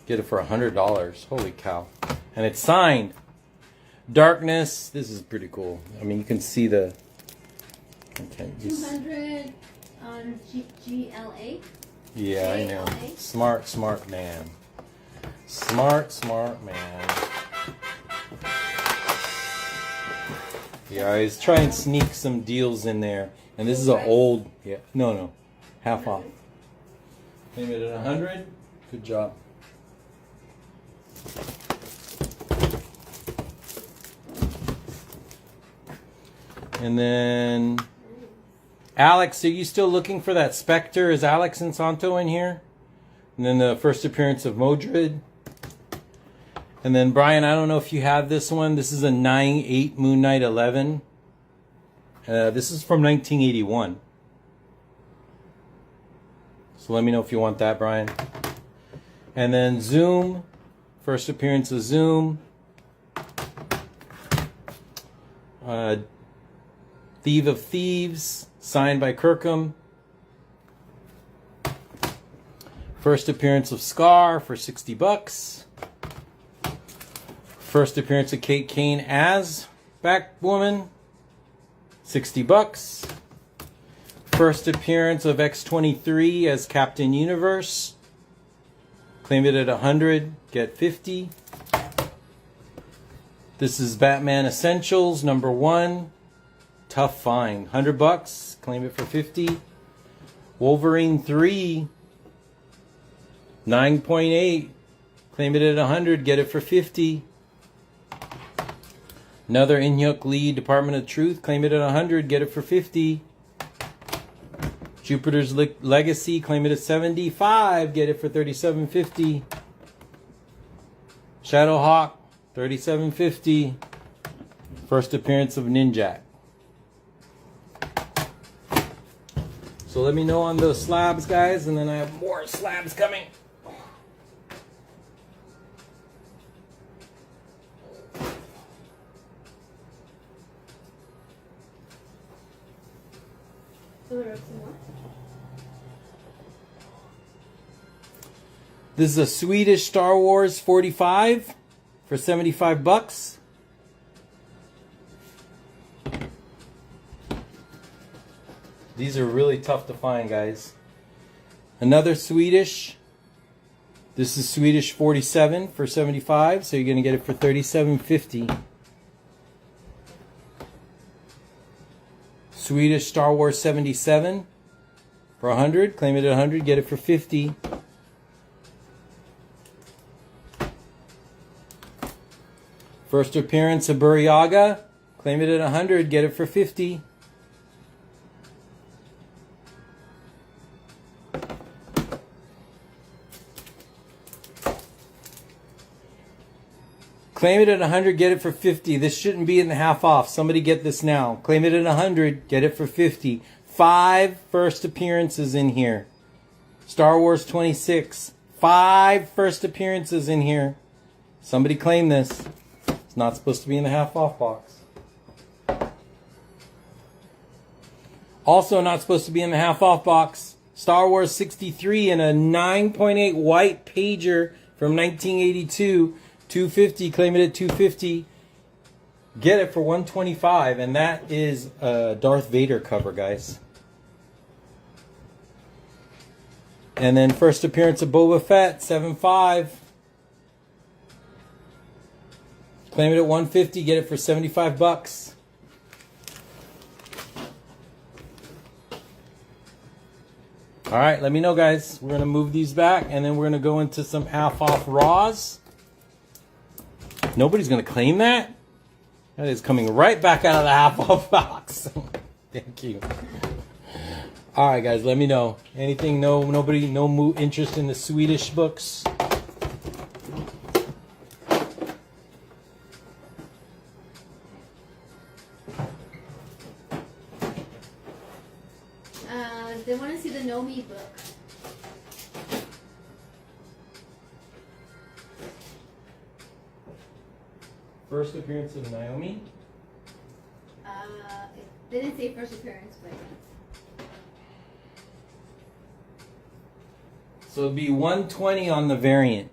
Get it for $100. Holy cow. And it's signed. Darkness. This is pretty cool. I mean, you can see the... Okay, 200 on GLA. yeah, I know. JLA. Smart man. Smart man. Yeah, I was trying to sneak some deals in there. And this is an old... Yeah, no. Half off. Name it at 100. Good job. And then... Alex, are you still looking for that Spectre? Is Alex Insanto in here? And then the first appearance of Modred. And then Brian, I don't know if you have this one. This is a 9/8 Moon Knight 11. This is from 1981. So let me know if you want that, Brian. And then Zoom. First appearance of Zoom. Thief of Thieves. Signed by Kirkham. First appearance of Scar for $60. First appearance of Kate Kane as Batwoman. $60. First appearance of X-23 as Captain Universe. Claim it at 100, get 50. This is Batman Essentials #1. Tough find. $100. claim it for 50. Wolverine 3, 9.8, claim it at 100, get it for 50. Another Inhyuk Lee Department of Truth, claim it at 100, get it for 50. Jupiter's Legacy, claim it at 75, get it for 37.50. Shadowhawk, 37.50. First appearance of Ninjak. So let me know on those slabs, guys, and then I have more slabs coming. This is a Swedish Star Wars 45 for 75 bucks. These are really tough to find, guys. Another Swedish. This is Swedish 47 for 75, so you're going to get it for 37.50. Swedish Star Wars 77 for 100. Claim it at 100, get it for 50. First appearance of Buryaga. Claim it at 100, get it for 50. Claim it at 100, get it for 50. This shouldn't be in the half off. Somebody get this now. Claim it at 100, get it for 50. 5 first appearances in here. Star Wars 26. 5 first appearances in here. Somebody claim this. It's not supposed to be in the half off box. Also not supposed to be in the half off box. Star Wars 63 in a 9.8 white pager from 1982. 250, claim it at 250. Get it for 125, and that is a Darth Vader cover, guys. And then first appearance of Boba Fett, 7.5. Claim it at 150, get it for 75 bucks. All right, let me know, guys. We're going to move these back, and then we're going to go into some half-off Raws. Nobody's going to claim that? That is coming right back out of the half-off box. Thank you. All right, guys, let me know. Anything, no interest in the Swedish books? They want to see the Nomi book. First appearance of Naomi. They didn't say first appearance, but yeah. So it'd be 120 on the variant.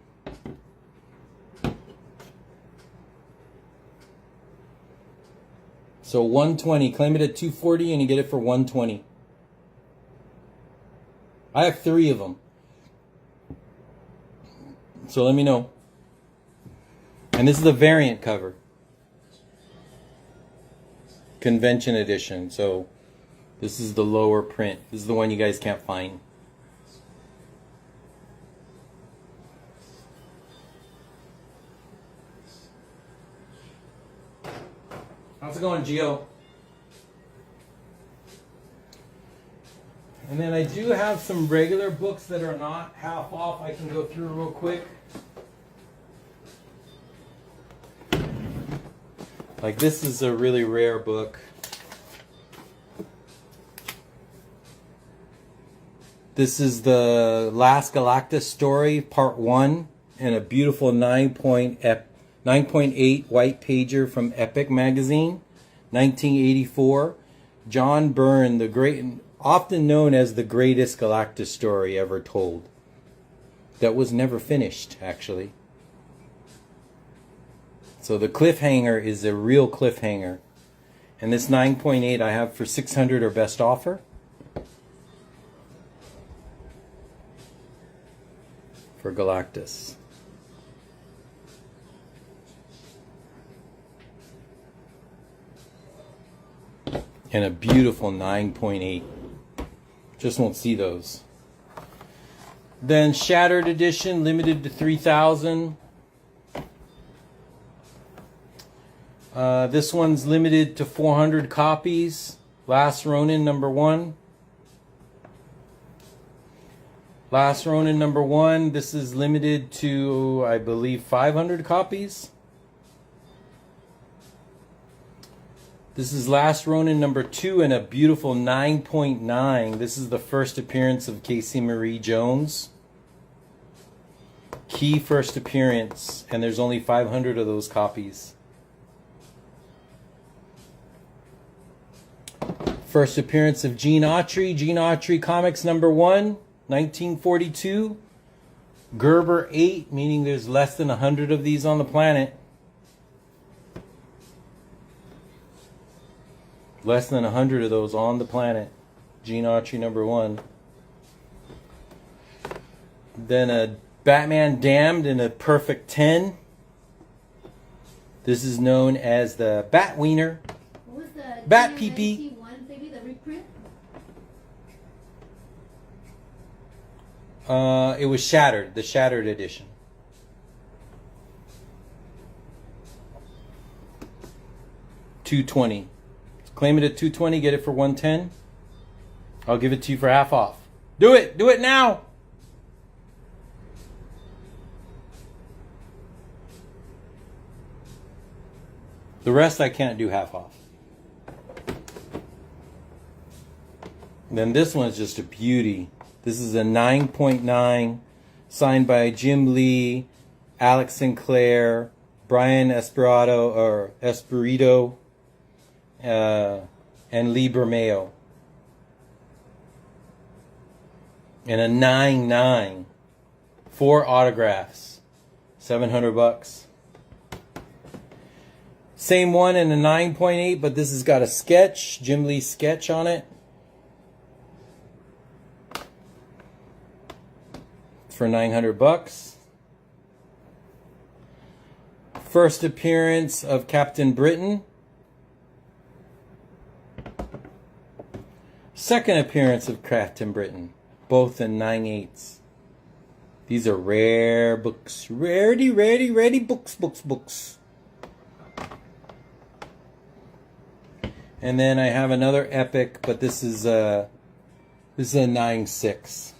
So 120. Claim it at 240 and you get it for 120. I have 3 of them. So let me know. And this is the variant cover. Convention edition. So this is the lower print. This is the one you guys can't find. How's it going, Gio? And then I do have some regular books that are not half off. I can go through real quick. Like this is a really rare book. This is the Last Galactus Story, Part 1, and a beautiful 9.8 white pager from Epic Magazine, 1984. John Byrne, the great, often known as the greatest Galactus story ever told. That was never finished, actually. So the cliffhanger is a real cliffhanger. And this 9.8 I have for 600 or best offer. For Galactus. And a beautiful 9.8. Just won't see those. Then Shattered Edition, limited to 3,000. This one's limited to 400 copies. Last Ronin #1. Last Ronin #1. This is limited to, I believe, 500 copies. This is Last Ronin #2 and a beautiful 9.9. This is the first appearance of Casey Marie Jones. Key first appearance, and there's only 500 of those copies. First appearance of Gene Autry. Gene Autry Comics #1, 1942. Gerber 8, meaning there's less than 100 of these on the planet. Less than 100 of those on the planet. Gene Autry #1. Then a Batman Damned in a perfect 10. This is known as the Bat Wiener. What was the Bat PP. one, baby, the reprint? It was Shattered, the Shattered edition. $220. Claim it at $220, get it for $110. I'll give it to you for half off. Do it! Do it now! The rest I can't do half off. Then this one's just a beauty. This is a 9.9 signed by Jim Lee, Alex Sinclair, Brian Espirito, and Lee Bermeo. And a 9.9. 4 autographs. $700. Same one in a 9.8, but this has got a sketch, Jim Lee sketch on it. For $900. First appearance of Captain Britain. Second appearance of Captain Britain. Both in 9/8. These are rare books. Rarity books. And then I have another epic, but this is a 9/6.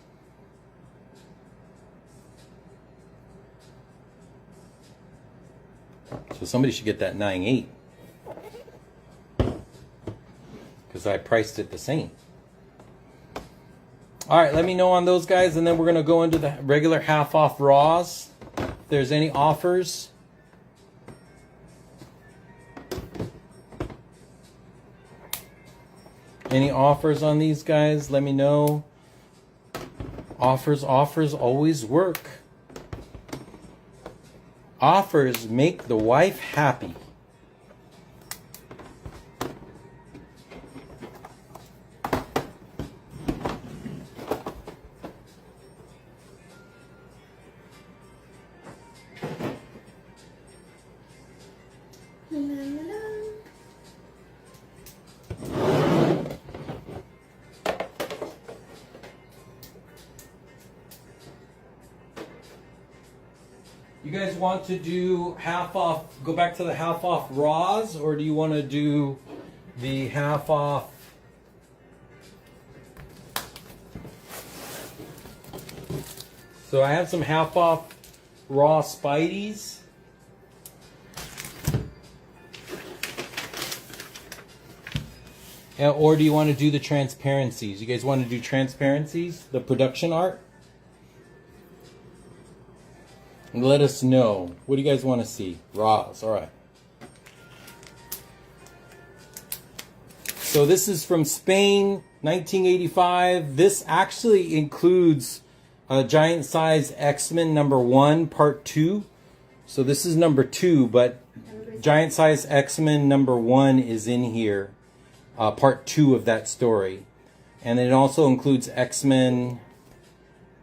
So somebody should get that 9/8. Because I priced it the same. Alright, let me know on those guys, and then we're going to go into the regular half-off Raws. If there's any offers. Any offers on these guys, let me know. Offers always work. Offers make the wife happy. You guys want to do half off, go back to the half off Raws, or do you want to do the half off So I have some half off Raw Spideys. Or do you want to do the transparencies? You guys want to do transparencies, the production art? Let us know. What do you guys want to see? Raws, alright. So this is from Spain, 1985. This actually includes Giant Size X-Men #1, Part 2. So this is #2, but Giant Size X-Men #1 is in here. Part 2 of that story. And it also includes X-Men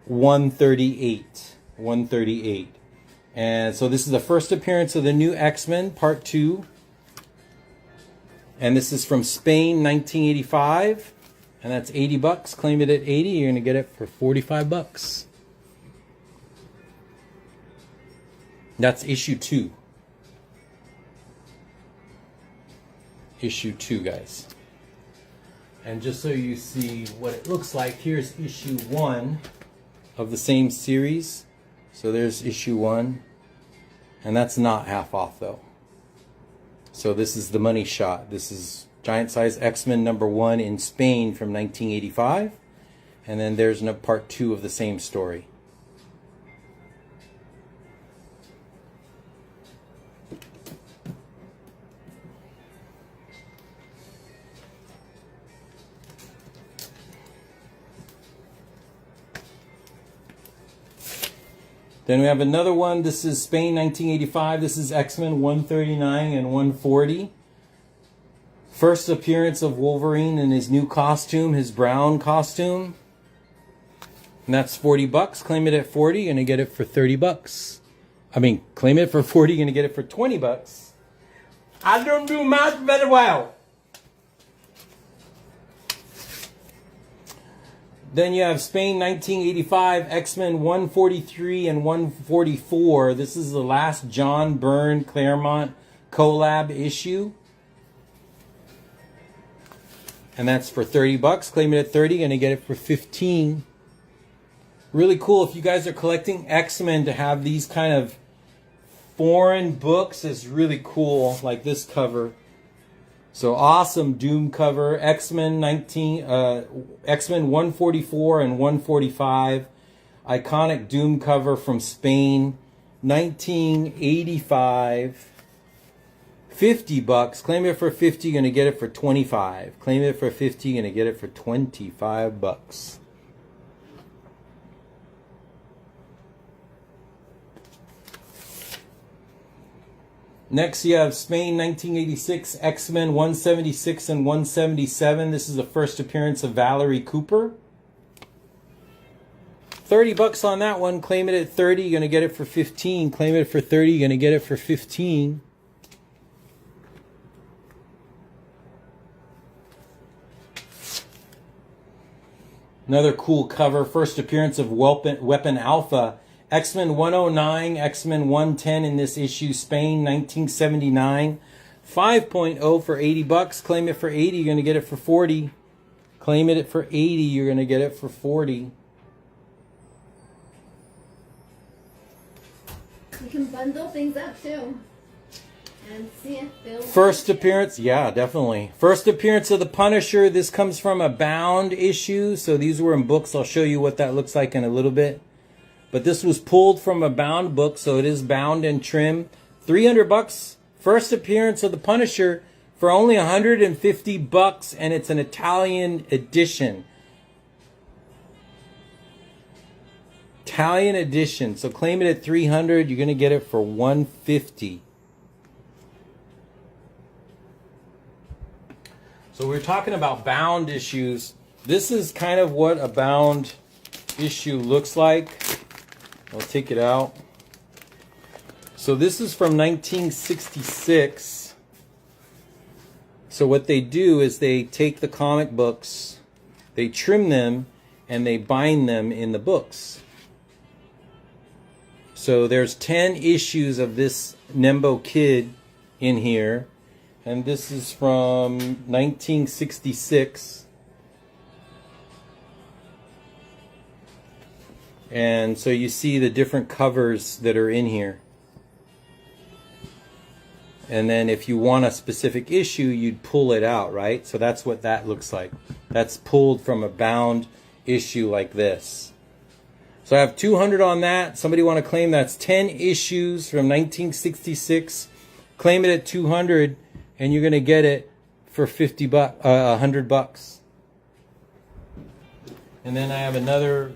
138. 138. And so this is the first appearance of the new X-Men, Part 2. And this is from Spain, 1985. And that's 80 bucks. Claim it at 80. You're going to get it for 45 bucks. That's issue 2. Issue 2, guys. And just so you see what it looks like, here's issue 1 of the same series. So there's issue 1. And that's not half off, though. So this is the money shot. This is Giant Size X-Men #1 in Spain from 1985. And then there's part 2 of the same story. Then we have another one. This is Spain 1985. This is X-Men 139 and 140. First appearance of Wolverine in his new costume, his brown costume. And that's 40 bucks. Claim it at 40, you're going to get it for 30 bucks. I mean, claim it for 40, you're going to get it for 20 bucks. I don't do math very well. Then you have Spain 1985, X-Men 143 and 144. This is the last John Byrne Claremont collab issue. And that's for 30 bucks. Claim it at 30, and you get it for 15. Really cool if you guys are collecting X-Men to have these kind of foreign books is really cool, like this cover. So awesome Doom cover, X-Men 144 and 145. Iconic Doom cover from Spain, 1985. 50 bucks. Claim it for 50, you're going to get it for 25. Claim it for 50, you're going to get it for 25 bucks. Next, you have Spain 1986, X-Men 176 and 177. This is the first appearance of Valerie Cooper. 30 bucks on that one. Claim it at 30, you're going to get it for 15. Claim it for 30, you're going to get it for 15. Another cool cover. First appearance of Weapon Alpha. X-Men 109, X-Men 110 in this issue, Spain 1979. 5.0 for 80 bucks. Claim it for 80, you're going to get it for 40. Claim it for 80, you're going to get it for 40. You can bundle things up too. And see if they'll... First appearance, yeah, definitely. First appearance of the Punisher. This comes from a bound issue. So these were in books. I'll show you what that looks like in a little bit. But this was pulled from a bound book, so it is bound and trim. 300 bucks. First appearance of the Punisher for only 150 bucks, and it's an Italian edition. Italian edition. So claim it at 300. You're going to get it for 150. So we're talking about bound issues. This is kind of what a bound issue looks like. I'll take it out. So this is from 1966. So what they do is they take the comic books, they trim them, and they bind them in the books. So there's 10 issues of this Nembo Kid in here. And this is from 1966. And so you see the different covers that are in here. And then if you want a specific issue, you'd pull it out, right? So that's what that looks like. That's pulled from a bound issue like this. So I have 200 on that. Somebody want to claim that's 10 issues from 1966. Claim it at 200, and you're going to get it for 100 bucks. And then I have another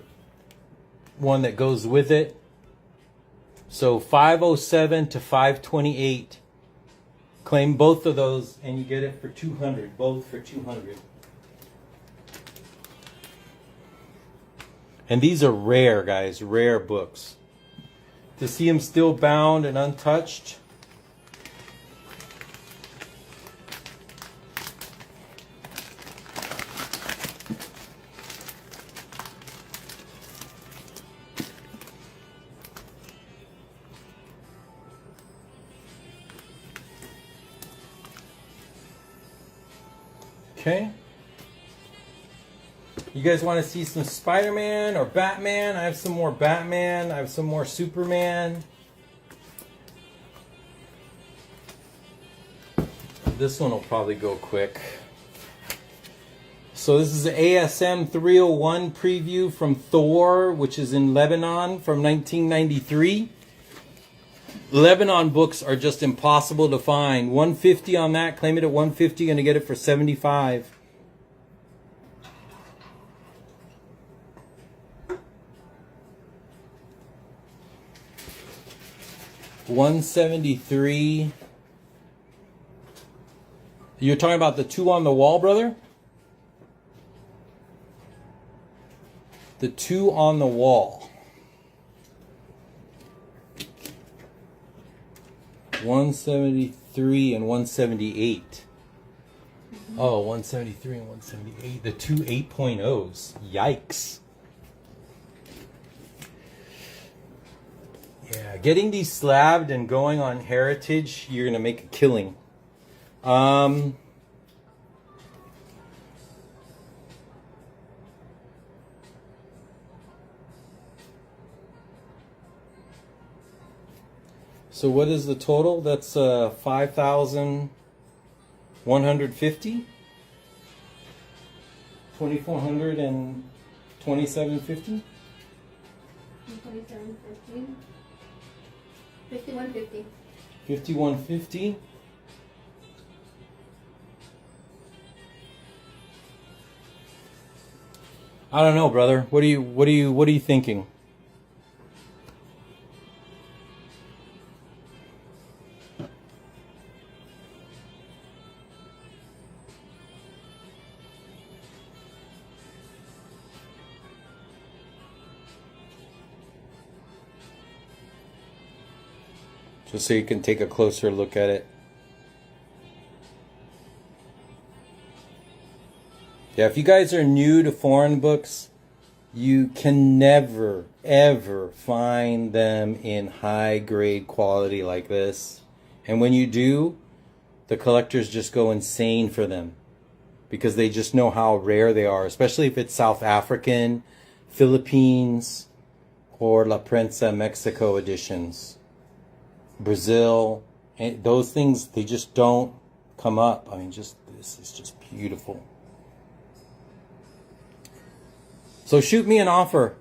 one that goes with it. So 507 to 528. Claim both of those and you get it for 200. Both for 200. And these are rare, guys. Rare books. To see them still bound and untouched. Okay. You guys want to see some Spider-Man or Batman? I have some more Batman. I have some more Superman. This one will probably go quick. So this is the ASM 301 preview from Thor, which is in Lebanon from 1993. Lebanon books are just impossible to find. 150 on that. Claim it at 150. Gonna get it for 75. $173. You're talking about the two on the wall, brother? The two on the wall. 173 and 178. Oh, 173 and 178. The two 8.0s. Yikes. Yeah, getting these slabbed and going on Heritage, you're going to make a killing. So what is the total? That's 5,150? 2,400 and 2,750? 27.15. 51.50. 51.50. I don't know, brother. What are you thinking? Just so you can take a closer look at it. Yeah, if you guys are new to foreign books, you can never, ever find them in high grade quality like this. And when you do, the collectors just go insane for them because they just know how rare they are, especially if it's South African, Philippines, or La Prensa Mexico editions. Brazil, and those things, they just don't come up. I mean, just this is just beautiful. So shoot me an offer.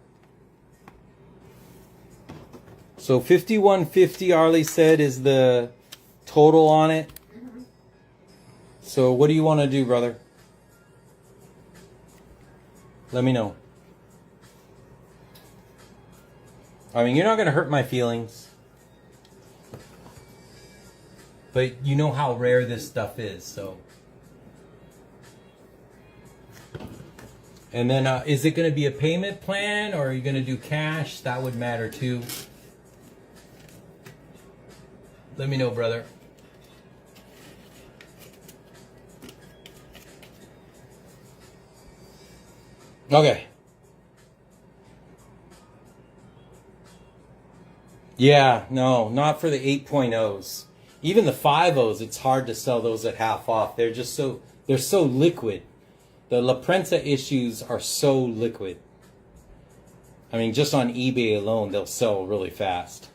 So 5150, Arlie said, is the total on it. So what do you want to do, brother? Let me know. I mean, you're not going to hurt my feelings. But you know how rare this stuff is, so. And then, is it going to be a payment plan, or are you going to do cash? That would matter too. Let me know, brother. Okay. Yeah, no, not for the 8.0s. Even the 5.0s, it's hard to sell those at half off. They're just they're so liquid. The La Prensa issues are so liquid. I mean, just on eBay alone, they'll sell really fast.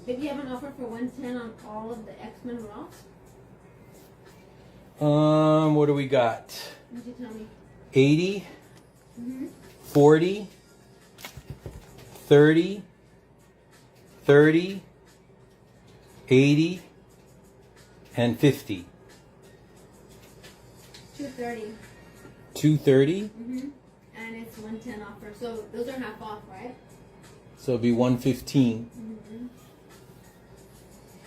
Did you have an offer for 110 on all of the X-Men Raw? What do we got? What did you tell me? 80, 40, 30, 30, 80, and 50. 230. 230? And it's 110 offer. So those are half off, right? So it'll be 115.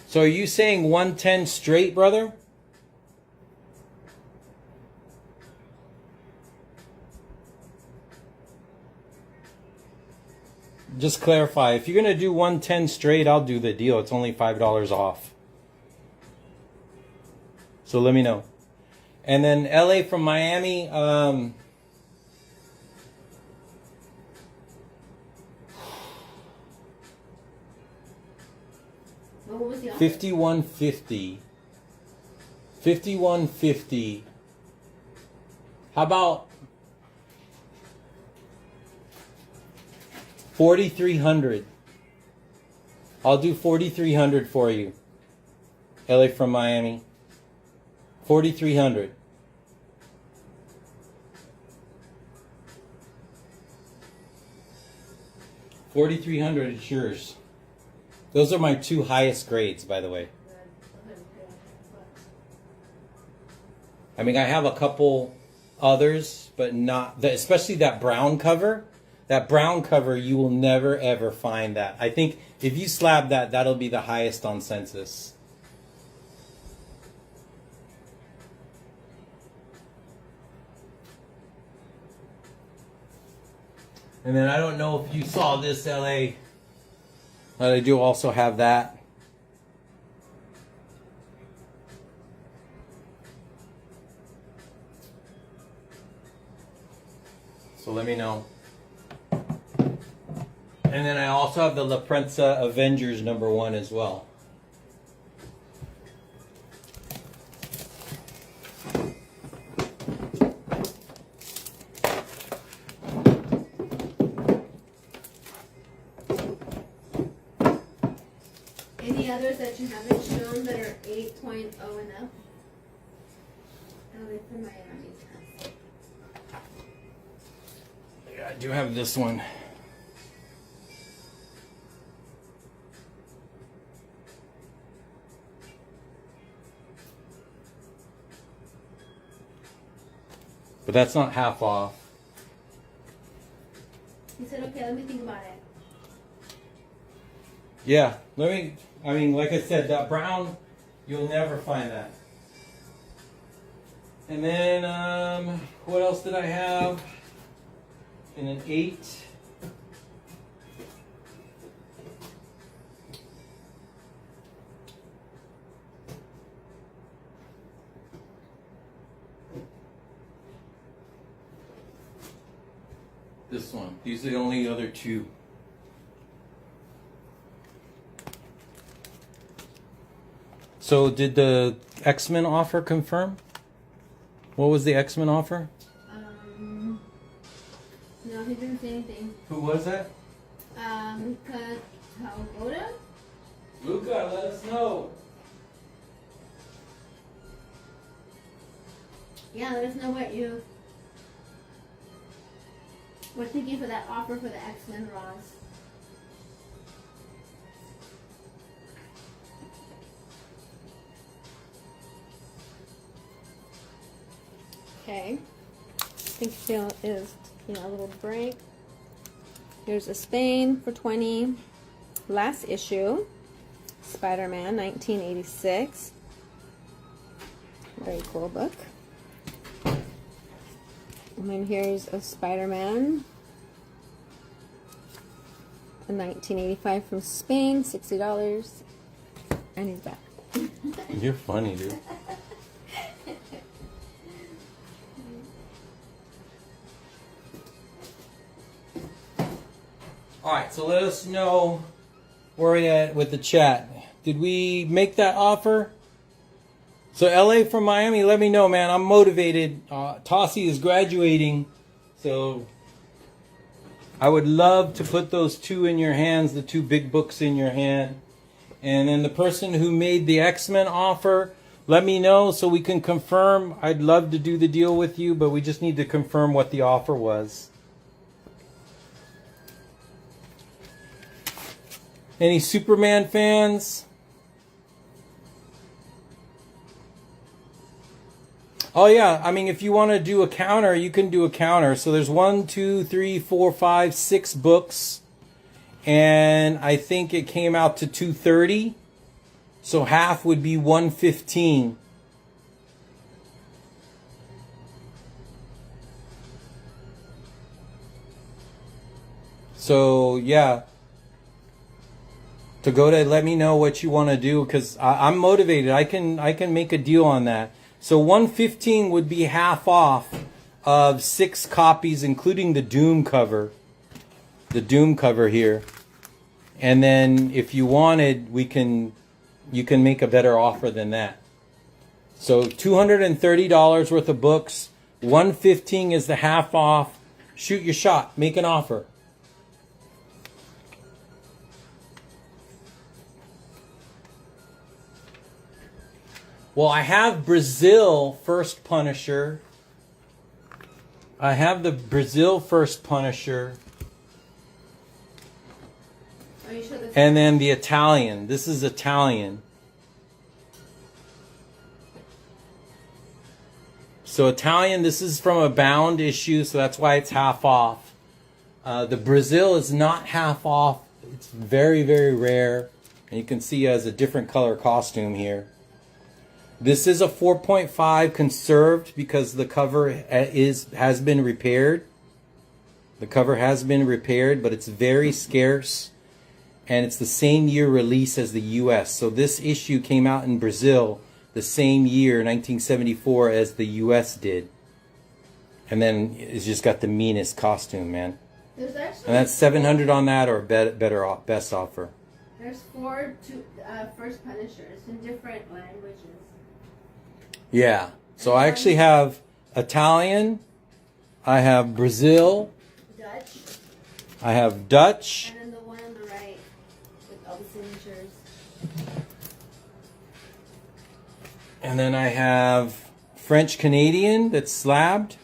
So are you saying 110 straight, brother? Just clarify. If you're going to do 110 straight, I'll do the deal. It's only $5 off. So let me know. And then LA from Miami. What was the offer? 5150. 5150 How about 4,300? I'll do 4,300 for you. LA from Miami. 4,300. $4,300 is yours. Those are my two highest grades, by the way. I mean, I have a couple others, but not, especially that brown cover. That brown cover, you will never ever find that. I think if you slab that, that'll be the highest on Census. And then I don't know if you saw this, LA, but I do also have that. So let me know. And then I also have the La Prensa Avengers #1 as well. Any others that you haven't shown that are 8.0 and up? LA from Miami. Yeah, I do have this one. But that's not half off. He said, okay, let me think about it. Yeah, I mean, like I said, that brown, you'll never find that. And then, what else did I have? In an 8. This one. These are the only other two. So did the X-Men offer confirm? What was the X-Men offer? No, he didn't say anything. Who was that? Luca Talgoda? Luca, let us know. Yeah, let us know what you were thinking for that offer for the X-Men Ross. Okay. I think Phil is taking a little break. Here's a Spain for 20. Last issue. Spider-Man 1986. Very cool book. And then here's a Spider-Man. A 1985 from Spain, $60. And he's back. You're funny, dude. Alright, so let us know where we're at with the chat. Did we make that offer? So LA from Miami, let me know, man. I'm motivated. Tossie is graduating. So I would love to put those two in your hands, the two big books in your hand. And then the person who made the X-Men offer, let me know so we can confirm. I'd love to do the deal with you, but we just need to confirm what the offer was. Any Superman fans? Oh yeah, I mean, if you want to do a counter, you can do a counter. So there's 1, 2, 3, 4, 5, 6 books, and I think it came out to 230. So half would be 115. So yeah. To go to let me know what you want to do, because I'm motivated. I can make a deal on that. So 115 would be half off of 6 copies, including the Doom cover. The Doom cover here. And then if you wanted, you can make a better offer than that. So $230 worth of books 115 is the half off. Shoot your shot. Make an offer. Well, I have Brazil First Punisher. I have the Brazil First Punisher. Are you sure that's And then the Italian. This is Italian. So Italian, this is from a bound issue, so that's why it's half off. The Brazil is not half off. It's very, very rare. And you can see it has a different color costume here. This is a 4.5 conserved because the cover has been repaired. The cover has been repaired, but it's very scarce. And it's the same year release as the US. So this issue came out in Brazil the same year, 1974, as the US did. And then it's just got the meanest costume, man. there's actually And that's 700 on that, or better off, best offer. there's 4 First Punishers in different languages. Yeah. So I actually have Italian, I have Brazil, Dutch, I have Dutch, and then the one on the right with all the signatures. and then I have French Canadian that's slabbed,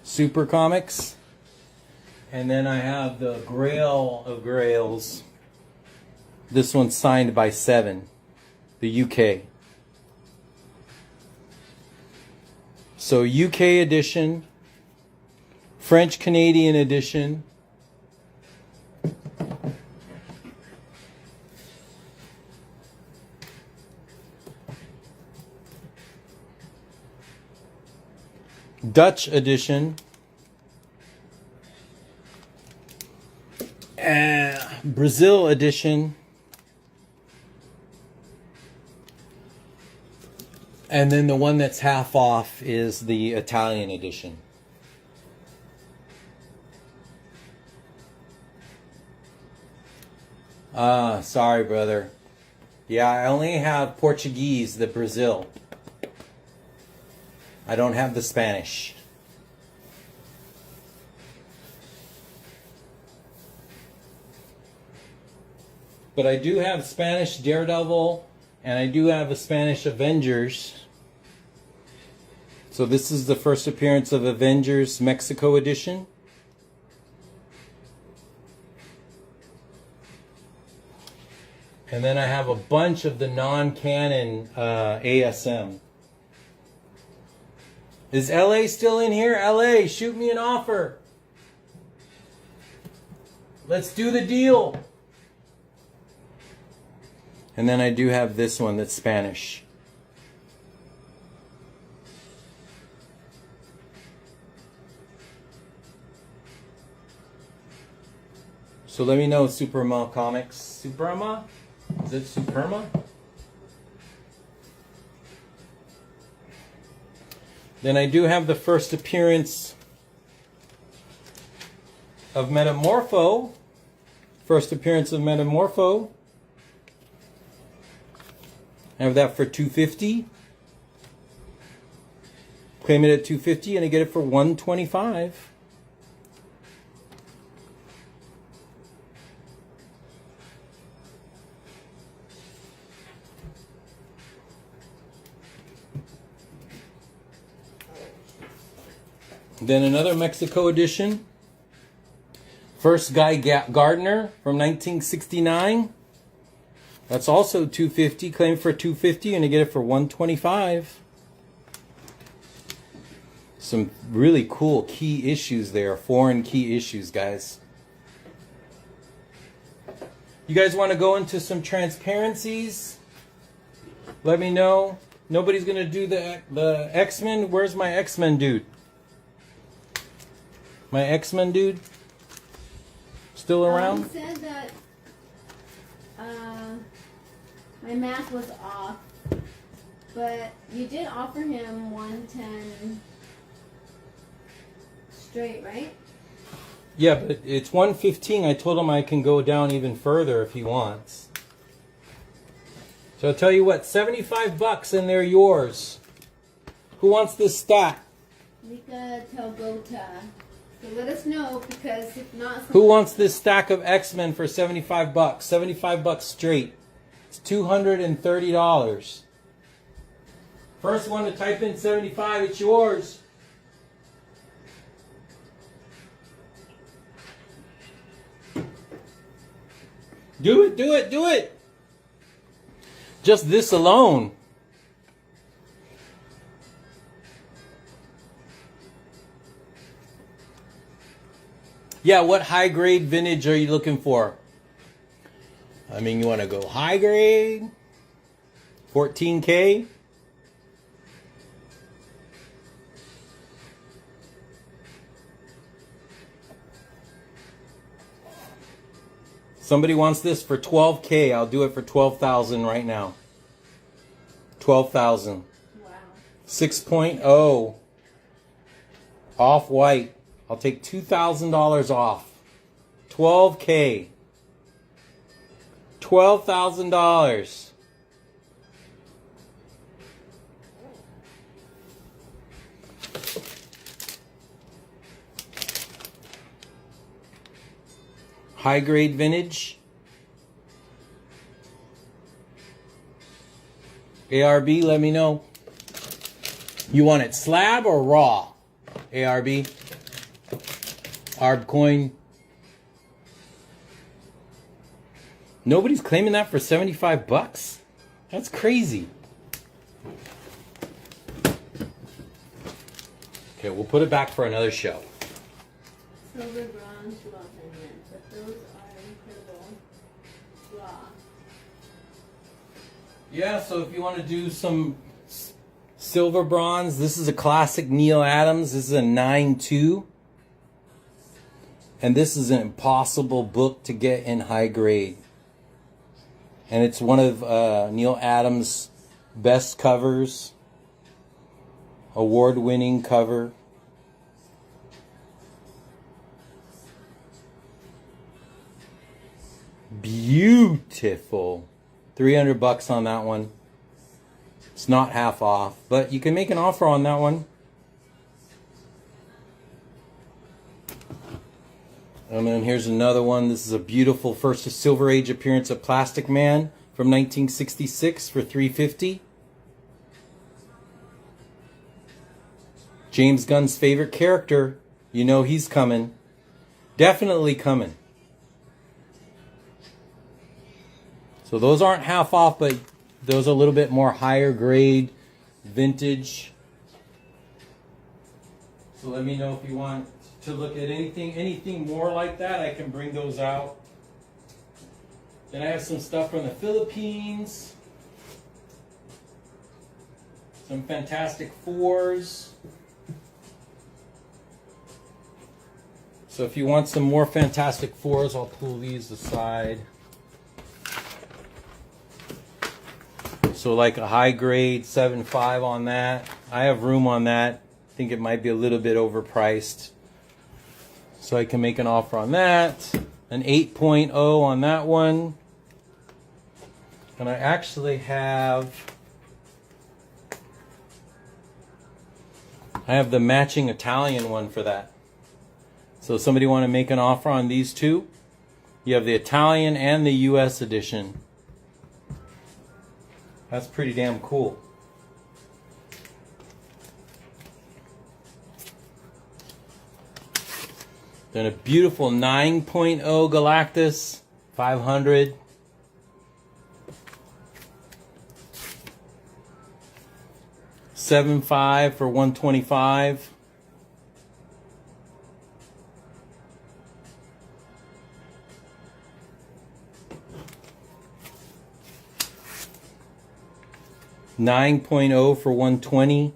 Super Comics, and then I have the Grail of Grails. This one's signed by Seven, the UK. So UK edition, French Canadian edition, Dutch edition, Brazil edition, and then the one that's half off is the Italian edition. Sorry, brother. Yeah, I only have Portuguese, the Brazil. I don't have the Spanish. But I do have Spanish Daredevil, and I do have a Spanish Avengers. So this is the first appearance of Avengers Mexico edition. And then I have a bunch of the non-canon ASM. Is LA still in here? LA, shoot me an offer. Let's do the deal. And then I do have this one that's Spanish. So let me know, Superma Comics. Superma? Is it Superma? Then I do have the first appearance of Metamorpho. First appearance of Metamorpho. I have that for $250. Claim it at $250 and I get it for $125. Then another Mexico edition. First Guy Gardner from 1969. That's also $250. Claim for $250 and I get it for $125. Some really cool key issues there. Foreign key issues, guys. You guys want to go into some transparencies? Let me know. Nobody's going to do the X-Men. Where's my X-Men dude? My X-Men dude? Still around? He said that my math was off, but you did offer him 110 straight, right? Yeah, but it's 115. I told him I can go down even further if he wants. So I'll tell you what, $75 and they're yours. Who wants this stack? Nika Talgota. So let us know, because if not, Who wants this stack of X-Men for $75? $75 straight. It's $230. First one to type in 75, it's yours. Do it, do it, do it. Just this alone. Yeah, what high grade vintage are you looking for? I mean, you want to go high grade? 14K? Somebody wants this for 12K. I'll do it for 12,000 right now. 12,000. wow. 6.0. Off-white. I'll take $2,000 off. 12K. $12,000. High grade vintage. ARB, let me know. You want it slab or raw? ARB. ARB coin. Nobody's claiming that for $75? That's crazy. Okay, we'll put it back for another show. Silver, bronze, raw, and mint. But those are incredible. Raw. Yeah, so if you want to do some silver bronze, this is a classic Neil Adams. This is a 9.2. And this is an impossible book to get in high grade. And it's one of Neil Adams' best covers. Award-winning cover. Beautiful. $300 on that one. It's not half off, but you can make an offer on that one. And then here's another one. This is a beautiful first Silver Age appearance of Plastic Man from 1966 for $350. James Gunn's favorite character. You know he's coming. Definitely coming. So those aren't half off, but those are a little bit more higher grade vintage. So let me know if you want to look at anything more like that. I can bring those out. Then I have some stuff from the Philippines. Some Fantastic Fours. So if you want some more Fantastic Fours, I'll pull these aside. So like a high grade 7.5 on that. I have room on that. I think it might be a little bit overpriced. So I can make an offer on that. An 8.0 on that one. And I actually have the matching Italian one for that. So somebody want to make an offer on these two? You have the Italian and the US edition. That's pretty damn cool. Then a beautiful 9.0 Galactus, 500. $7.5 for $125. $9.0 for $120.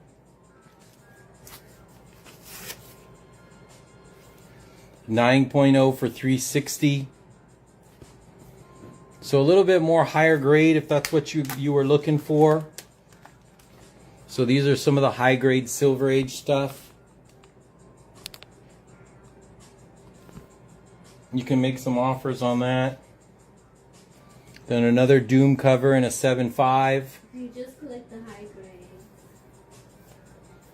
$9.0 for $360. So a little bit more higher grade if that's what you were looking for. So these are some of the high grade Silver Age stuff. You can make some offers on that. Then another Doom cover in a 7.5. You just collect the high grade.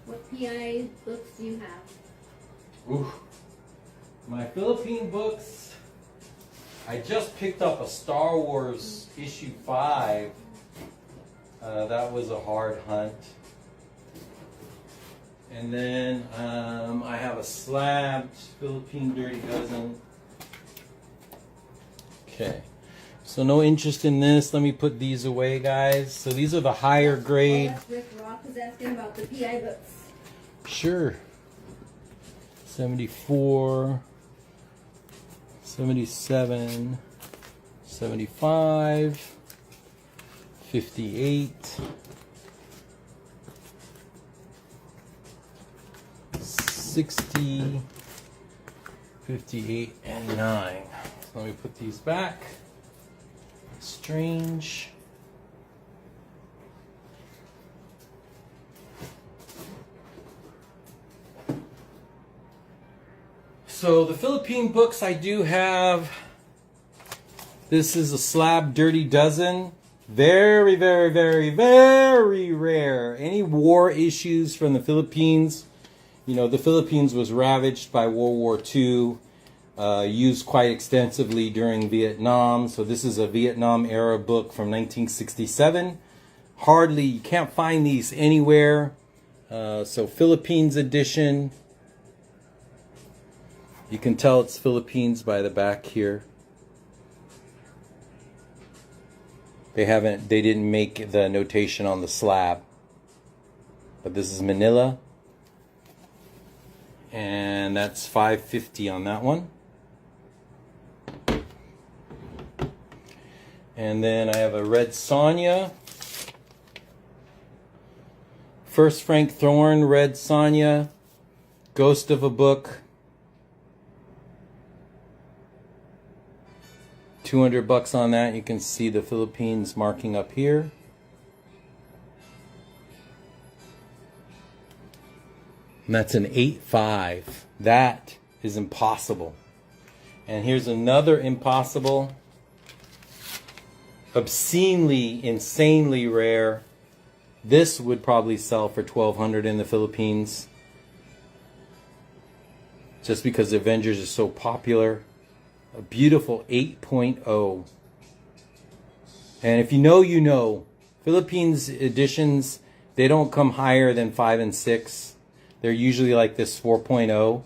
What PI books do you have? Ooh. My Philippine books. I just picked up a Star Wars issue 5. That was a hard hunt. And then I have a slabbed Philippine Dirty Dozen. Okay. So no interest in this. Let me put these away, guys. So these are the higher grade. Oh, that's Rick Rock is asking about the PI books. Sure. 74, 77, 75, 58, 60, 58, and 9. So let me put these back. Strange. So the Philippine books I do have. This is a slab Dirty Dozen. Very, very, very, very rare. Any war issues from the Philippines. You know, the Philippines was ravaged by World War II. Used quite extensively during Vietnam. So this is a Vietnam era book from 1967. Hardly, you can't find these anywhere. So Philippines edition. You can tell it's Philippines by the back here. They didn't make the notation on the slab. But this is Manila. And that's $5.50 on that one. And then I have a Red Sonja. First Frank Thorne, Red Sonja. Ghost of a Book. $200 on that. You can see the Philippines marking up here. And that's an 8.5. That is impossible. And here's another impossible. Obscenely, insanely rare. This would probably sell for $1,200 in the Philippines. Just because the Avengers is so popular. A beautiful 8.0. And if you know, you know. Philippines editions, they don't come higher than 5 and 6. They're usually like this 4.0.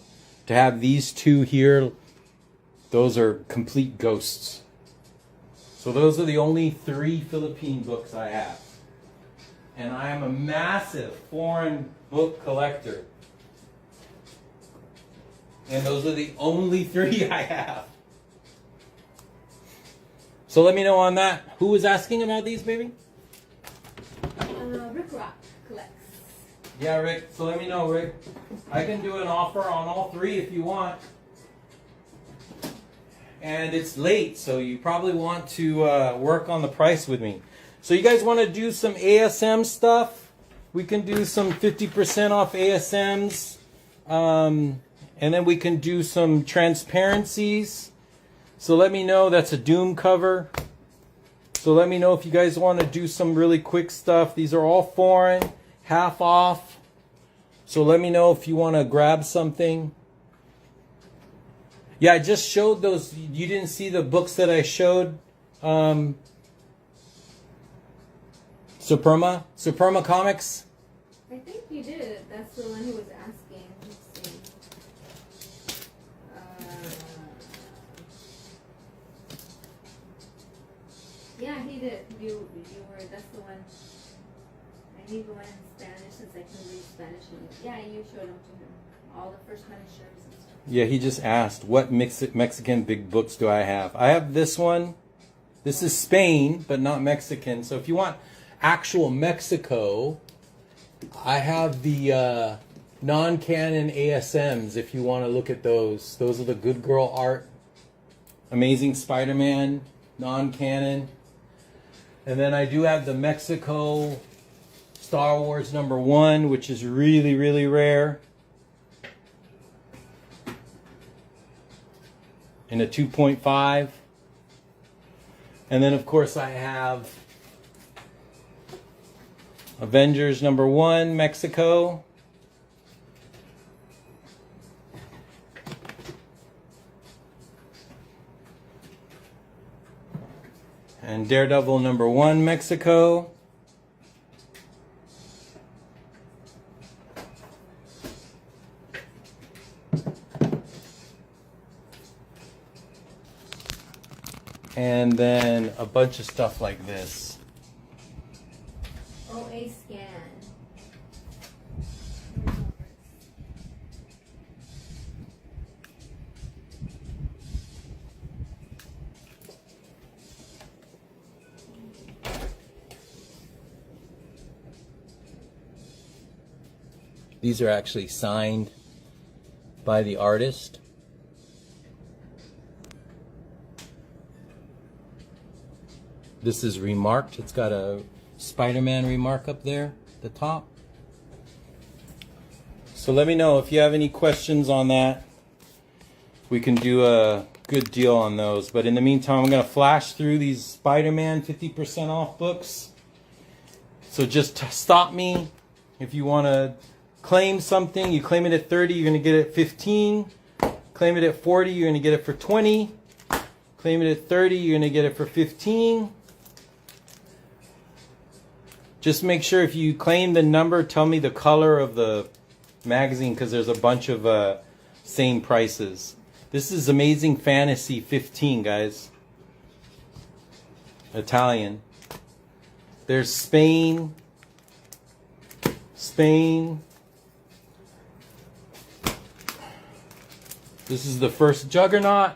To have these two here, those are complete ghosts. So those are the only 3 Philippine books I have. And I am a massive foreign book collector. And those are the only 3 I have. So let me know on that. Who was asking about these, baby? Rick Rock collects. Yeah, Rick. So let me know, Rick. I can do an offer on all 3 if you want. And it's late, so you probably want to work on the price with me. So you guys want to do some ASM stuff? We can do some 50% off ASMs. And then we can do some transparencies. So let me know. That's a Doom cover. So let me know if you guys want to do some really quick stuff. These are all foreign, half off. So let me know if you want to grab something. Yeah, I just showed those. You didn't see the books that I showed. Superma Comics. I think you did. That's the one who was asking. Let's see. Yeah, he did. You were. That's the one. I need one in Spanish since I can read Spanish. Yeah, you showed them to him. All the first many shares and stuff. Yeah, he just asked, what Mexican big books do I have? I have this one. This is Spain, but not Mexican. So if you want actual Mexico, I have the non-canon ASMs if you want to look at those. Those are the Good Girl art. Amazing Spider-Man, non-canon. And then I do have the Mexico Star Wars #1, which is really, really rare. In a 2.5. And then, of course, I have Avengers #1, Mexico. And Daredevil #1 Mexico. And then a bunch of stuff like this. OA scan. These are actually signed by the artist. This is remarked. It's got a Spider-Man remark up there at the top. So let me know if you have any questions on that. We can do a good deal on those. But in the meantime, I'm going to flash through these Spider-Man 50% off books. So just stop me if you want to claim something. You claim it at 30, you're going to get it at 15. Claim it at 40, you're going to get it for 20. Claim it at 30, you're going to get it for 15. Just make sure if you claim the number, tell me the color of the magazine, because there's a bunch of same prices. This is Amazing Fantasy 15, guys. Italian. There's Spain. Spain. This is the first Juggernaut.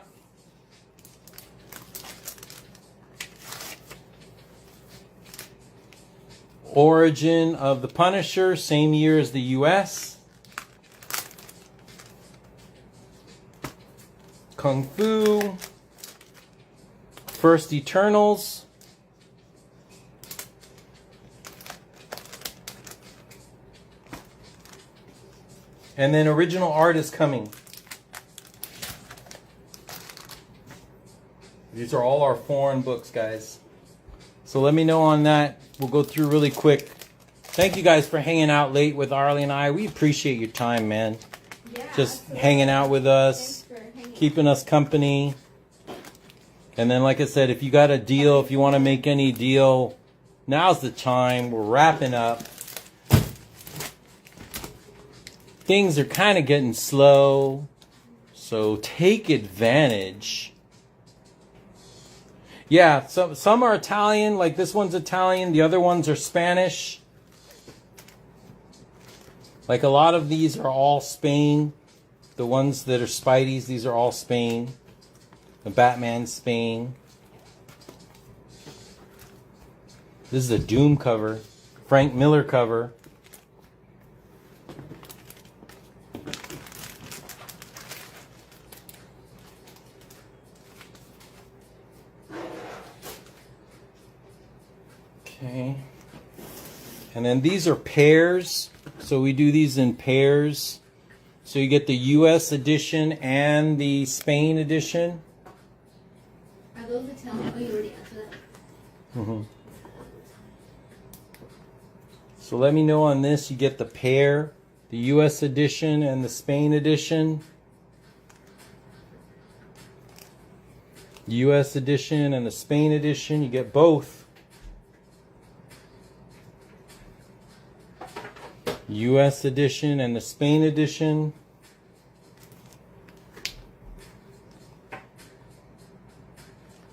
Origin of the Punisher, same year as the US. Kung Fu. First Eternals. And then original art is coming. These are all our foreign books, guys. So let me know on that. We'll go through really quick. Thank you guys for hanging out late with Arlie and I. We appreciate your time, man. Yeah, Just absolutely. hanging out with us, Thanks for hanging. keeping us company. And then, like I said, if you got a deal, if you want to make any deal, now's the time. We're wrapping up. Things are kind of getting slow, so take advantage. Yeah, some are Italian, like this one's Italian, the other ones are Spanish. Like a lot of these are all Spain. The ones that are Spidey's, these are all Spain. The Batman, Spain. This is a Doom cover, Frank Miller cover. Okay. And then these are pairs. So we do these in pairs. So you get the US edition and the Spain edition. Are those Italian? Oh, you already answered that. Mm-hmm. So let me know on this. You get the pair, the US edition and the Spain edition. US edition and the Spain edition. You get both. US edition and the Spain edition.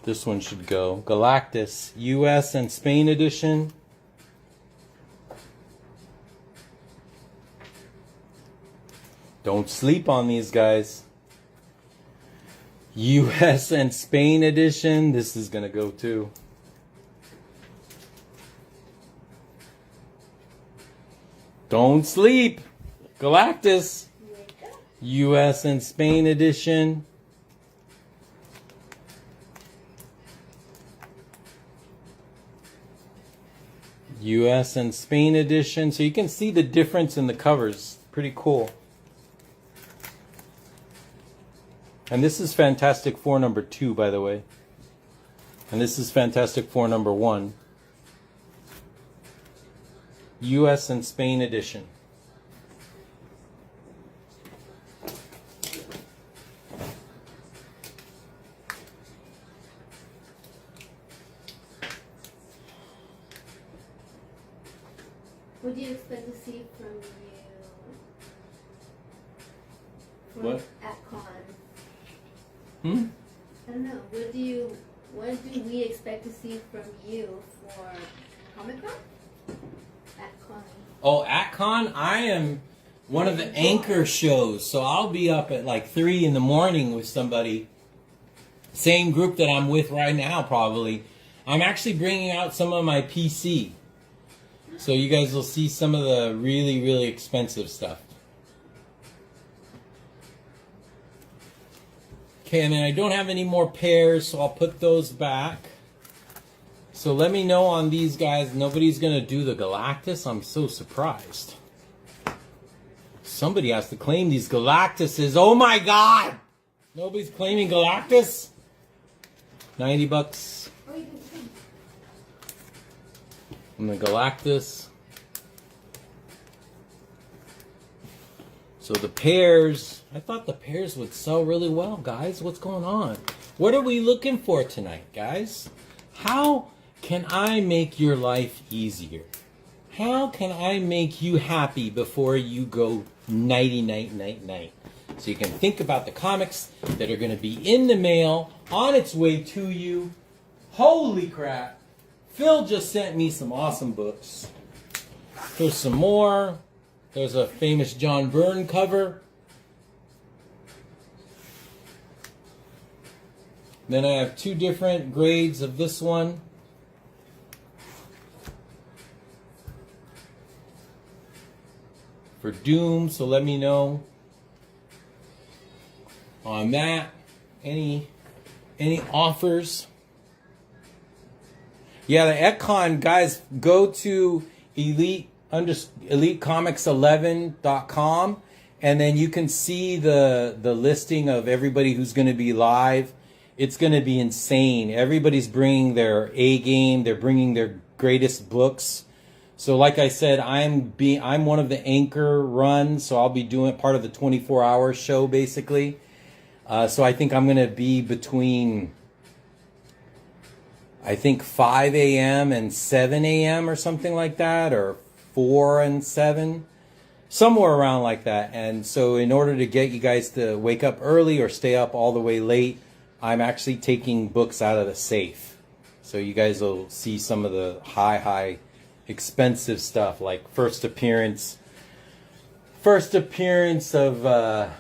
This one should go. Galactus, US and Spain edition. Don't sleep on these guys. US and Spain edition. This is going to go too. Don't sleep. Galactus. US and Spain edition. US and Spain edition. So you can see the difference in the covers. Pretty cool. And this is Fantastic Four #2, by the way. And this is Fantastic Four #1. US and Spain edition. What do you expect to see from you? What? At con? Hmm? I don't know. What do we expect to see from you for Comic Con? At con. Oh, at Con, I am one of the anchor shows, so I'll be up at like 3 in the morning with somebody. Same group that I'm with right now, probably. I'm actually bringing out some of my PC. So you guys will see some of the really, really expensive stuff. Okay, and then I don't have any more pairs, so I'll put those back. So let me know on these guys. Nobody's going to do the Galactus. I'm so surprised. Somebody has to claim these Galactuses. Oh my God! Nobody's claiming Galactus? $90. And the Galactus. So the pairs, I thought the pairs would sell really well, guys. What's going on? What are we looking for tonight, guys? How can I make your life easier? How can I make you happy before you go nighty night night night? So you can think about the comics that are going to be in the mail on its way to you. Holy crap. Phil just sent me some awesome books. There's some more. There's a famous John Byrne cover. Then I have 2 different grades of this one. For Doom, so let me know on that. Any offers? Yeah, the Econ guys, go to elitecomics11.com and then you can see the listing of everybody who's going to be live. It's going to be insane. Everybody's bringing their A game. They're bringing their greatest books. So like I said, I'm one of the anchor runs, so I'll be doing part of the 24-hour show basically. So I think I'm going to be between, I think 5 a.m. and 7 a.m. or something like that, or 4 and 7, somewhere around like that. And so in order to get you guys to wake up early or stay up all the way late, I'm actually taking books out of the safe. So you guys will see some of the high expensive stuff, like first appearance of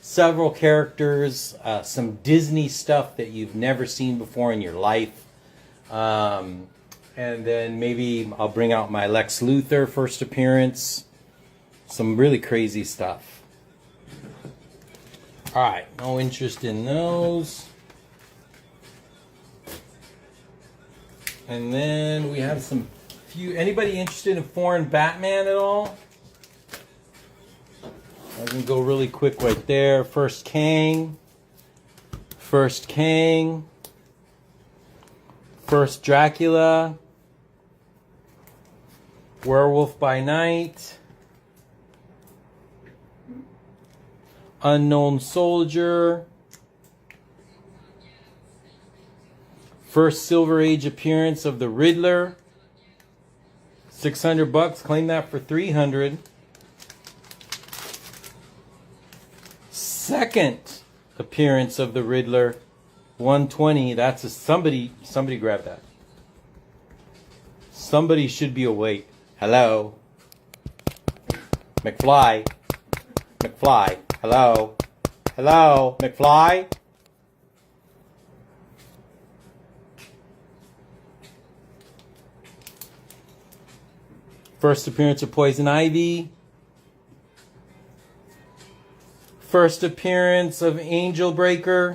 several characters, some Disney stuff that you've never seen before in your life, and then maybe I'll bring out my Lex Luthor first appearance, some really crazy stuff. Alright, no interest in those. And then we have some anybody interested in foreign Batman at all? I can go really quick right there. First Kang. First Dracula. Werewolf by Night. Unknown Soldier. First Silver Age appearance of the Riddler. $600. Claim that for $300. Second appearance of the Riddler, $120. That's somebody grab that. Somebody should be awake. Hello. McFly. Hello. McFly. First appearance of Poison Ivy. First appearance of Angel Breaker.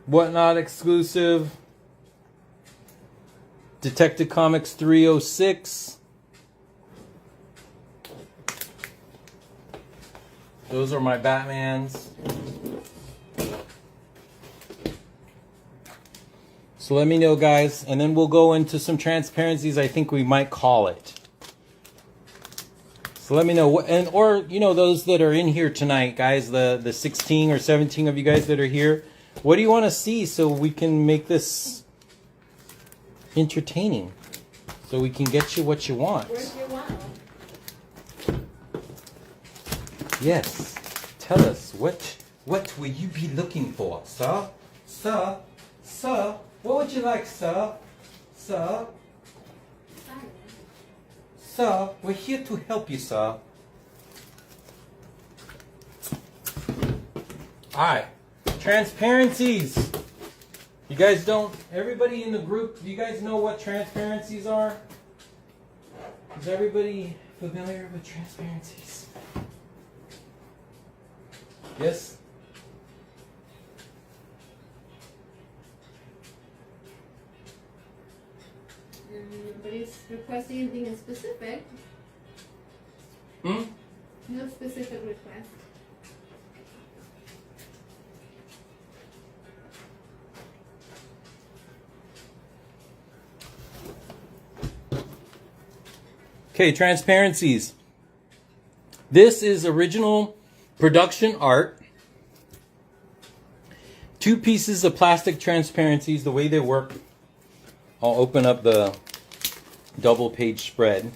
Whatnot exclusive. Detective Comics 306. Those are my Batmans. So let me know, guys, and then we'll go into some transparencies. I think we might call it. So let me know, or those that are in here tonight, guys, the 16 or 17 of you guys that are here, what do you want to see so we can make this entertaining? so we can get you what you want. Where's your wow? Yes. Tell us, what will you be looking for, sir? Sir? Sir? What would you like, sir? Sir? Sir, we're here to help you, sir. Alright. Transparencies. You guys don't, everybody in the group, do you guys know what transparencies are? Is everybody familiar with transparencies? Yes? Nobody's requesting anything in specific. Hmm? No specific request. Okay, transparencies. This is original production art. 2 pieces of plastic transparencies. The way they work, I'll open up the double page spread.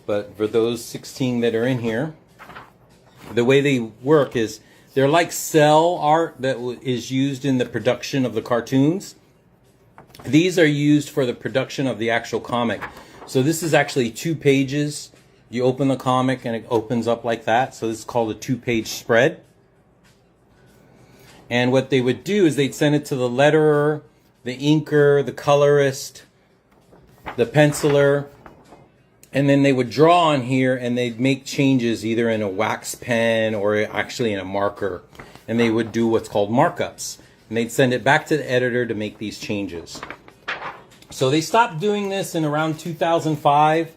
But for those 16 that are in here, the way they work is they're like cell art that is used in the production of the cartoons. These are used for the production of the actual comic. So this is actually 2 pages. You open the comic and it opens up like that. So this is called a 2-page spread. And what they would do is they'd send it to the letterer, the inker, the colorist, the penciler, and then they would draw on here and they'd make changes either in a wax pen or actually in a marker. And they would do what's called markups. And they'd send it back to the editor to make these changes. So they stopped doing this in around 2005.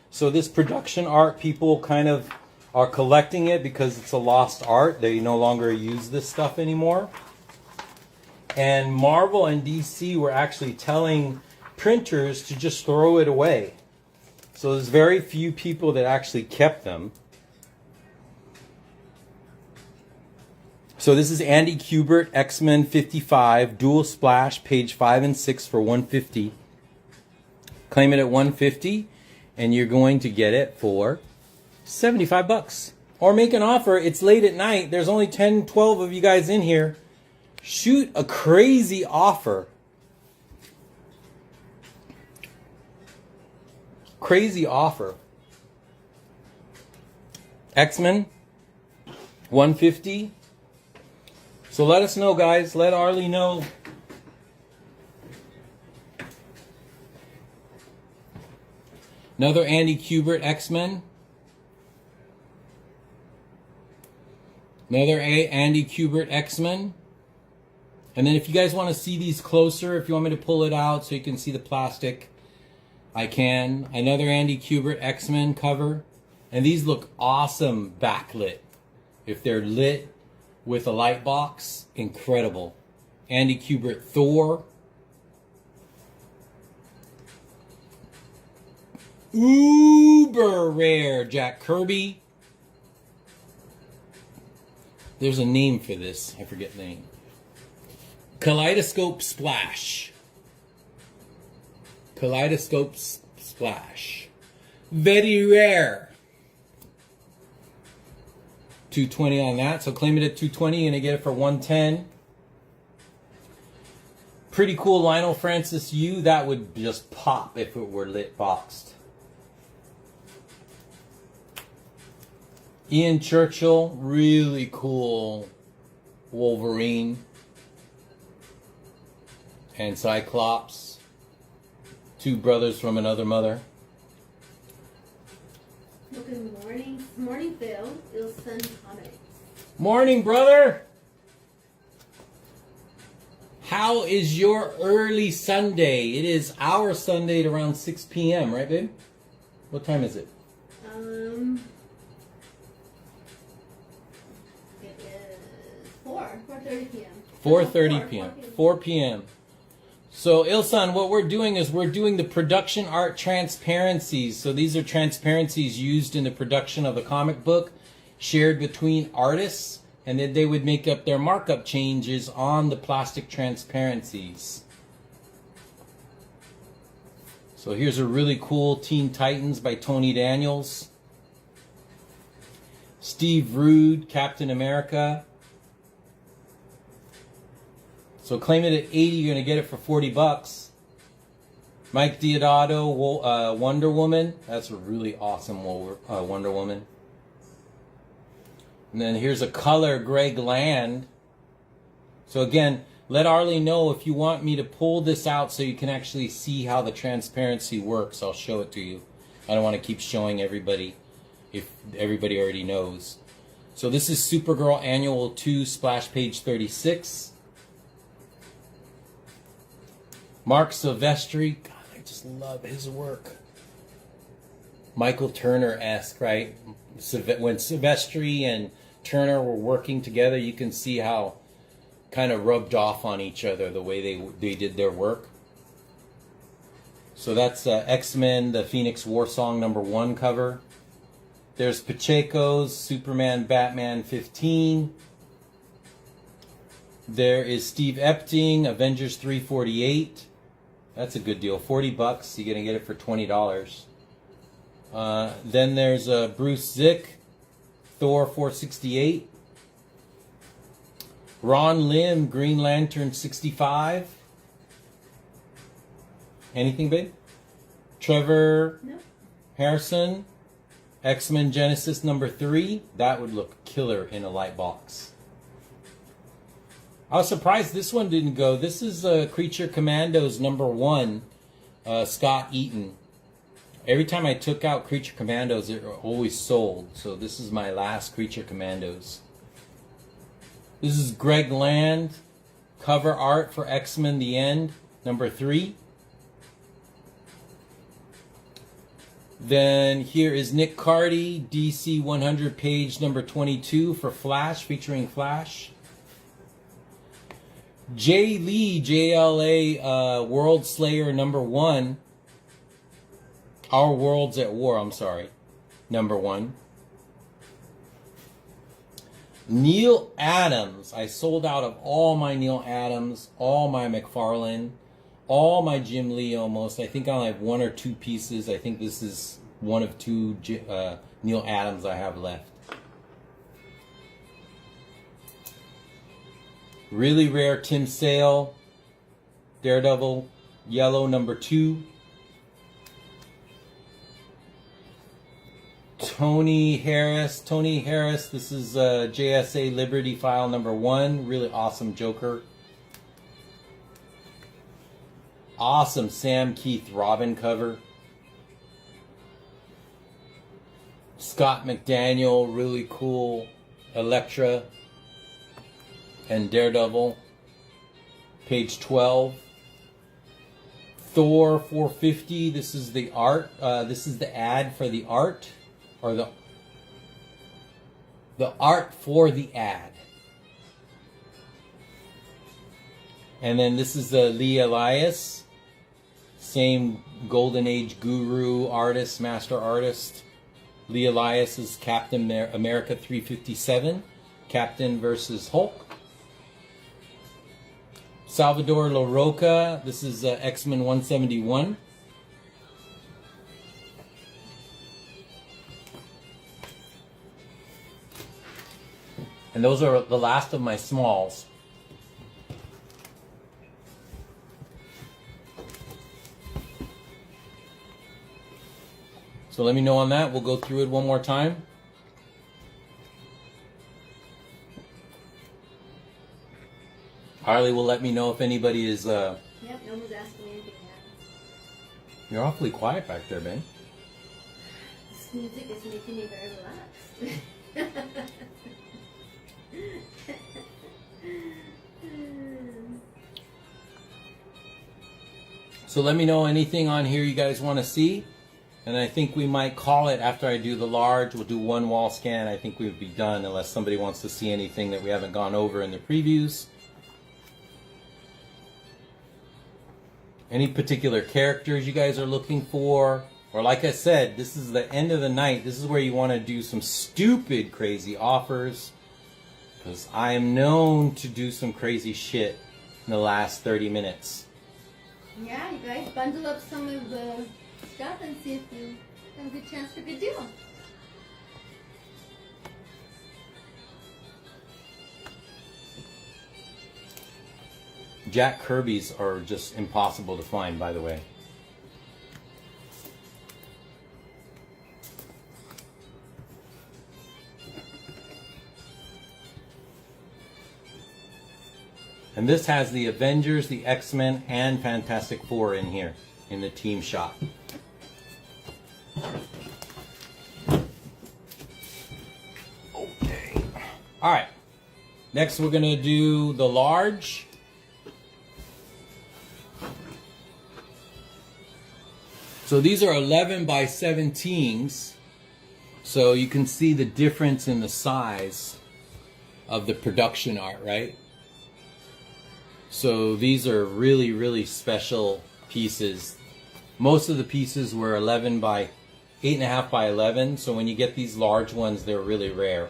So this production art, people kind of are collecting it because it's a lost art. They no longer use this stuff anymore. And Marvel and DC were actually telling printers to just throw it away. So there's very few people that actually kept them. So this is Andy Kubert, X-Men 55, Dual Splash, page 5 and 6 for $150. Claim it at $150, and you're going to get it for $75. Or make an offer. It's late at night. There's only 10, 12 of you guys in here. Shoot a crazy offer. Crazy offer. X-Men, $150. So let us know, guys. Let Arlie know. Another Andy Kubert X-Men. Another Andy Kubert X-Men. And then if you guys want to see these closer, if you want me to pull it out so you can see the plastic, I can. Another Andy Kubert X-Men cover. And these look awesome backlit. If they're lit with a light box, incredible. Andy Kubert Thor. Uber rare Jack Kirby. There's a name for this. I forget the name. Kaleidoscope Splash. Kaleidoscope Splash. Very rare. $220 on that. So claim it at $220. You're going to get it for $110. Pretty cool Lionel Francis Yu. That would just pop if it were lit boxed. Ian Churchill, really cool Wolverine. And Cyclops, 2 brothers from another mother. Good morning, Phil. Ilson Comics. Morning, brother. How is your early Sunday? It is our Sunday at around 6 p.m., right, babe? What time is it? It is 4:30 p.m. 4:30 p.m. 4 p.m. So, Ilsan, what we're doing is we're doing the production art transparencies. So these are transparencies used in the production of the comic book, shared between artists, and then they would make up their markup changes on the plastic transparencies. So here's a really cool Teen Titans by Tony Daniels. Steve Rude, Captain America. So claim it at 80, you're going to get it for 40 bucks. Mike Deodato, Wonder Woman. That's a really awesome Wonder Woman. And then here's a color, Greg Land. So again, let Arlie know if you want me to pull this out so you can actually see how the transparency works. I'll show it to you. I don't want to keep showing everybody if everybody already knows. So this is Supergirl Annual 2, splash page 36. Mark Silvestri. God, I just love his work. Michael Turner-esque, right? When Silvestri and Turner were working together, you can see how kind of rubbed off on each other the way they did their work. So that's X-Men, the Phoenix War Song #1 cover. There's Pacheco's Superman Batman 15. There is Steve Epting, Avengers 348. That's a good deal. 40 bucks. You're going to get it for $20. Then there's Bruce Zick, Thor 468. Ron Lim, Green Lantern 65. Anything, babe? Trevor Harrison, X-Men Genesis #3. That would look killer in a light box. I was surprised this one didn't go. This is Creature Commandos #1, Scott Eaton. Every time I took out Creature Commandos, it always sold. So this is my last Creature Commandos. This is Greg Land, cover art for X-Men The End, #3. Then here is Nick Cardy, DC 100 page #22 for Flash, featuring Flash. Jay Lee, JLA World Slayer #1. Our World's at War, I'm sorry. #1. Neil Adams. I sold out of all my Neil Adams, all my McFarlane, all my Jim Lee almost. I think I only have 1 or 2 pieces. I think this is 1 of 2 Neil Adams I have left. Really rare Tim Sale, Daredevil, yellow #2. Tony Harris, this is JSA Liberty File #1, really awesome Joker. Awesome Sam Keith Robin cover. Scott McDaniel, really cool Elektra and Daredevil, page 12. Thor 450, this is the art, this is the ad for the art, or the art for the ad. And then this is Lee Elias, same Golden Age guru artist, master artist. Lee Elias is Captain America 357, Captain versus Hulk. Salvador LaRocca, this is X-Men 171. And those are the last of my smalls. So let me know on that. We'll go through it one more time. Harley will let me know if anybody is... Yep, no one's asking me anything yet. You're awfully quiet back there, Ben. This music is making me very relaxed. So let me know anything on here you guys want to see. And I think we might call it after I do the large. We'll do one wall scan. I think we would be done unless somebody wants to see anything that we haven't gone over in the previews. Any particular characters you guys are looking for? Or like I said, this is the end of the night. This is where you want to do some stupid, crazy offers. Because I am known to do some crazy shit in the last 30 minutes. Yeah, you guys bundle up some of the stuff and see if you have a good chance for a good deal. Jack Kirby's are just impossible to find, by the way. And this has the Avengers, the X-Men, and Fantastic Four in here, in the team shop. Okay. Alright. Next we're going to do the large. So these are 11 by 17s. So you can see the difference in the size of the production art, right? So these are really, really special pieces. Most of the pieces were 8.5 by 11. So when you get these large ones, they're really rare.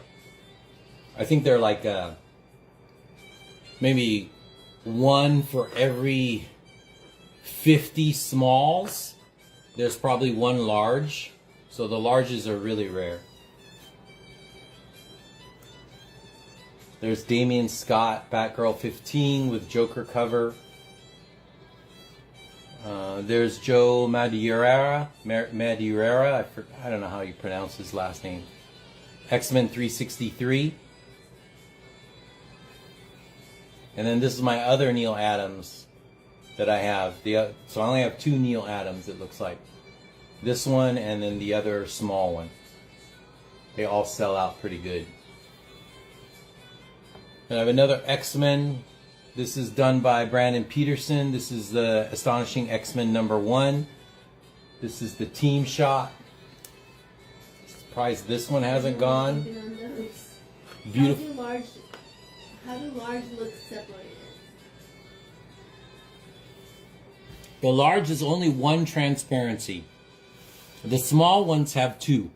I think they're like maybe one for every 50 smalls. There's probably one large. So the larges are really rare. There's Damian Scott, Batgirl 15 with Joker cover. There's Joe Madureira. I don't know how you pronounce his last name. X-Men 363. And then this is my other Neil Adams that I have. So I only have 2 Neil Adams, it looks like. This one and then the other small one. They all sell out pretty good. And I have another X-Men. This is done by Brandon Peterson. This is the Astonishing X-Men #1. This is the team shot. Surprised this one hasn't gone. Beautiful. How do large look separated? The large is only one transparency. The small ones have 2.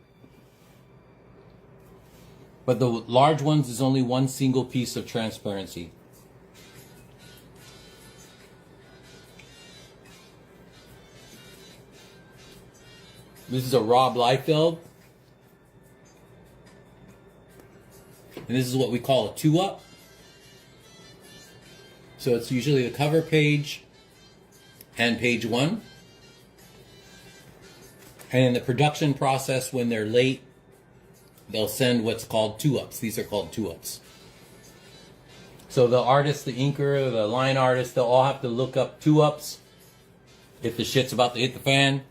But the large ones is only one single piece of transparency. This is a Rob Liefeld. And this is what we call a 2-up. So it's usually the cover page and page 1. And in the production process, when they're late, they'll send what's called 2-ups. These are called 2-ups. So the artist, the inker, the line artist, they'll all have to look up 2-ups if the shit's about to hit the fan.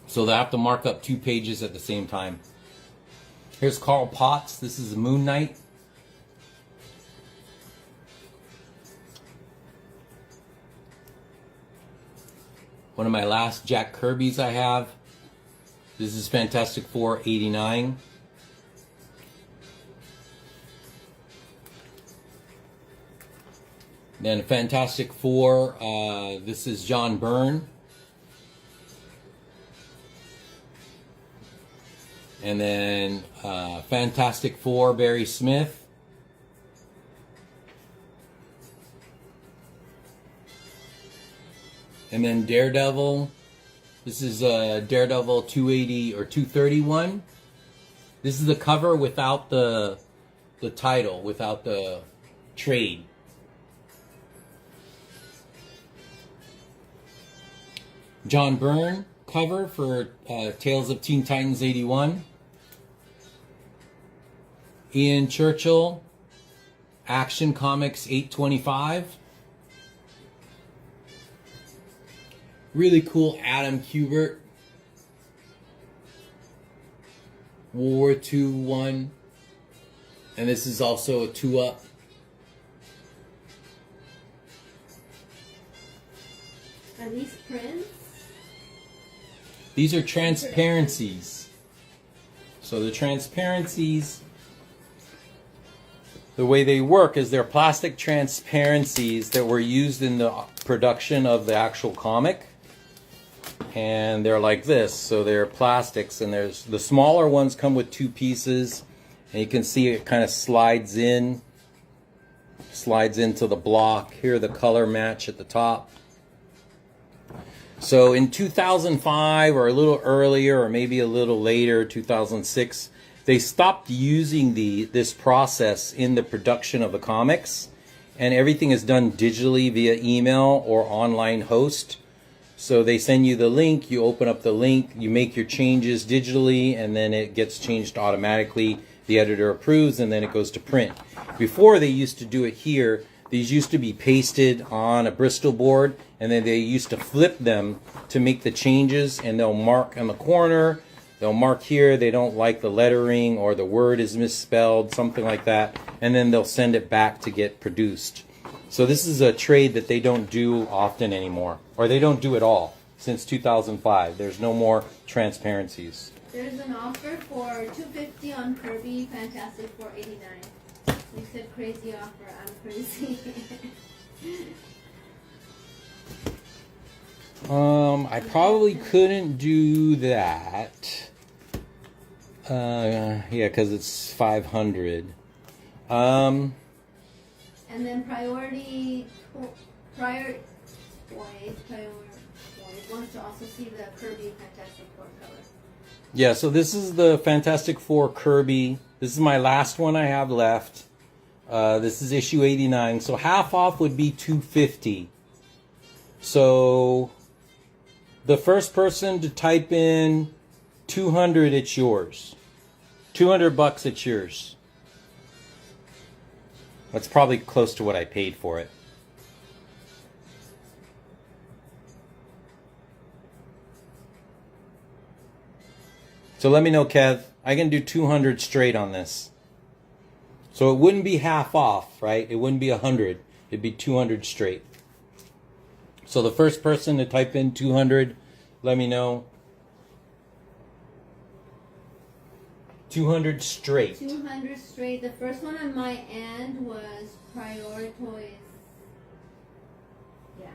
So they have to mark up 2 pages at the same time. Here's Carl Potts. This is Moon Knight. One of my last Jack Kirby's I have. This is Fantastic Four 89. Then Fantastic Four, this is John Byrne. And then Fantastic Four, Barry Smith. And then Daredevil. This is Daredevil 280 or 231. This is the cover without the title, without the trade. John Byrne cover for Tales of Teen Titans 81. Ian Churchill, Action Comics 825. Really cool Adam Kubert, World War II 1. And this is also a 2-up. Are these prints? These are transparencies. So the transparencies, the way they work is they're plastic transparencies that were used in the production of the actual comic. And they're like this, so they're plastics, and there's the smaller ones come with 2 pieces, and you can see it kind of slides in Slides into the block. Here, the color match at the top. So in 2005 or a little earlier or maybe a little later, 2006, they stopped using this process in the production of the comics, and everything is done digitally via email or online host. So they send you the link, you open up the link, you make your changes digitally, and then it gets changed automatically. The editor approves, and then it goes to print. Before, they used to do it here. These used to be pasted on a Bristol board, and then they used to flip them to make the changes, and they'll mark on the corner. They'll mark here, they don't like the lettering or the word is misspelled, something like that, and then they'll send it back to get produced. So this is a trade that they don't do often anymore, or they don't do at all since 2005. There's no more transparencies. There's an offer for $250 on Kirby Fantastic 489. You said crazy offer. I'm crazy. I probably couldn't do that. Yeah, because it's 500. And then Priority Boys wants to also see the Kirby Fantastic Four cover. Yeah, so this is the Fantastic Four Kirby. This is my last one I have left. This is issue 89. So half off would be $250. So the first person to type in 200, it's yours. $200, it's yours. That's probably close to what I paid for it. So let me know, Kev. I can do 200 straight on this. So it wouldn't be half off, right? It wouldn't be 100. It'd be 200 straight. So the first person to type in 200, let me know. 200 straight. 200 straight. The first one on my end was Prioritoys. Yeah.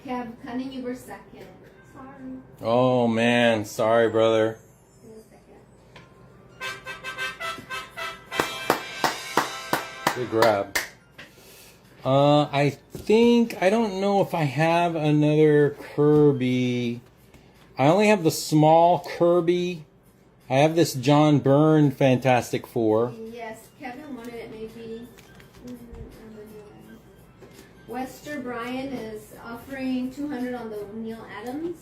Kev, cutting you were second. Sorry. Oh man, sorry, brother. Give me a second. Good grab. I don't know if I have another Kirby. I only have the small Kirby. I have this John Byrne Fantastic Four. Yes, Kevin wanted it maybe. Wester Bryan is offering 200 on the Neil Adams.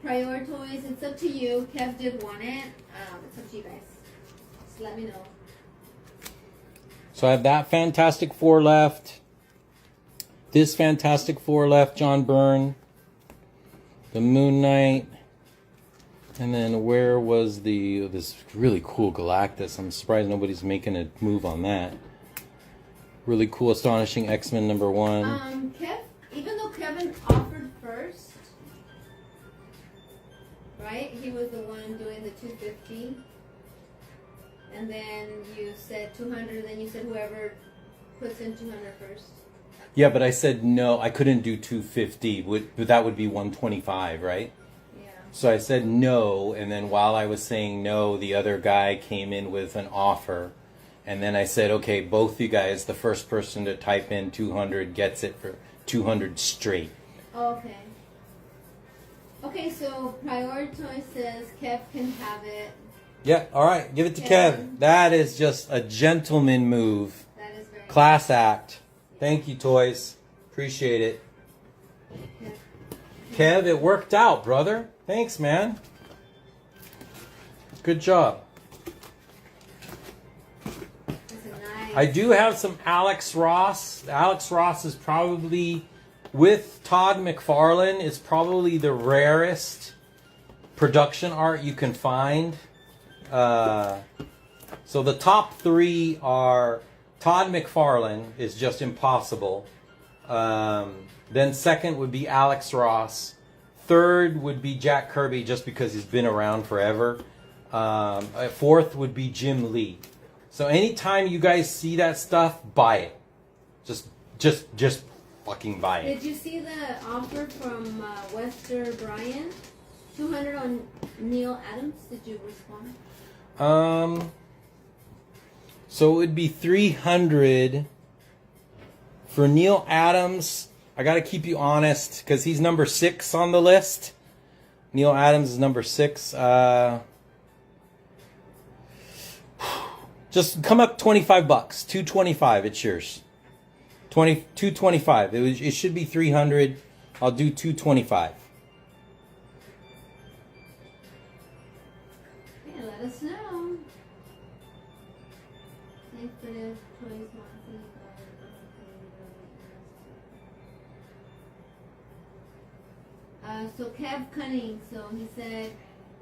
Prioritoys, it's up to you. Kev did want it. It's up to you guys. Just let me know. So I have that Fantastic Four left. This Fantastic Four left, John Byrne. The Moon Knight. And then where was this really cool Galactus? I'm surprised nobody's making a move on that. Really cool, Astonishing X-Men #1. Kev, even though Kevin offered first, right? He was the one doing the 250. And then you said 200, then you said whoever puts in 200 first. Yeah, but I said no, I couldn't do 250. That would be 125, right? Yeah. So I said no, and then while I was saying no, the other guy came in with an offer. And then I said, okay, both you guys, the first person to type in 200 gets it for 200 straight. Okay. Okay, so Prioritoy says Kev can have it. Yeah, all right, give it to Kev. Kev. That is just a gentleman move. That is very Class act. Thank you, Toys. Appreciate it. Yeah. Kev, it worked out, brother. Thanks, man. Good job. That's a nice. I do have some Alex Ross. Alex Ross is probably, with Todd McFarlane, is probably the rarest production art you can find. So the top three are Todd McFarlane is just impossible. Then second would be Alex Ross. Third would be Jack Kirby, just because he's been around forever. Fourth would be Jim Lee. So anytime you guys see that stuff, buy it. Just fucking buy it. Did you see the offer from Wester Bryan? 200 on Neil Adams. Did you respond? So it would be 300 for Neil Adams. I got to keep you honest because he's number 6 on the list. Neil Adams is number 6. Just come up $25. $225. It's yours. $225. It should be 300. I'll do $225. Yeah, let us know. Thanks for the toys, Monty. So Kev Cunning, so he said,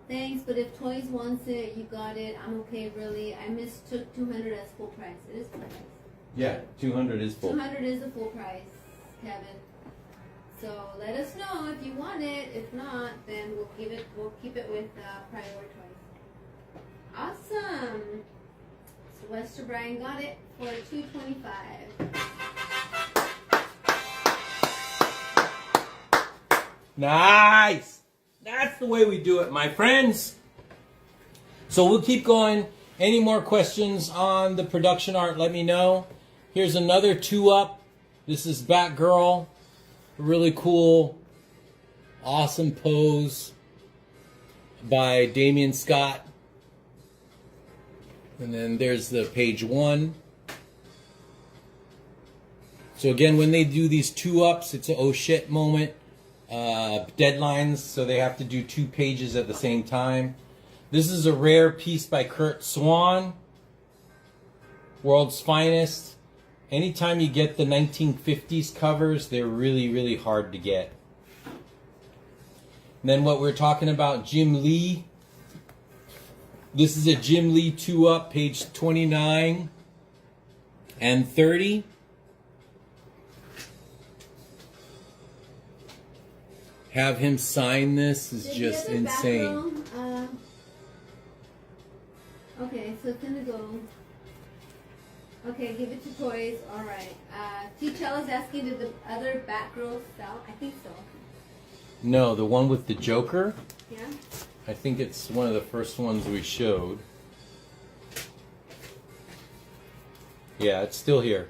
thanks, but if Toys wants it, you got it. I'm okay, really. I mistook 200 as full price. It is full price. Yeah, 200 is full. 200 is a full price, Kevin. So let us know if you want it. If not, then we'll keep it with Priority Toys. Awesome. So Wester Brian got it for $225. Nice! That's the way we do it, my friends. So we'll keep going. Any more questions on the production art, let me know. Here's another 2-up. This is Batgirl. Really cool, awesome pose by Damian Scott. And then there's the page 1. So again, when they do these 2-ups, it's an oh shit moment. Deadlines, so they have to do 2 pages at the same time. This is a rare piece by Kurt Swan, World's Finest. Anytime you get the 1950s covers, they're really, really hard to get. And then what we're talking about, Jim Lee. This is a Jim Lee 2-up, page 29 and 30. Have him sign this is just insane. Okay, so it's gonna go. Okay, give it to Toys. All right. T-Chell is asking, did the other Batgirl sell? I think so. No, the one with the Joker. Yeah. I think it's one of the first ones we showed. Yeah, it's still here.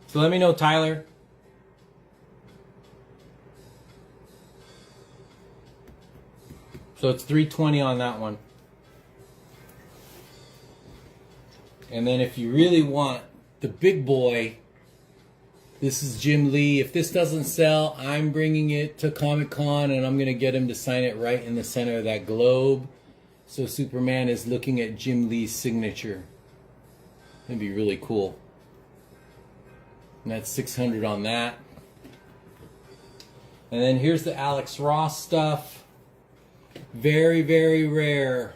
So let me know, Tyler. So it's $320 on that one. And then if you really want the big boy, this is Jim Lee. If this doesn't sell, I'm bringing it to Comic-Con and I'm going to get him to sign it right in the center of that globe. So Superman is looking at Jim Lee's signature. That'd be really cool. And that's $600 on that. And then here's the Alex Ross stuff. Very, very rare.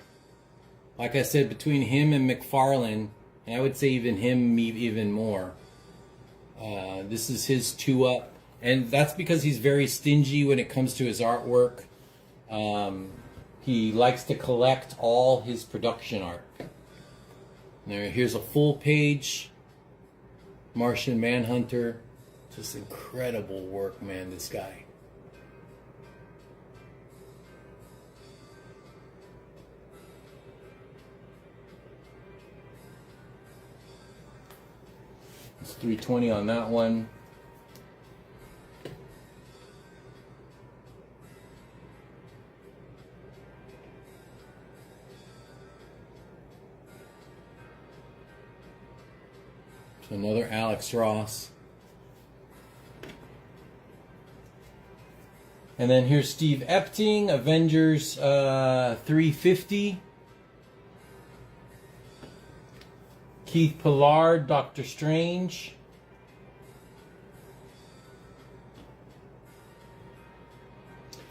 Like I said, between him and McFarlane, and I would say even him even more. This is his 2-up. And that's because he's very stingy when it comes to his artwork. He likes to collect all his production art. Here's a full page. Martian Manhunter. Just incredible work, man, this guy. It's $320 on that one. So another Alex Ross. And then here's Steve Epting, Avengers 350. Keith Pillard, Doctor Strange.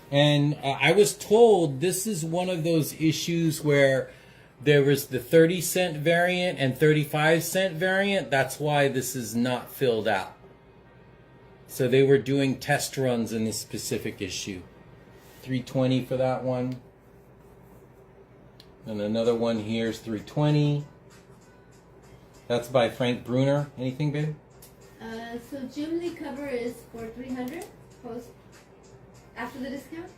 And I was told this is one of those issues where there was the 30-cent variant and 35-cent variant. That's why this is not filled out. So they were doing test runs in this specific issue. $320 for that one. And another one here is $320. That's by Frank Bruner. Anything, babe? So Jim Lee cover is for $300 post after the discount.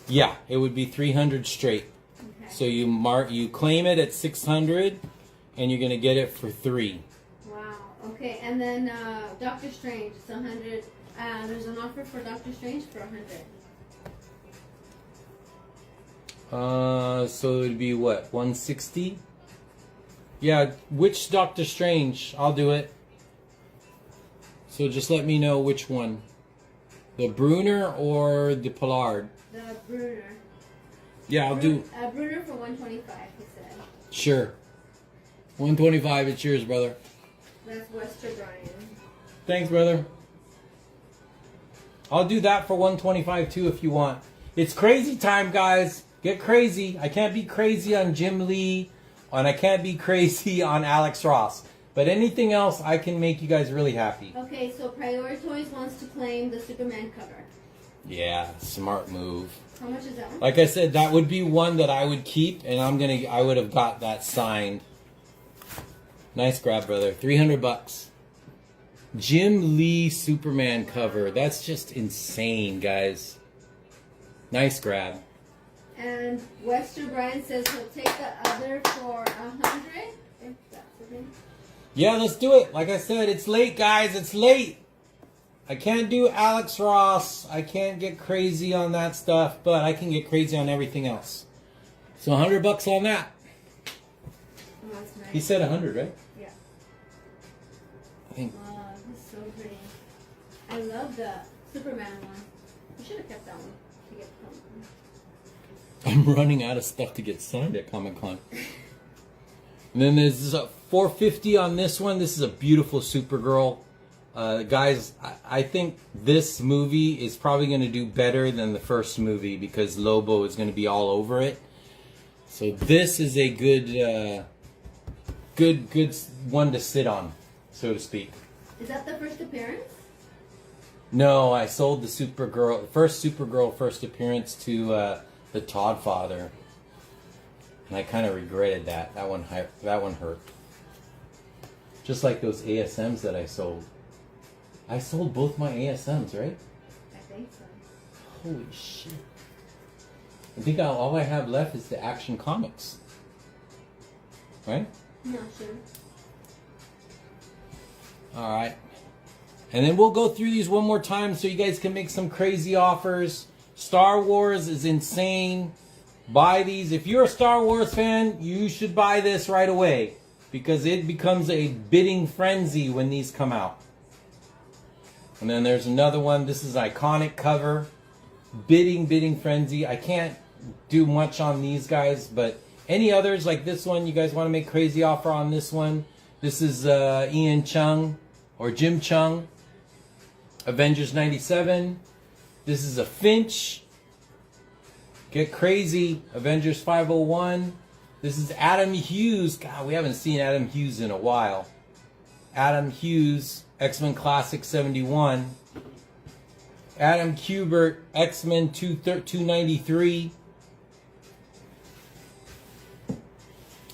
Yeah, it would be $300 straight. Okay. So you claim it at 600, and you're gonna get it for 3. Wow. Okay, and then Doctor Strange, it's 100. There's an offer for Doctor Strange for 100. So it'd be what, 160? Yeah, which Doctor Strange? I'll do it. So just let me know which one. The Brunner or the Pollard? The Brunner. Yeah, I'll do. Brunner for 125, he said. Sure. 125, it's yours, brother. That's Wester Brian. Thanks, brother. I'll do that for 125 too if you want. It's crazy time, guys. Get crazy. I can't be crazy on Jim Lee, and I can't be crazy on Alex Ross. But anything else, I can make you guys really happy. Okay, so Priority Toys wants to claim the Superman cover. Yeah, smart move. How much is that one? Like I said, that would be one that I would keep, and I would have got that signed. Nice grab, brother. $300. Jim Lee Superman cover. That's just insane, guys. Nice grab. And Wester Brian says he'll take the other for 100. If that's the thing. Yeah, let's do it. Like I said, it's late, guys. It's late. I can't do Alex Ross. I can't get crazy on that stuff, but I can get crazy on everything else. So $100 on that. Oh, that's nice. He said 100, right? Yeah. I think. Wow, this is so pretty. I love the Superman one. We should have kept that one to get from. I'm running out of stuff to get signed at Comic-Con. And then there's a $450 on this one. This is a beautiful Supergirl. Guys, I think this movie is probably going to do better than the first movie because Lobo is going to be all over it. So this is a good one to sit on, so to speak. Is that the first appearance? No, I sold the Supergirl first appearance to the Todd Father, and I kind of regretted that. That one hurt. Just like those ASMs that I sold. I sold both my ASMs, right? I think so. Holy shit! I think all I have left is the Action Comics. Right? I'm not sure. All right. And then we'll go through these one more time so you guys can make some crazy offers. Star Wars is insane. Buy these. If you're a Star Wars fan, you should buy this right away because it becomes a bidding frenzy when these come out. And then there's another one. This is iconic cover. Bidding frenzy. I can't do much on these guys, but any others like this one, you guys want to make crazy offer on this one. This is Ian Chung or Jim Chung. Avengers 97. This is a Finch. Get crazy. Avengers 501. This is Adam Hughes. God, we haven't seen Adam Hughes in a while. Adam Hughes, X-Men Classic 71. Adam Kubert, X-Men 293.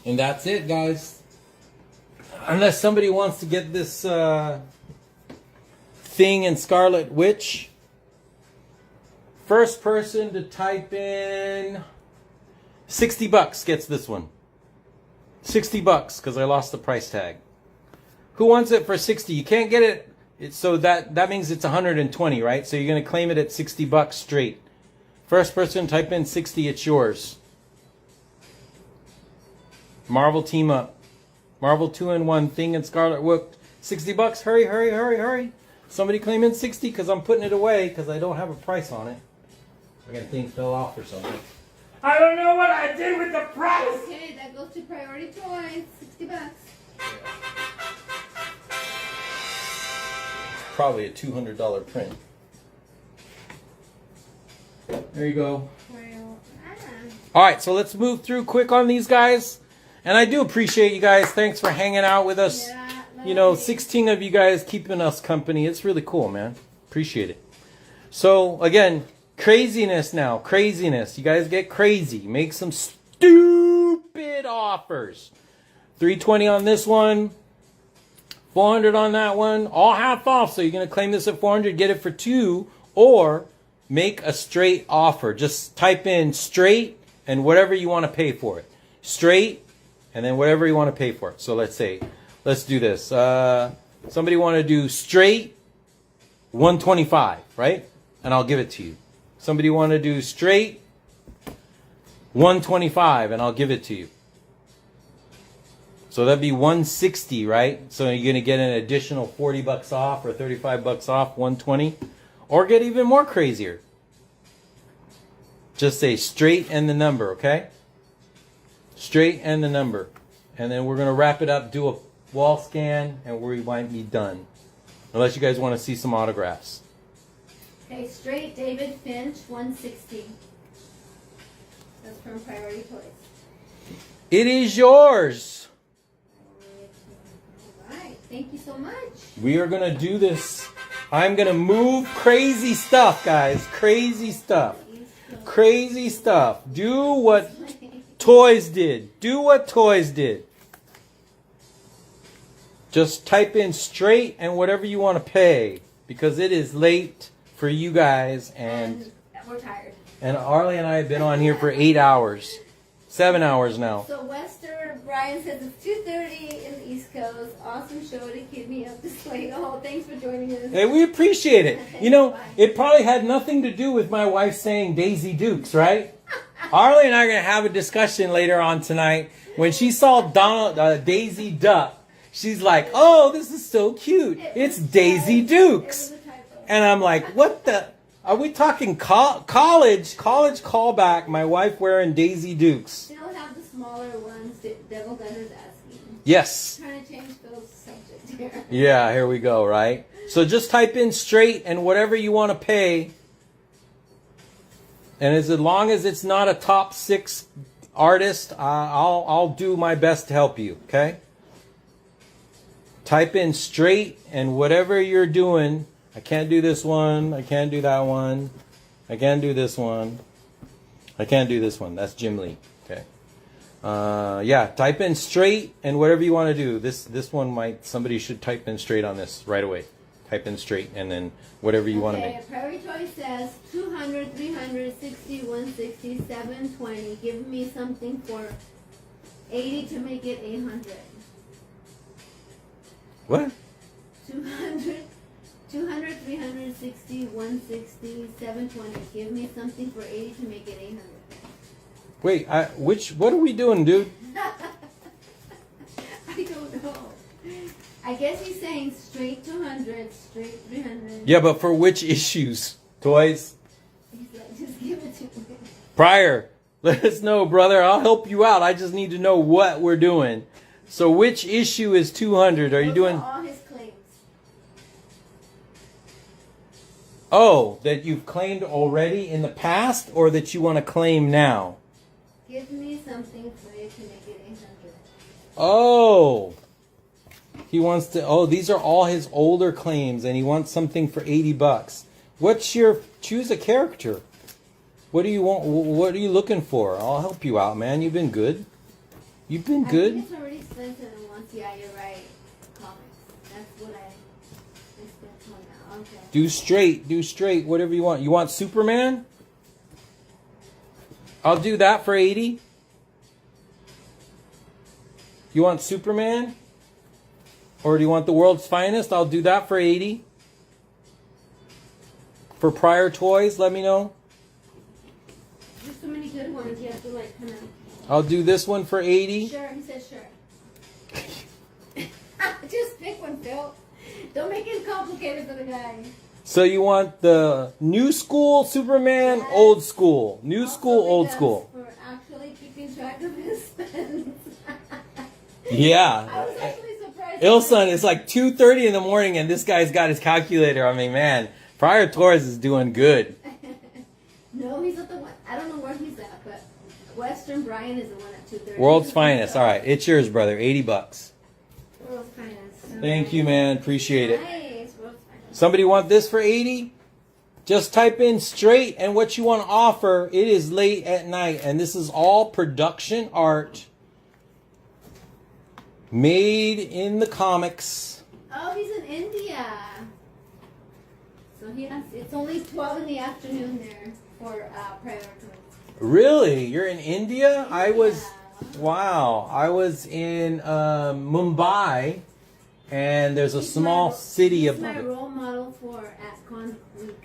And that's it, guys. Unless somebody wants to get this Thing and Scarlet Witch. First person to type in $60 gets this one. $60 because I lost the price tag. Who wants it for 60? You can't get it. So that means it's 120, right? So you're going to claim it at $60 straight. First person to type in 60, it's yours. Marvel team up. Marvel 2-in-1 Thing and Scarlet Witch. $60. Hurry, hurry, hurry, hurry. Somebody claim in 60 because I'm putting it away because I don't have a price on it. I got thing fell off or something. I don't know what I did with the price. Okay, that goes to Priority Toys. $60. Probably a $200 print. There you go. All right, so let's move through quick on these guys. And I do appreciate you guys. Thanks for hanging out with us. Yeah, You know, 16 of you guys keeping us company. It's really cool, man. Appreciate it. So, again, craziness now. Craziness. You guys get crazy. Make some stupid offers. $320 on this one. $400 on that one. All half off. So you're going to claim this at $400, get it for $2, or make a straight offer. Just type in straight and whatever you want to pay for it. Straight, and then whatever you want to pay for it. So let's do this. Somebody want to do straight 125, right? And I'll give it to you. Somebody want to do straight 125, and I'll give it to you. So that'd be 160, right? So you're going to get an additional 40 bucks off or 35 bucks off 120, or get even more crazier. Just say straight and the number, okay? Straight and the number. And then we're going to wrap it up, do a wall scan, and we might be done. Unless you guys want to see some autographs. Okay, straight David Finch, 160. That's from Priority Toys. It is yours. Alright, thank you so much. We are going to do this. I'm going to move crazy stuff, guys. Crazy stuff. Crazy stuff. Do what Toys did. Do what Toys did. Just type in straight and whatever you want to pay, because it is late for you guys, and we're tired. And Arlie and I have been on here for 8 hours. 7 hours now. So Western Brian says it's 2:30 in the East Coast. Awesome show to keep me up to date. Oh, thanks for joining us. Hey, we appreciate it. You know, it probably had nothing to do with my wife saying Daisy Dukes, right? Arlie and I are going to have a discussion later on tonight. When she saw Daisy Duck, she's like, oh, this is so cute. It's Daisy Dukes. And I'm like, what the? Are we talking college callback? My wife wearing Daisy Dukes. Still have the smaller ones. Devil Gunner's asking. Yes. Trying to change those subjects here. Yeah, here we go, right? So just type in straight and whatever you want to pay. And as long as it's not a top 6 artist, I'll do my best to help you, okay? Type in straight and whatever you're doing. I can't do this one. I can't do that one. I can't do this one. I can't do this one. That's Jim Lee. Okay. Yeah, type in straight and whatever you want to do. This one somebody should type in straight on this right away. Type in straight and then whatever you want to make. Priority Toy says 200, 360, 160, 720. Give me something for 80 to make it 800. What? 200, 360, 160, 720. Give me something for 80 to make it 800. Wait, what are we doing, dude? I don't know. I guess he's saying straight 200, straight 300. Yeah, but for which issues? Toys? He's like, just give it to me. Prior, let us know, brother. I'll help you out. I just need to know what we're doing. So which issue is 200? Are you doing... all his claims. Oh, that you've claimed already in the past or that you want to claim now? Give me something for you to make it 800. Oh. He wants to... Oh, these are all his older claims and he wants something for 80 bucks. What's your... Choose a character. What do you want? What are you looking for? I'll help you out, man. You've been good. You've been good. I think it's already expensive and once. Yeah, you're right. Comics. That's what I spent on now. Okay. Do straight, whatever you want. You want Superman? I'll do that for 80. You want Superman? Or do you want the world's finest? I'll do that for 80. For Prior Toys, let me know. There's so many good ones. You have to like kind of... I'll do this one for 80. Sure, he says sure. Just pick one, Phil. Don't make it complicated for the guy. So you want the new school Superman, Yes. old school. New Also school, old because school. For actually keeping track of his spends. Yeah. I was actually surprised. Ilson, it's like 2:30 in the morning and this guy's got his calculator. I mean, man, Prior Toys is doing good. No, he's at the one. I don't know where he's at, but Western Brian is the one at 2:30. World's finest. All right, it's yours, brother. 80 bucks. World's finest. Thank you, man. Appreciate it. Nice. World's finest. Somebody want this for 80? Just type in straight and what you want to offer. It is late at night, and this is all production art made in the comics. Oh, he's in India. So he has. It's only 12 in the afternoon there for Prior Toys. Really? You're in India? I was, wow. I was in Mumbai, and there's a He's small my- city he's of. my role model for AtCon week.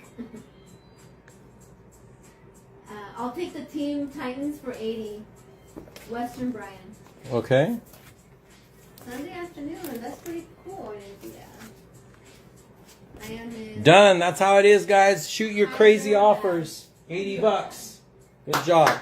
I'll take the Team Titans for 80. Western Brian. Okay. Sunday afternoon. That's pretty cool in India. I am in. Done. That's how it is, guys. Shoot your crazy offers. $80. Good job.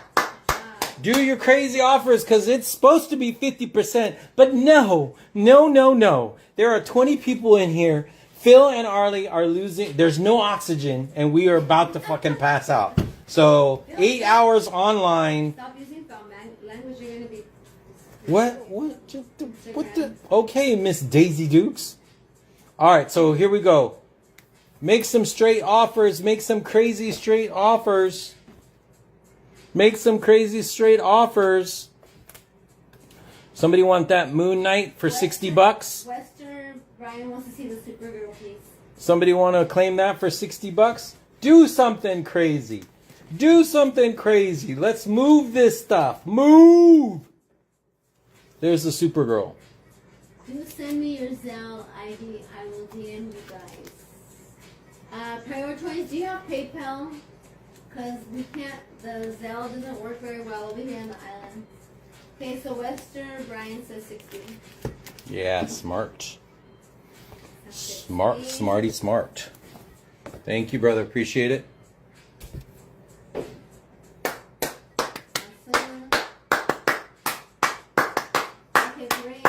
Do your crazy offers because it's supposed to be 50%. But no. There are 20 people in here. Phil and Arlie are losing. There's no oxygen, and we are about to fucking pass out. So 8 hours online. Stop using foul language. You're gonna be. What? What the? Okay, Miss Daisy Dukes. All right, so here we go. Make some straight offers. Make some crazy straight offers. Make some crazy straight offers. Somebody want that Moon Knight for $60? Western Brian wants to see the Supergirl piece. Somebody want to claim that for $60? Do something crazy. Do something crazy. Let's move this stuff. Move. There's the Supergirl. Do send me your Zelle ID. I will DM you guys. Prioritize. Do you have PayPal? Because we can't. The Zelle doesn't work very well over here on the island. Okay, so Western Brian says 60. Yeah, smart. That's Smart, 60. smarty, smart. Thank you, brother. Appreciate it. Awesome. Okay, great.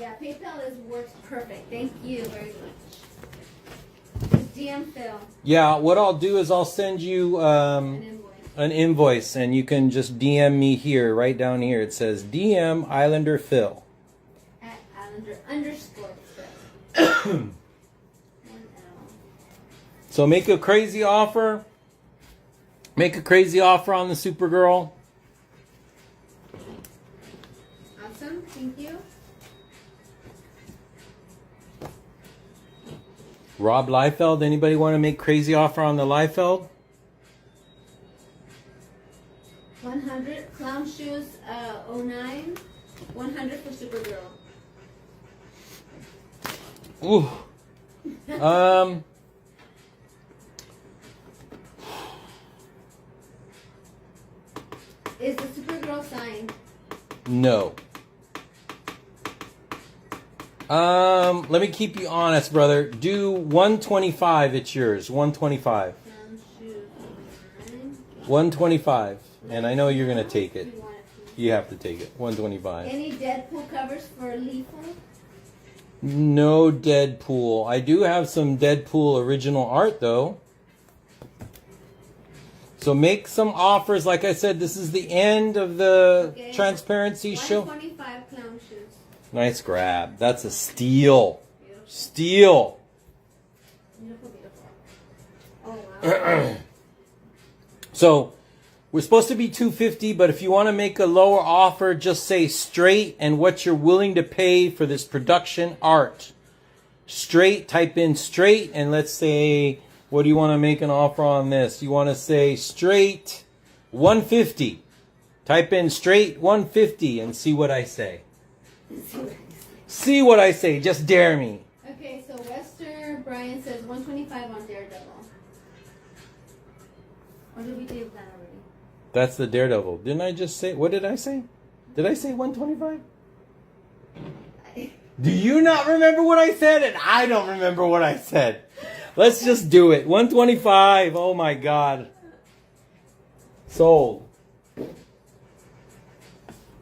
Yeah, PayPal works perfect. Thank you very much. Just DM Phil Yeah, what I'll do is I'll send you an invoice. an invoice, and you can just DM me here, right down here. It says DM Islander Phil. At Islander _ Phil. 1L. So make a crazy offer. Make a crazy offer on the Supergirl. Awesome. Thank you. Rob Liefeld. Anybody want to make crazy offer on the Liefeld? 100 clown shoes 09 100 for Supergirl. Ooh. Is the Supergirl signed? No. Let me keep you honest, brother. Do 125. It's yours. 125. Clown shoes 09. 125. And I know you're gonna take it. You want it, You have to take it. 125. Any Deadpool covers for Lethal? No Deadpool. I do have some Deadpool original art though. So make some offers. Like I said, this is the end of the Okay. transparency show. 125 clown shoes. Nice grab. That's a steal. Beautiful. Steal. Beautiful, beautiful. Oh wow. So we're supposed to be 250, but if you want to make a lower offer, just say straight and what you're willing to pay for this production art. Straight, type in straight, and let's say, what do you want to make an offer on this? You want to say straight 150. Type in straight 150 and see what I say. See what I say. Just dare me. Okay, so Western Brian says 125 on Daredevil. Or did we do that already? That's the Daredevil. Didn't I just say? What did I say? Did I say 125? Do you not remember what I said? And I don't remember what I said. Let's just do it. 125. Oh my God. Sold.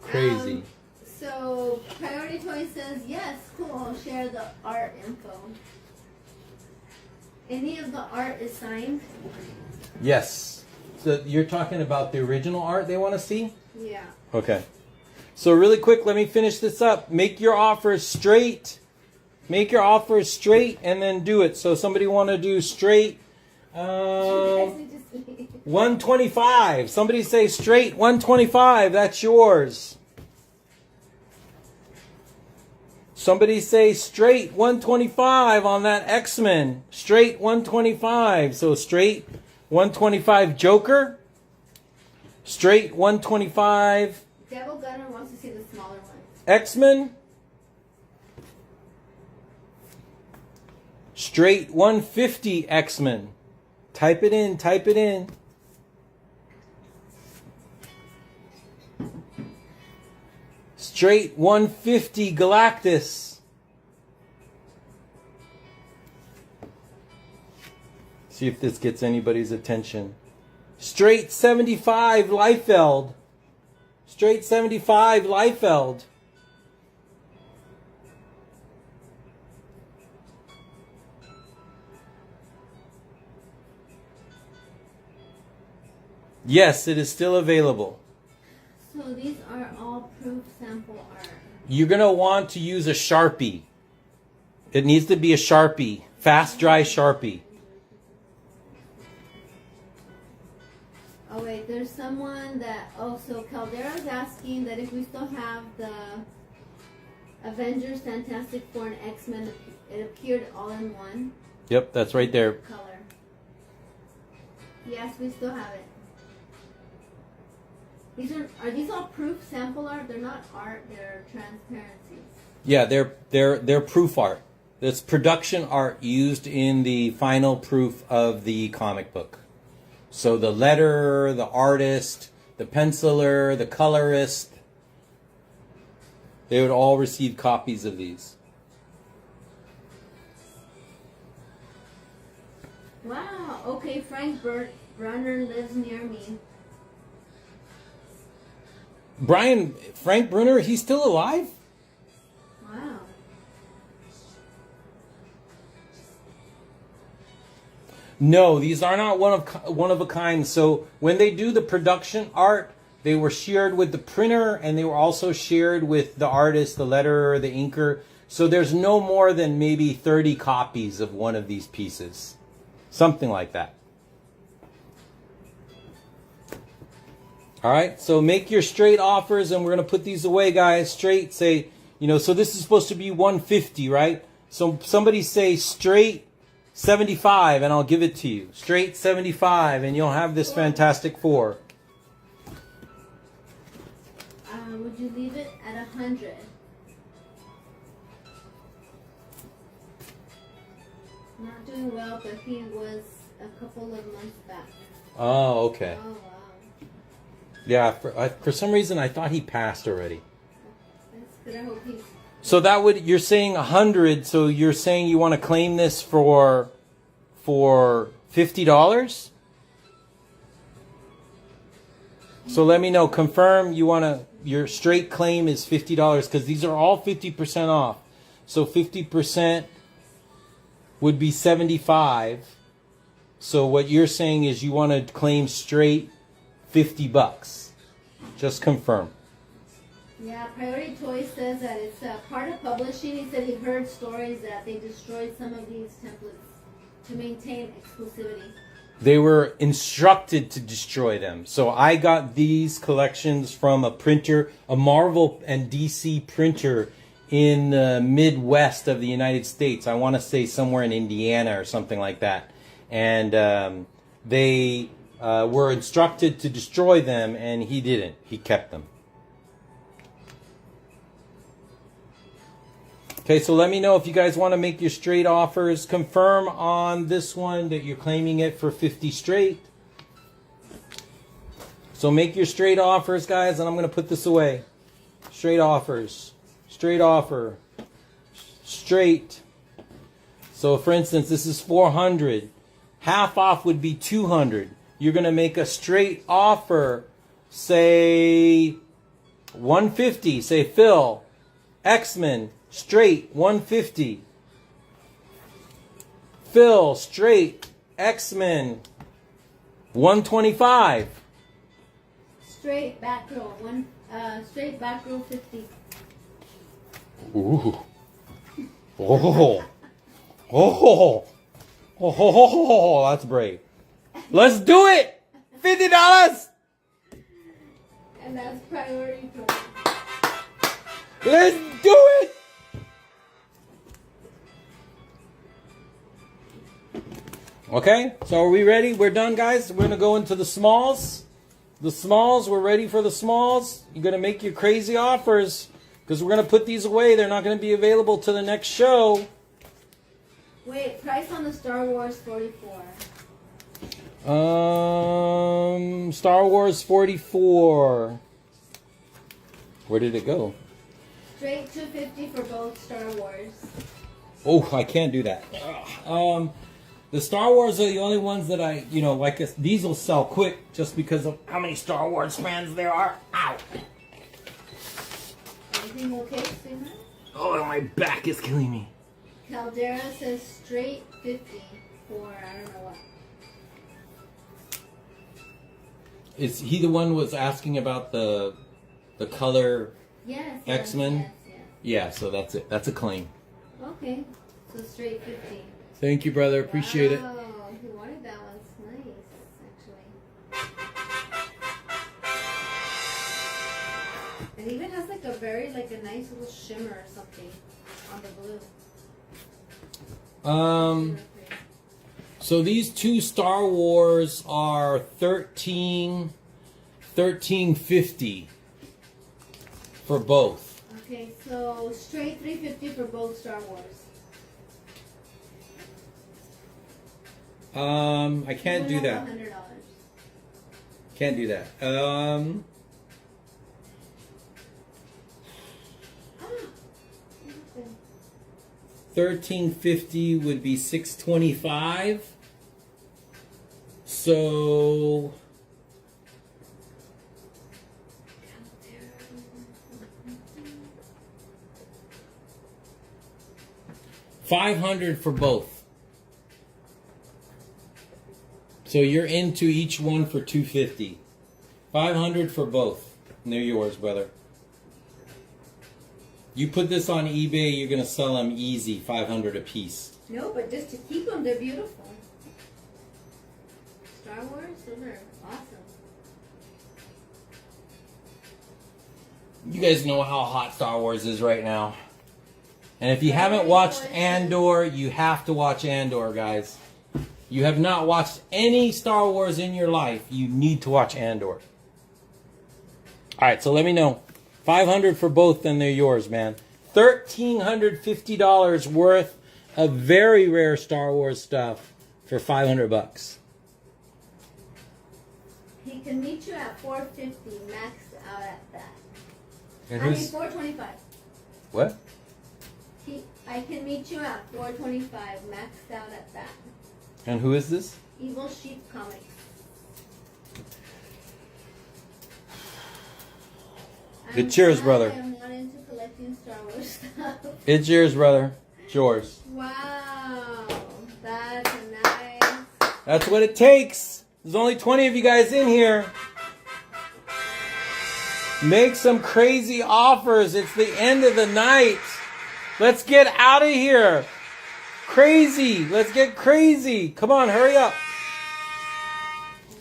Crazy. So Priority Toy says yes, cool. I'll share the art info. Any of the art is signed? Yes. So you're talking about the original art they want to see? Yeah. Okay. So really quick, let me finish this up. Make your offers straight. Make your offers straight and then do it. So somebody want to do straight 125. Somebody say straight 125. That's yours. Somebody say straight 125 on that X-Men. Straight 125. So straight 125 Joker. Straight 125. Devil Gunner wants to see the smaller ones. X-Men. Straight 150 X-Men. Type it in, type it in. Straight 150 Galactus. See if this gets anybody's attention. Straight 75 Liefeld. Straight 75 Liefeld. Yes, it is still available. So these are all proof sample art. You're going to want to use a Sharpie. It needs to be a Sharpie. Fast dry Sharpie. Oh wait, there's someone that also Caldera's asking that if we still have the Avengers, Fantastic Four, and X-Men, it appeared all in one Yep, that's right there. color. Yes, we still have it. These are these all proof sample art? They're not art, they're transparencies. Yeah, they're proof art. It's production art used in the final proof of the comic book. So the letterer, the artist, the penciler, the colorist, they would all receive copies of these. Wow, okay, Frank Brunner lives near me. Frank Brunner, he's still alive? Wow. No, these are not one of a kind. So when they do the production art, they were shared with the printer, and they were also shared with the artist, the letterer, the inker. So there's no more than maybe 30 copies of one of these pieces. Something like that. All right, so make your straight offers, and we're going to put these away, guys. Straight, say, so this is supposed to be 150, right? So somebody say straight 75, and I'll give it to you. Straight 75, and you'll have this Fantastic Four. Would you leave it at 100? Not doing well, but he was a couple of months back. Oh, okay. Oh, wow. Yeah, for some reason I thought he passed already. That's good. I hope he's... So you're saying 100, so you're saying you want to claim this for $50? So let me know, confirm your straight claim is $50, because these are all 50% off. So 50% would be 75. So what you're saying is you want to claim straight $50. Just confirm. Yeah, Priority Toys says that it's part of publishing. He said he heard stories that they destroyed some of these templates to maintain exclusivity. They were instructed to destroy them. So I got these collections from a printer, a Marvel and DC printer in the Midwest of the United States. I want to say somewhere in Indiana or something like that. And they were instructed to destroy them, and he didn't. He kept them. Okay, so let me know if you guys want to make your straight offers. Confirm on this one that you're claiming it for 50 straight. So make your straight offers, guys, and I'm going to put this away. Straight offers. Straight offer. Straight. So, for instance, this is 400. Half off would be 200. You're going to make a straight offer, say 150. Say, Phil, X-Men, straight 150. Phil, straight X-Men 125. Straight back row, straight back row 50. Ooh. Oh. Oh. Oh, that's brave. Let's do it. $50. And that's Priority Toys. Let's do it. Okay, so are we ready? We're done, guys. We're going to go into the smalls. The smalls, we're ready for the smalls. You're going to make your crazy offers because we're going to put these away. They're not going to be available to the next show. Wait, price on the Star Wars 44. Star Wars 44. Where did it go? Straight $250 for both Star Wars. Oh, I can't do that. The Star Wars are the only ones that I, like these will sell quick just because of how many Star Wars fans there are. Ow! Everything okay, sweetheart? Oh, my back is killing me. Caldera says straight 50 for I don't know what. Is he the one who was asking about the color Yes. X-Men? Yes. Yeah, so that's it. That's a claim. Okay, so straight 50. Thank you, brother. Appreciate it. Wow, he wanted that one. It's nice, actually. It even has like a a nice little shimmer or something on the blue. So these two Star Wars are $13.50 for both. Okay, so straight $350 for both Star Wars. I can't do that. $100. Can't do that. $13.50 would be $6.25. So $500 for both. So you're into each one for $250. $500 for both. And they're yours, brother. You put this on eBay, you're gonna sell them easy, $500 a piece. No, but just to keep them, they're beautiful. Star Wars, those are awesome. You guys know how hot Star Wars is right now. And if you haven't watched Andor, you have to watch Andor, guys. You have not watched any Star Wars in your life, you need to watch Andor. Alright, so let me know. $500 for both, then they're yours, man. $1,350 worth of very rare Star Wars stuff for $500. He can meet you at $450, maxed out at that. And I mean who's $425. what? I can meet you at $425, maxed out at that. And who is this? Evil Sheep Comics. It's yours, brother. I'm not into collecting Star Wars stuff. It's yours, brother. It's yours. Wow, that's nice. That's what it takes. There's only 20 of you guys in here. Make some crazy offers. It's the end of the night. Let's get out of here. Crazy. Let's get crazy. Come on, hurry up.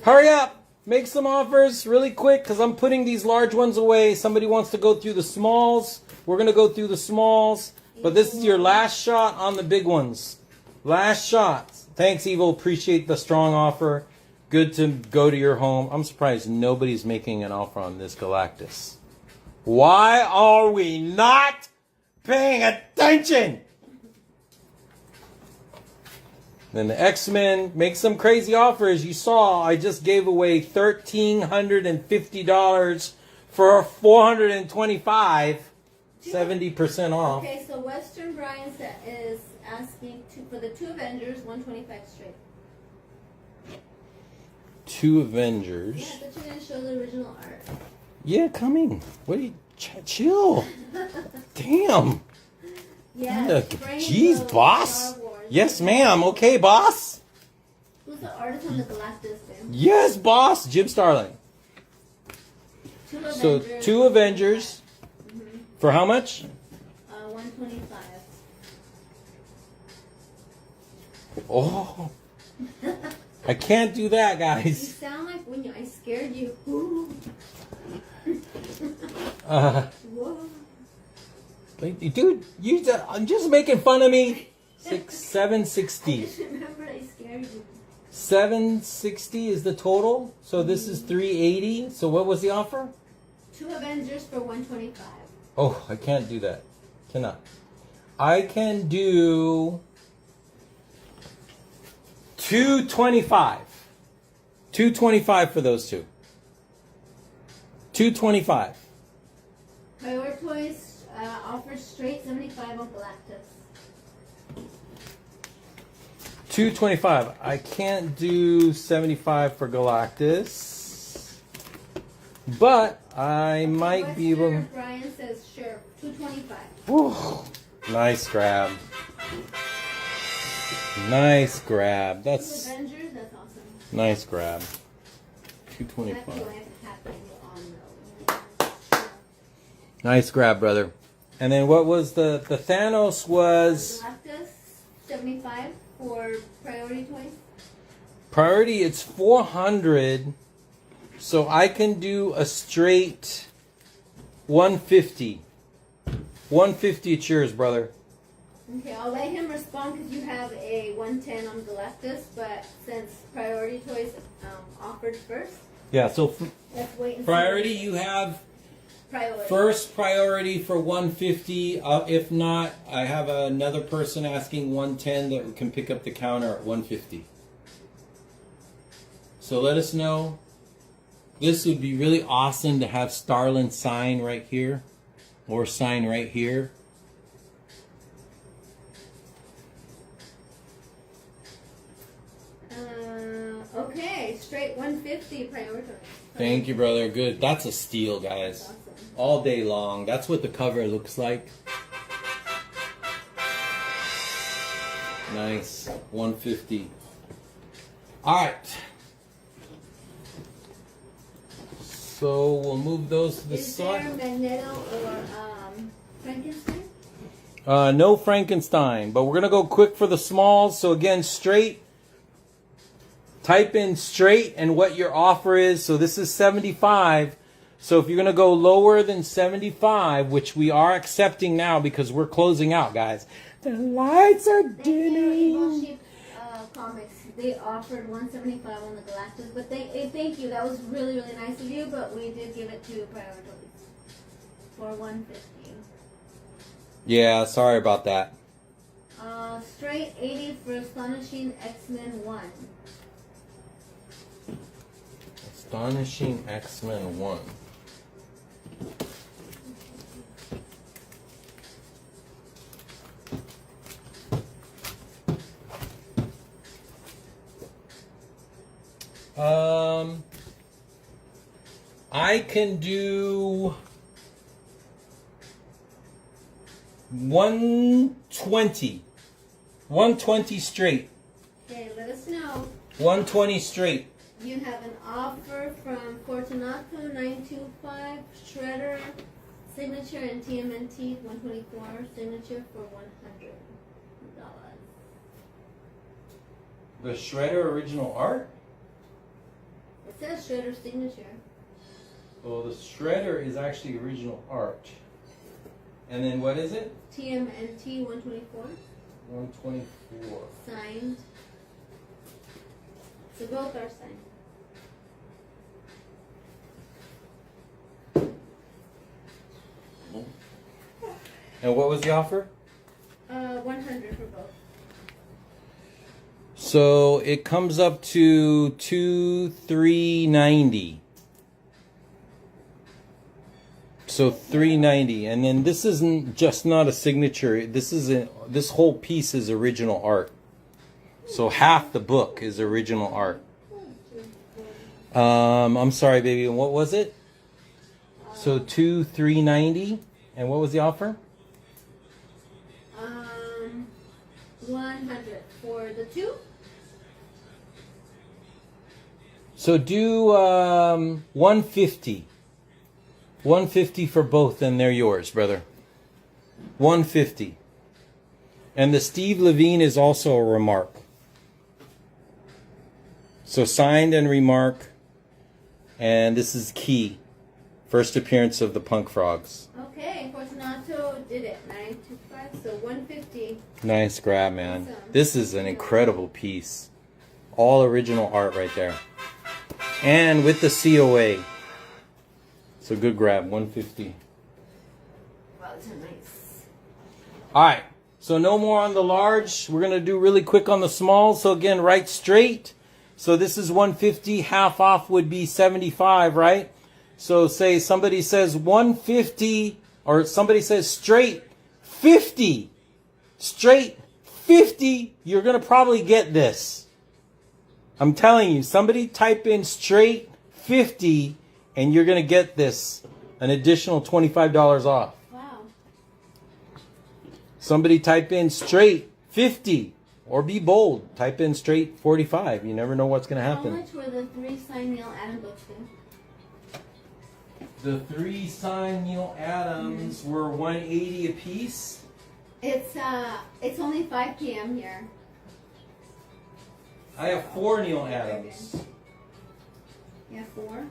Hurry up. Make some offers really quick because I'm putting these large ones away. Somebody wants to go through the smalls. We're going to go through the smalls. But this is your last shot on the big ones. Last shot. Thanks, Evil. Appreciate the strong offer. Good to go to your home. I'm surprised nobody's making an offer on this Galactus. Why are we not paying attention? Then the X-Men, make some crazy offers. You saw I just gave away $1,350 for $425, 70% off. Okay, so Western Brian is asking for the two Avengers, $125 straight. Two Avengers. Yeah, but you're gonna show the original art. Yeah, coming. What are you? Chill. Damn. Yeah. Jeez, boss. Yes, ma'am. Okay, boss. Who's the artist on the Galactus then? Yes, boss. Jim Starlin. So two Avengers. Mm-hmm. For how much? 125. Oh. I can't do that, You guys. sound like when I scared you. Whoa. Dude, I'm just making fun of me. $760. I just remembered I scared you. $760 is the total. So this is $380. So what was the offer? 2 Avengers for $125. Oh, I can't do that. Cannot. I can do $225. $225 for those two. $225. Priority Toys offers straight 75 on Galactus. $225. I can't do 75 for Galactus, but I might be able. Western Brian says sure, 225. Whew. Nice grab. Nice grab. 2 That's Avengers, that's awesome. nice grab. That's the 225. way I have to tap it on the Nice grab, brother. And then what was the Thanos was Galactus, 75 for Priority Toys. priority? It's 400, so I can do a straight 150. 150. It's yours, brother. Okay, I'll let him respond because you have a 110 on Galactus, but since Priority Toys offered first, Yeah. So let's wait and priority, see. you have Priority. first priority for 150. If not, I have another person asking 110 that can pick up the counter at 150. So let us know. This would be really awesome to have Starlin sign right here, or sign right here. Okay, straight 150 Priority Toys. Thank you, brother. Good. That's a steal, guys. Awesome. All day long. That's what the cover looks like. Nice. 150. All right. So we'll move those to the Is there side. Magneto or Frankenstein? No Frankenstein, but we're going to go quick for the smalls. So again, straight. Type in straight and what your offer is. So this is 75. So if you're going to go lower than 75, which we are accepting now because we're closing out, guys. The lights are Thank you, Evil dimming. Sheep Comics. They offered 175 on the Galactus, but thank you. That was really, really nice of you, but we did give it to Priority for 150. Yeah, sorry about that. Straight 80 for Astonishing X-Men 1. Astonishing X-Men 1. I can do 120. 120 straight. Okay, let us know. 120 straight. You have an offer from Fortunato 925, Shredder, Signature, and TMNT 124, Signature for $100. The Shredder original art? It says Shredder Signature. Well, the Shredder is actually original art. And then what is it? TMNT 124, 124. signed. So both are signed. And what was the offer? 100 for both. So it comes up to 390. So 390, and then this isn't just not a signature. This whole piece is original art. So half the book is original art. I'm sorry, baby. And what was it? So 390, and what was the offer? 100 for the two. So do 150. 150 for both, and they're yours, brother. 150. And the Steve Levine is also a remark. So signed and remark. And this is key. First appearance of the Punk Frogs. Okay, Fortunato did it. 925, so 150. Nice grab, man. Awesome. This is an incredible piece. All original art right there. And with the COA. So good grab, 150. Wow, these are nice. Alright, so no more on the large. We're going to do really quick on the small. So again, right straight. So this is 150, half off would be 75, right? So say somebody says 150, or somebody says straight 50. Straight 50, you're going to probably get this. I'm telling you, somebody type in straight 50 and you're going to get this, an additional $25 off. Wow. Somebody type in straight 50 or be bold. Type in straight 45. You never know what's going to How happen. much were the 3 signed Neil Adam books then? The 3 signed Neil Adams were $180 a piece. It's only 5 p.m. here. I have 4 Neil Adams. Yeah, 4.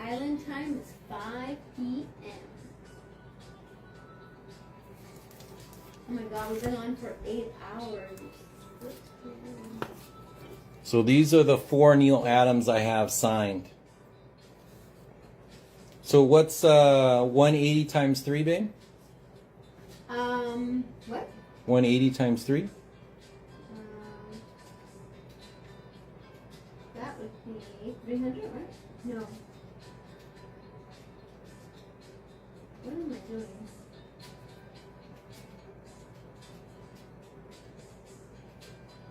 Island time is 5 p.m. Oh my god, we've been on for 8 hours. So these are the 4 Neil Adams I have signed. So what's 180 times 3, babe? What? 180 times 3? That would be 300, right? No. What am I doing?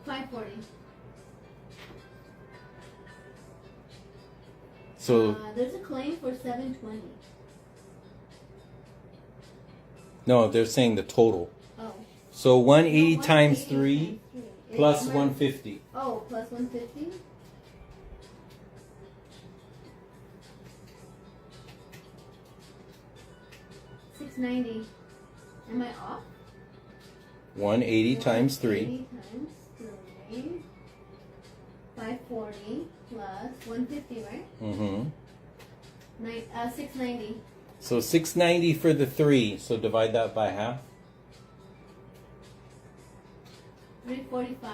$540. So There's a claim for $720. no, they're saying the total. Oh. So 180 No, times 180 3 times 3. plus It's 150. Oh, plus 150? $690. Am I off? 180 times 3. 180 times 3. 540 plus 150, right? Mm-hmm. 690. So 690 for the 3. So divide that by half. 345.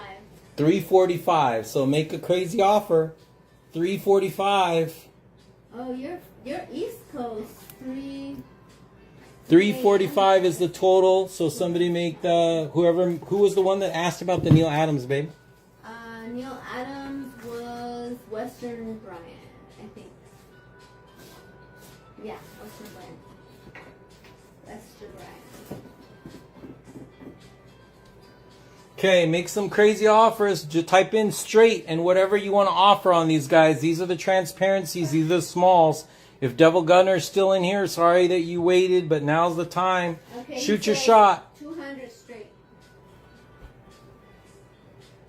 345. So make a crazy offer. 345. Oh, you're East Coast. 345 is the total. So somebody make the who was the one that asked about the Neil Adams, babe? Neil Adams was Western Brian, I think. Yeah, Western Brian. Western Brian. Okay, make some crazy offers. Just type in straight and whatever you want to offer on these guys. These are the transparencies. These are the smalls. If Devil Gunner's still in here, sorry that you waited, but now's the time. Okay, Shoot he your says shot. 200 straight.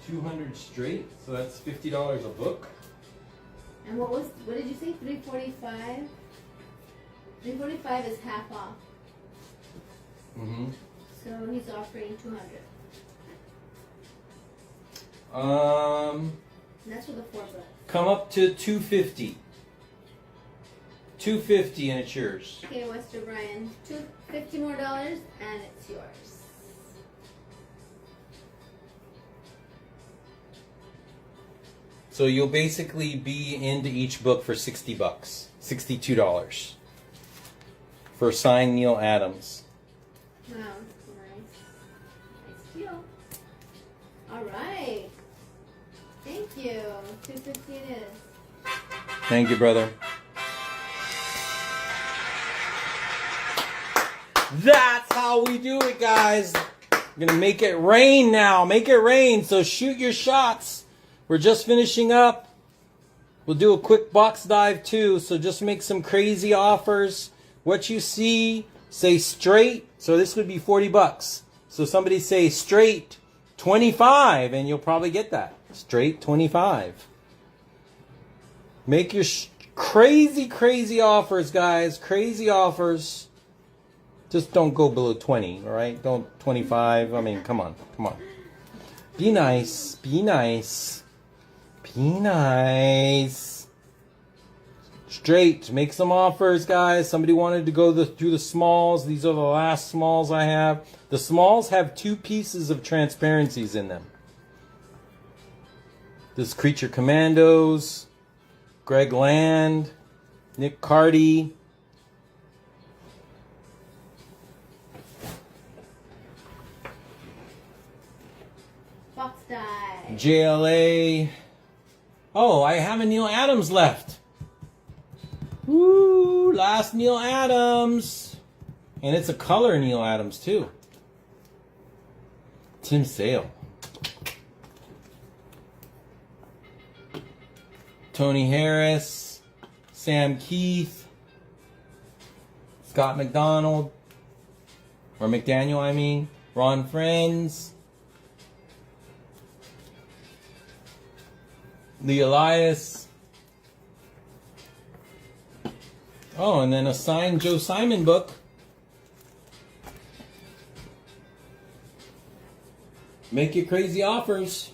200 straight, so that's $50 a book. And what did you say? 345? 345 is half off. Mm-hmm. So he's offering 200. And that's for the 4 books. Come up to 250. 250 and it's yours. Okay, Western Brian. $50 more and it's yours. So you'll basically be into each book for $60, $62 for signed Neil Adams. Wow, nice. Nice deal. All right. Thank you. 250 it is. Thank you, brother. That's how we do it, guys. We're gonna make it rain now. Make it rain. So shoot your shots. We're just finishing up. We'll do a quick box dive too. So just make some crazy offers. What you see, say straight. So this would be $40. So somebody say straight 25 and you'll probably get that. Straight 25. Make your crazy offers, guys. Crazy offers. Just don't go below 20, all right? Don't 25. I mean, come on. Be nice. Be nice. Be nice. Straight. Make some offers, guys. Somebody wanted to go through the smalls. These are the last smalls I have. The smalls have 2 pieces of transparencies in them. This Creature Commandos, Greg Land, Nick Cardy. Box die. JLA. Oh, I have a Neil Adams left. Woo! Last Neil Adams. And it's a color Neil Adams, too. Tim Sale. Tony Harris. Sam Keith. Scott McDonald. Or McDaniel, I mean. Ron Friends. Lee Elias. Oh, and then a signed Joe Simon book. Make your crazy offers.